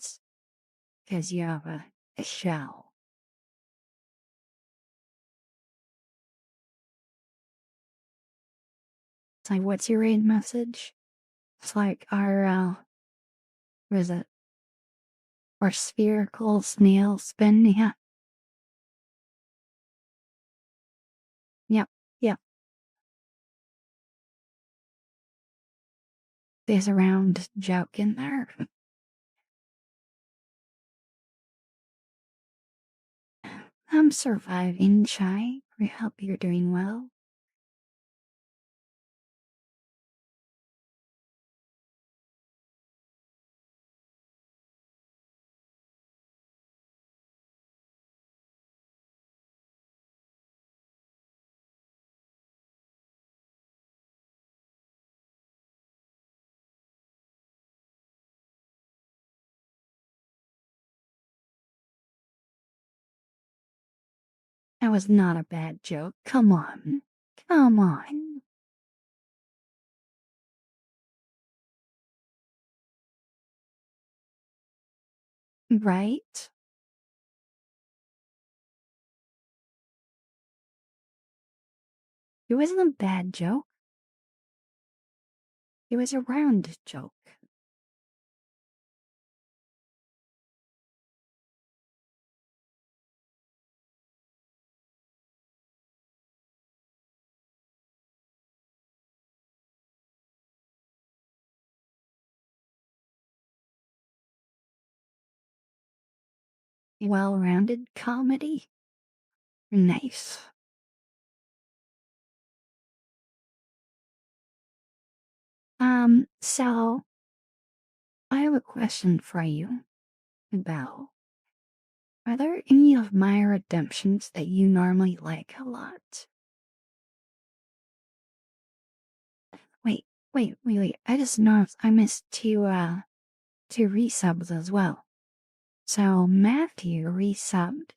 Because you have a shell. It's like, what's your raid message? It's like our, what is it? Our spherical snail spin. Yeah. Yep. Yep. There's a round joke in there. I'm surviving, Shy. I hope you're doing well. That was not a bad joke. Come on. Come on. Right? It wasn't a bad joke. It was a round joke. Well-rounded comedy. Nice. So I have a question for you about, are there any of my redemptions that you normally like a lot? Wait, wait. I just noticed I missed two resubs as well. So Matthew resubbed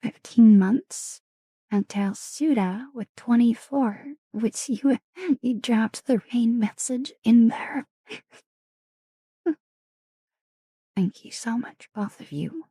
15 months and Suda with 24, which you dropped the rain message in there. Thank you so much, both of you.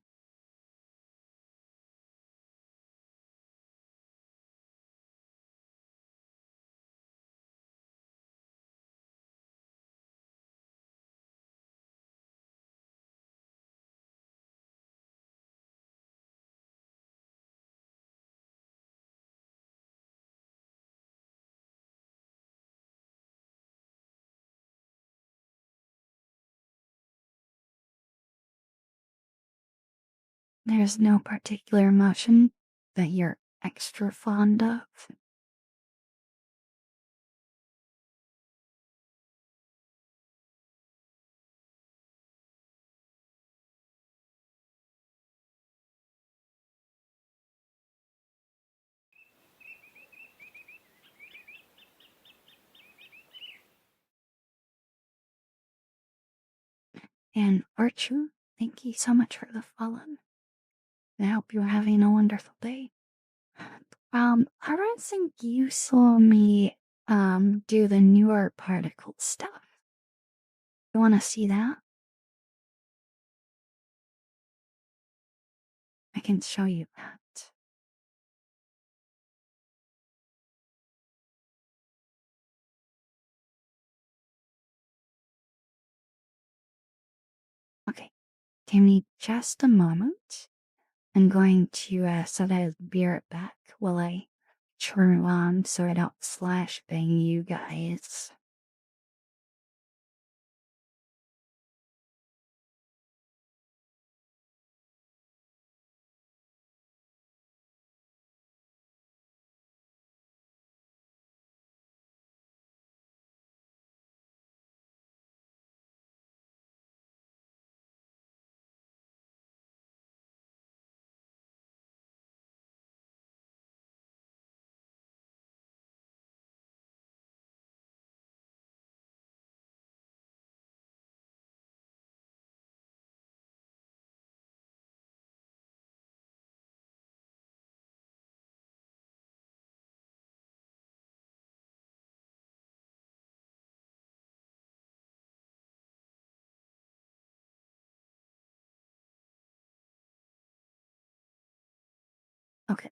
There's no particular emotion that you're extra fond of. And Archer, thank you so much for the follow. I hope you're having a wonderful day. I don't think you saw me do the newer particle stuff. You wanna see that? I can show you that. Okay, give me just a moment. I'm going to set a beer back while I turn on so I don't slash bang you guys. Okay.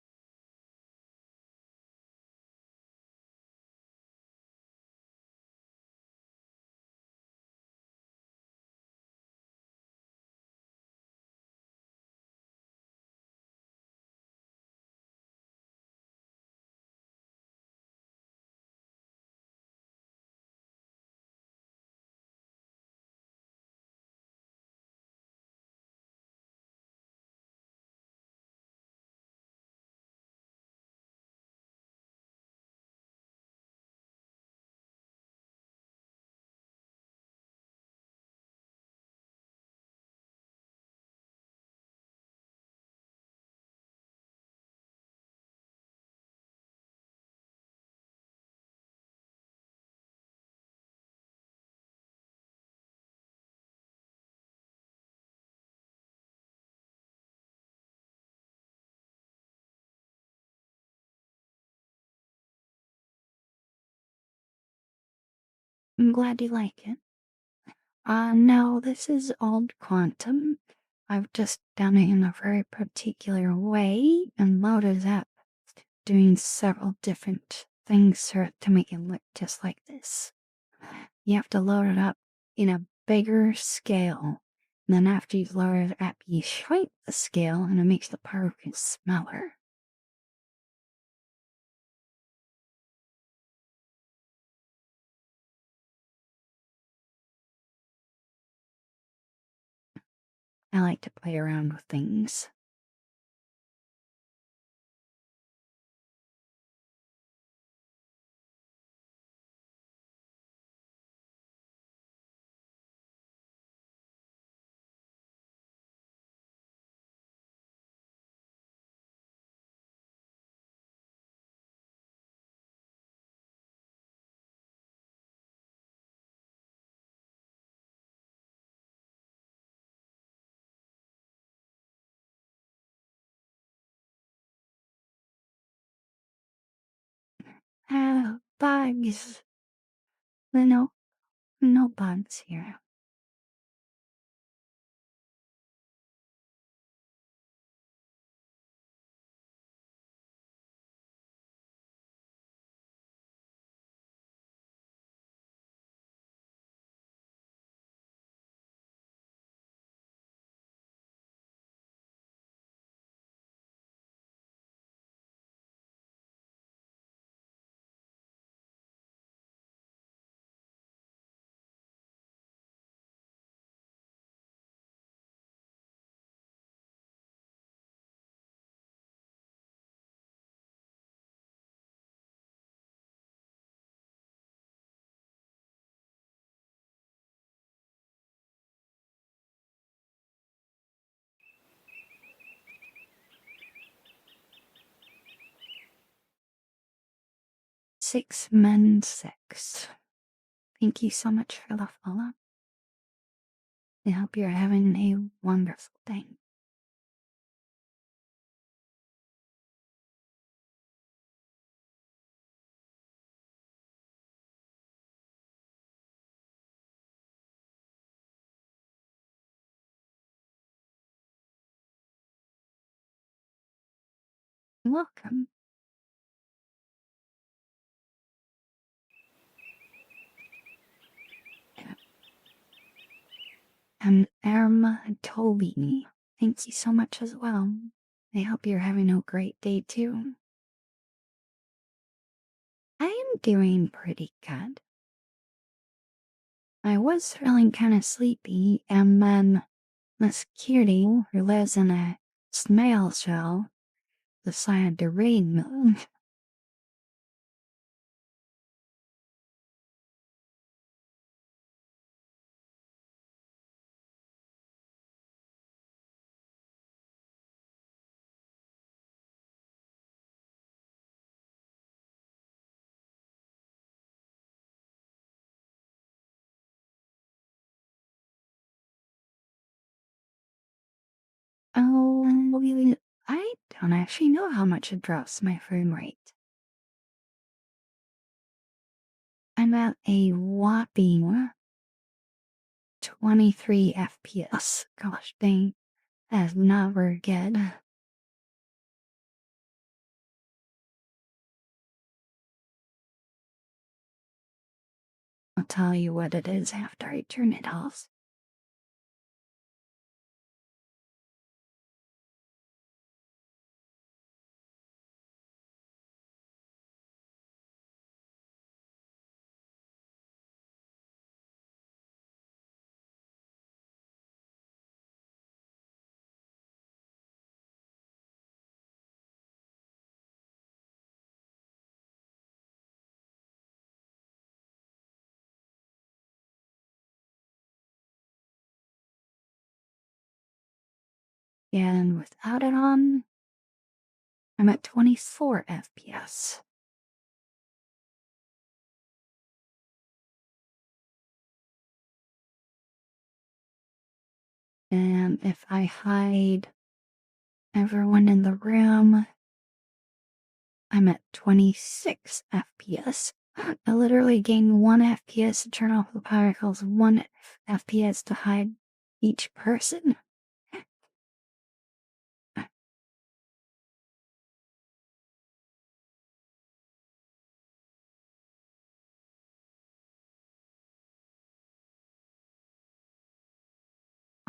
I'm glad you like it. No, this is old quantum. I've just done it in a very particular way and loaded up doing several different things to make it look just like this. You have to load it up in a bigger scale. And then after you've loaded it up, you shrink the scale and it makes the particle smaller. I like to play around with things. Bugs. No, no bugs here. Six men, six. Thank you so much for the follow. I hope you're having a wonderful day. Welcome. And Irma Toby, thank you so much as well. I hope you're having a great day too. I am doing pretty good. I was feeling kind of sleepy, and then Miss Cutie, who lives in a snail shell, decided to raid me. Oh, I don't actually know how much it drops my frame rate. I'm at a whopping 23 FPS. Gosh dang, that's not very good. I'll tell you what it is after I turn it off. And without it on, I'm at 24 FPS. And if I hide everyone in the room, I'm at 26 FPS. I literally gain 1 FPS to turn off the particles, 1 FPS to hide each person.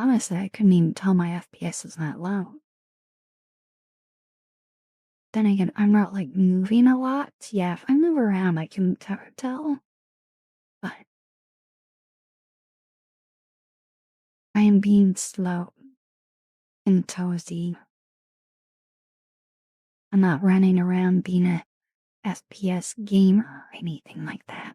Honestly, I couldn't even tell my FPS is that low. Then again, I'm not like moving a lot. Yeah, if I move around, I can tell. But I am being slow and toasty. I'm not running around being a FPS gamer or anything like that.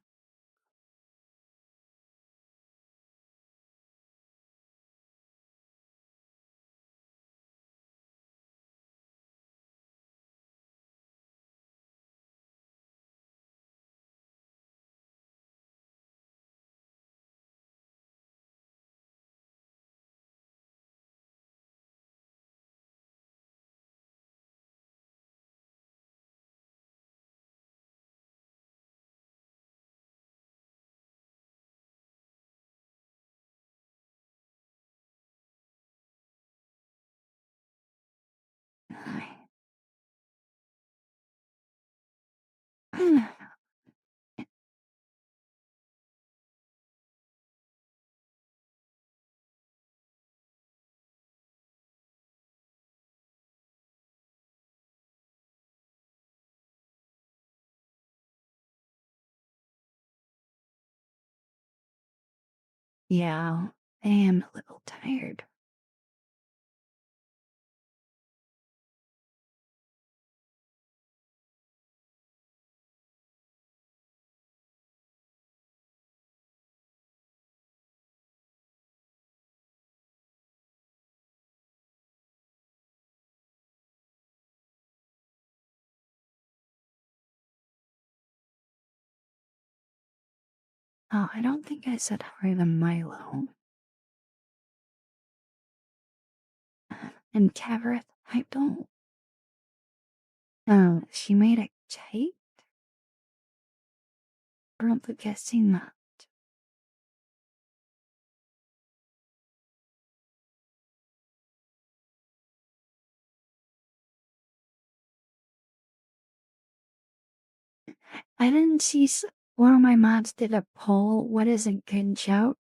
Yeah, I am a little tired. Oh, I don't think I said higher than Milo. And Cavareth, I don't. Oh, she made a cake? I don't think I've seen that. I didn't see one of my mods did a poll. What is a good joke?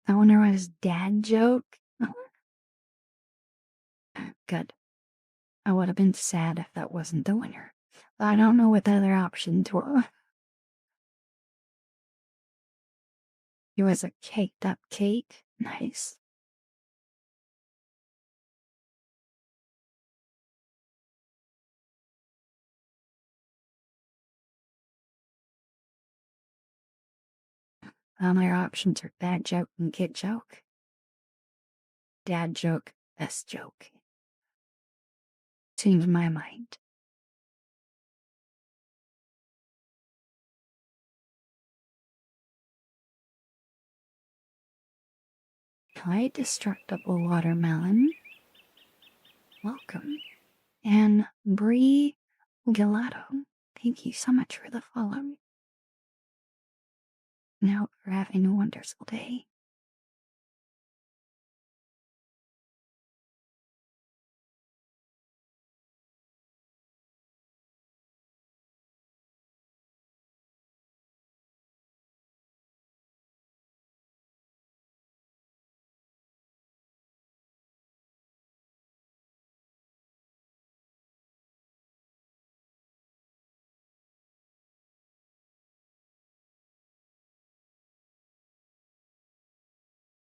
That one was dad joke. Good. I would have been sad if that wasn't the winner. But I don't know what the other options were. It was a caked up cake. Nice. My options are bad joke and kid joke. Dad joke, best joke. Changed my mind. Hi, Destructible Watermelon. Welcome. And Bree Gelato. Thank you so much for the follow. Now we're having a wonderful day.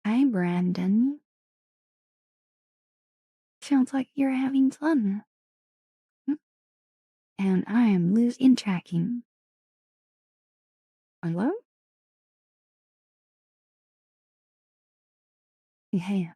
Hi, Brandon. Sounds like you're having fun. And I am losing tracking. Hello? Yeah.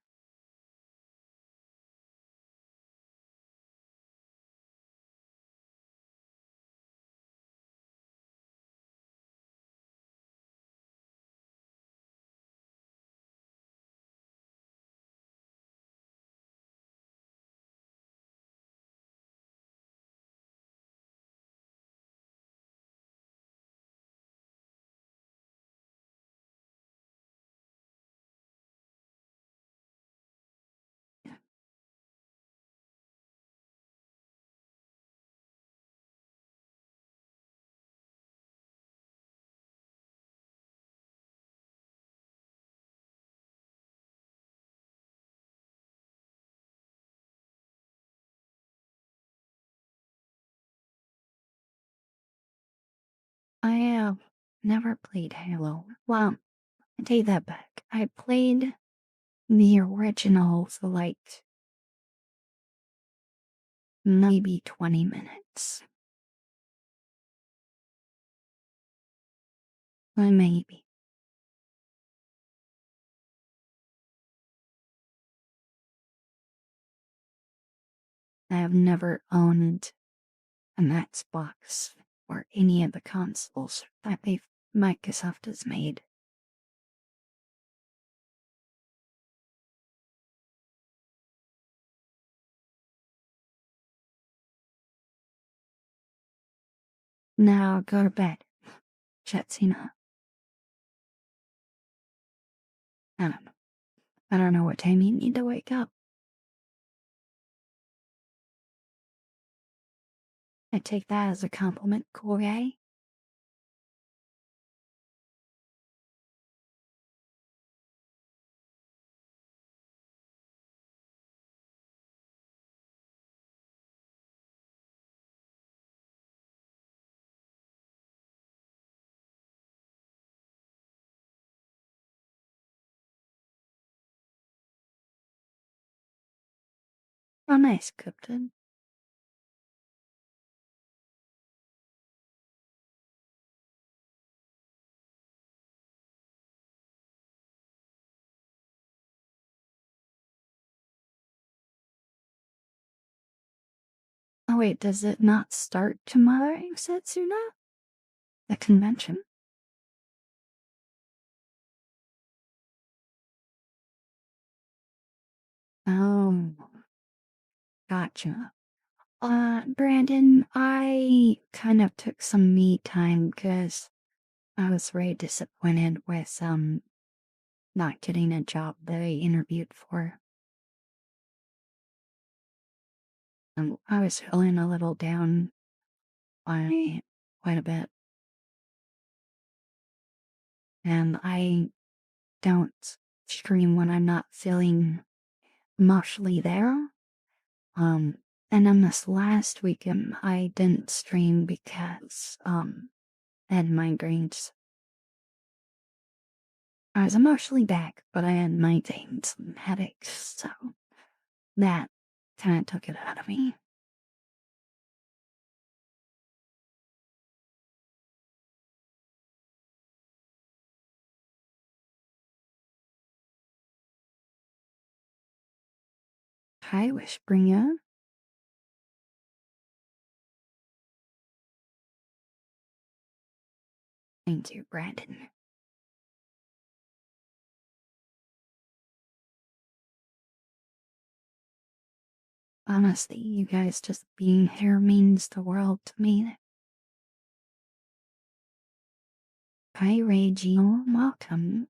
never played Halo. Well, I take that back. I played the original for like maybe 20 minutes. Well, maybe. I have never owned an Xbox or any of the consoles that Microsoft has made. Now go to bed, Jetsina. I don't know. I don't know what time you need to wake up. I take that as a compliment, cool guy. Oh, nice, Captain. Oh, wait, does it not start tomorrow, you said, Suna? The convention? Oh, gotcha. Brandon, I kind of took some me time because I was very disappointed with, not getting a job that I interviewed for. I was feeling a little down by quite a bit, and I don't scream when I'm not feeling emotionally there. And then this last weekend, I didn't stream because, I had migraines. I was emotionally back, but I had migraines and headaches, so that kind of took it out of me. Hi, Wishbringer. Thank you, Brandon. Honestly, you guys just being here means the world to me. Hi, Reggie. Welcome.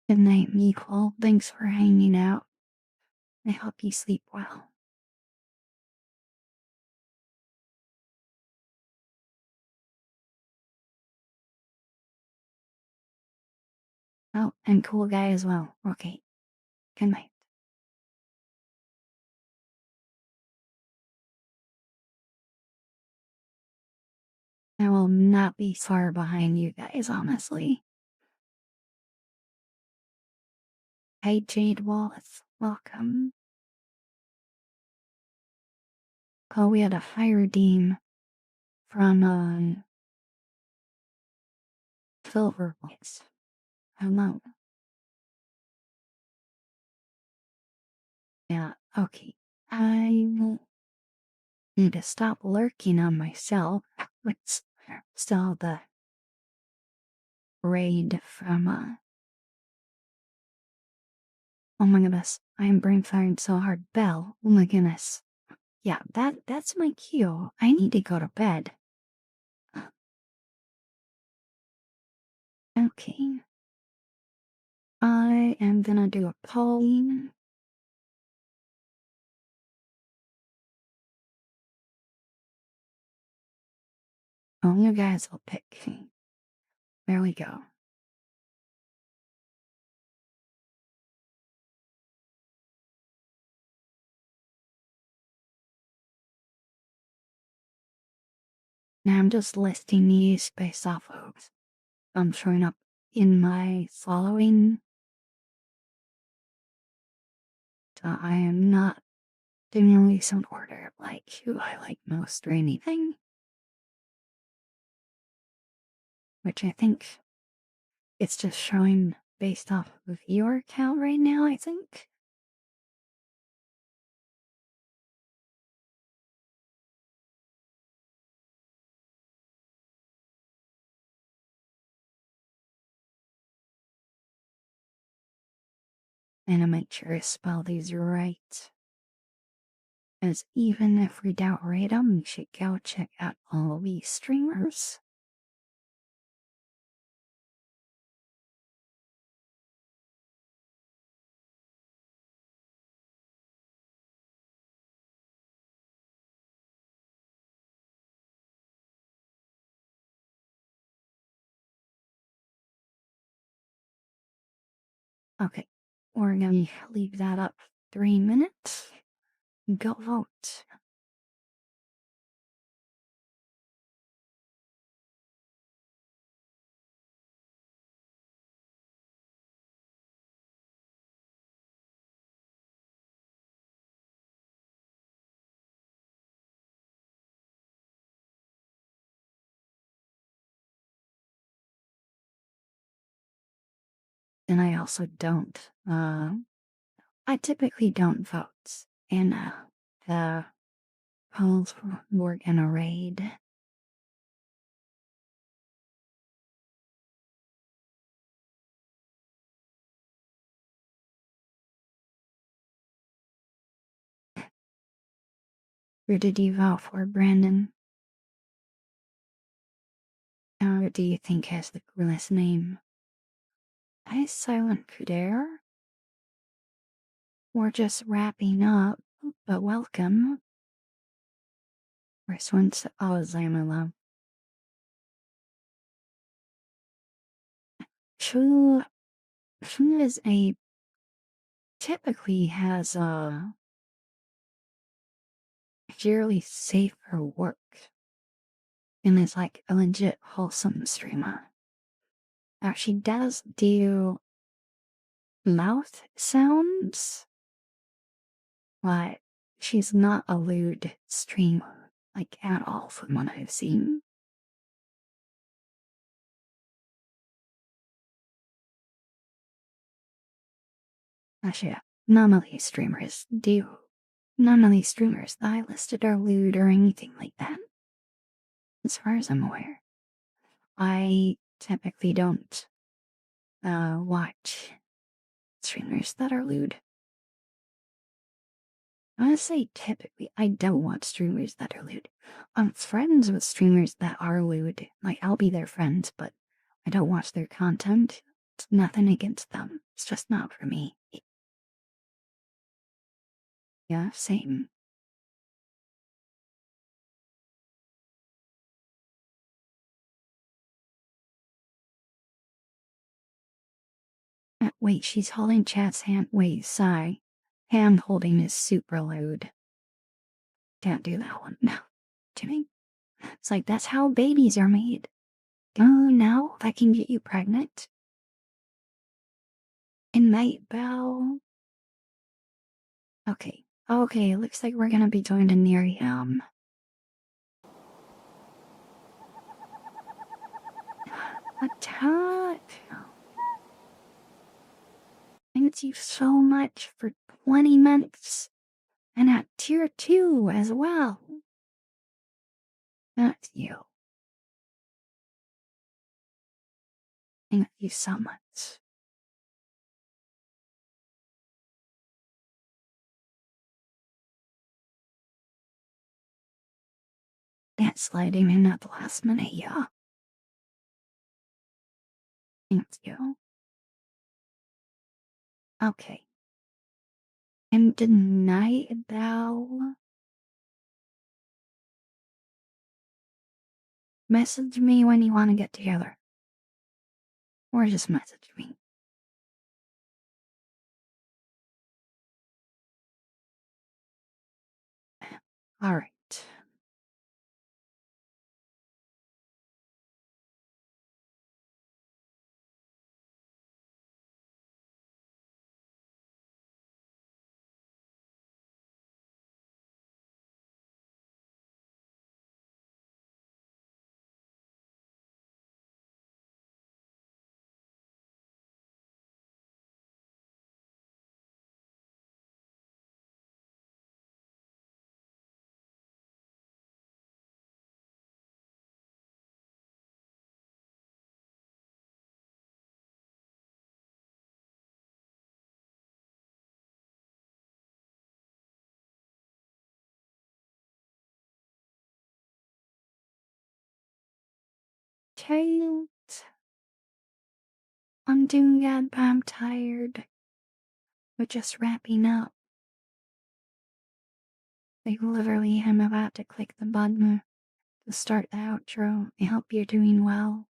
Good night, Meeple. Thanks for hanging out. I hope you sleep well. Oh, and cool guy as well. Okay. Good night. I will not be far behind you guys, honestly. Hey, Jade Wallace. Welcome. Oh, we had a fire team from, Silver Voice. Hello. Yeah, okay. I need to stop lurking on myself. It's still the raid from, oh my goodness, I am brain firing so hard. Belle, oh my goodness. Yeah, that's my cue. I need to go to bed. Okay. I am gonna do a poll. Oh, you guys will pick. There we go. Now I'm just listing these based off of showing up in my following. So I am not doing these in order of like who I like most or anything. Which I think it's just showing based off of your account right now, I think. And I make sure to spell these right. As even if we don't rate them, you should go check out all these streamers. Okay, we're gonna leave that up 3 minutes. Go vote. And I also don't, I typically don't vote in the polls we're gonna raid. Who did you vote for, Brandon? Who do you think has the coolest name? Hi, Silent Kudare. We're just wrapping up, but welcome. First one's Zamula. Shu is a typically has a fairly safe for work and is like a legit wholesome streamer. Now she does do mouth sounds, but she's not a lewd streamer like at all from what I've seen. Actually, none of these streamers do. None of these streamers that I listed are lewd or anything like that. As far as I'm aware, I typically don't watch streamers that are lewd. I want to say typically, I don't watch streamers that are lewd. I'm friends with streamers that are lewd. Like, I'll be their friends, but I don't watch their content. It's nothing against them. It's just not for me. Yeah, same. Wait, she's holding Chat's hand. Wait, sigh. Hand holding is super lewd. Can't do that one. No. Jimmy? It's like, that's how babies are made. Oh, now I can get you pregnant. And Night Bell. Okay. Okay, looks like we're gonna be joined in Nerium. Attack! Thank you so much for 20 months. And at tier 2 as well. That's you. Thank you so much. That's sliding in at the last minute, yeah. Thank you. Okay. And tonight, Belle, message me when you want to get together. Or just message me. Alright. Child, I'm doing good, but I'm tired. We're just wrapping up. Like, literally, I'm about to click the button to start the outro. I hope you're doing well.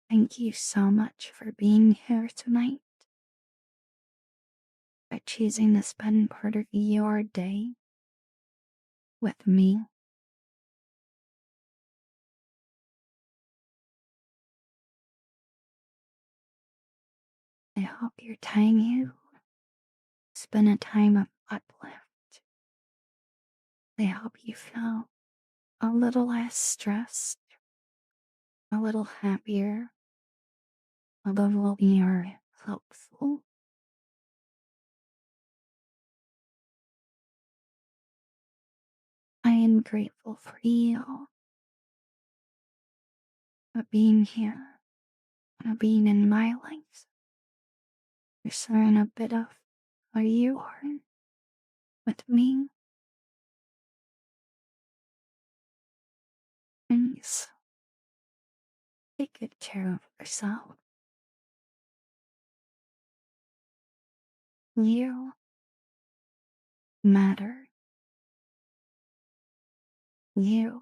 Thank you so much for being here tonight, for choosing to spend part of your day with me. I hope your time you spend a time of uplift. I hope you feel a little less stressed, a little happier, a little more hopeful. I am grateful for you, for being here, for being in my life, for sharing a bit of who you are with me. Please take good care of yourself. You matter. You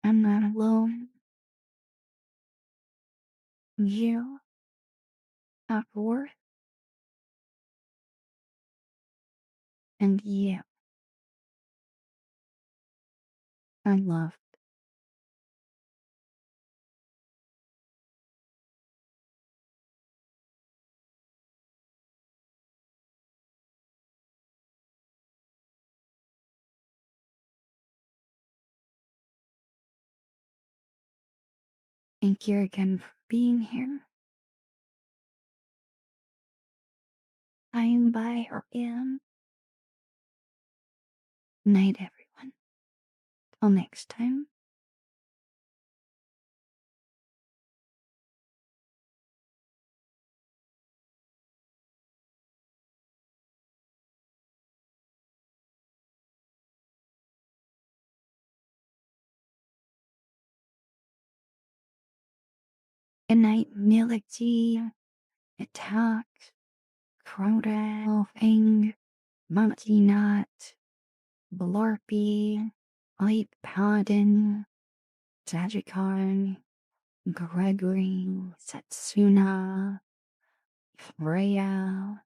are not alone. You have worth, and you are loved. Thank you again being here. I am by or am. Night, everyone. Till next time. Good night, Nilixi, Attack, Crowdell, Fang, Monkey Nut, Blarpy, Light Paladin, Sagikarn, Gregory, Setsuna, Freya.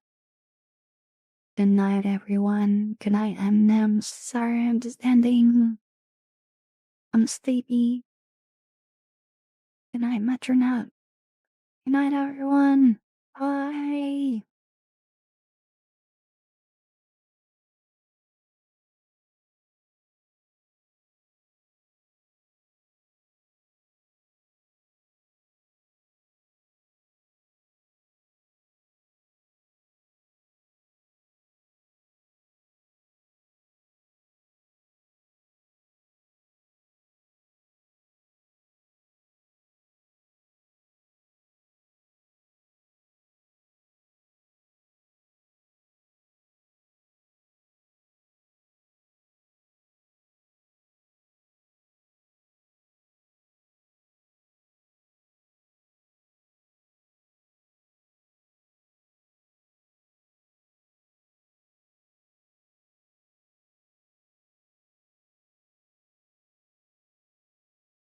Good night, everyone. Good night, M&M's. Sorry, I'm just ending. I'm sleepy. Good night, Metronut. Good night, everyone.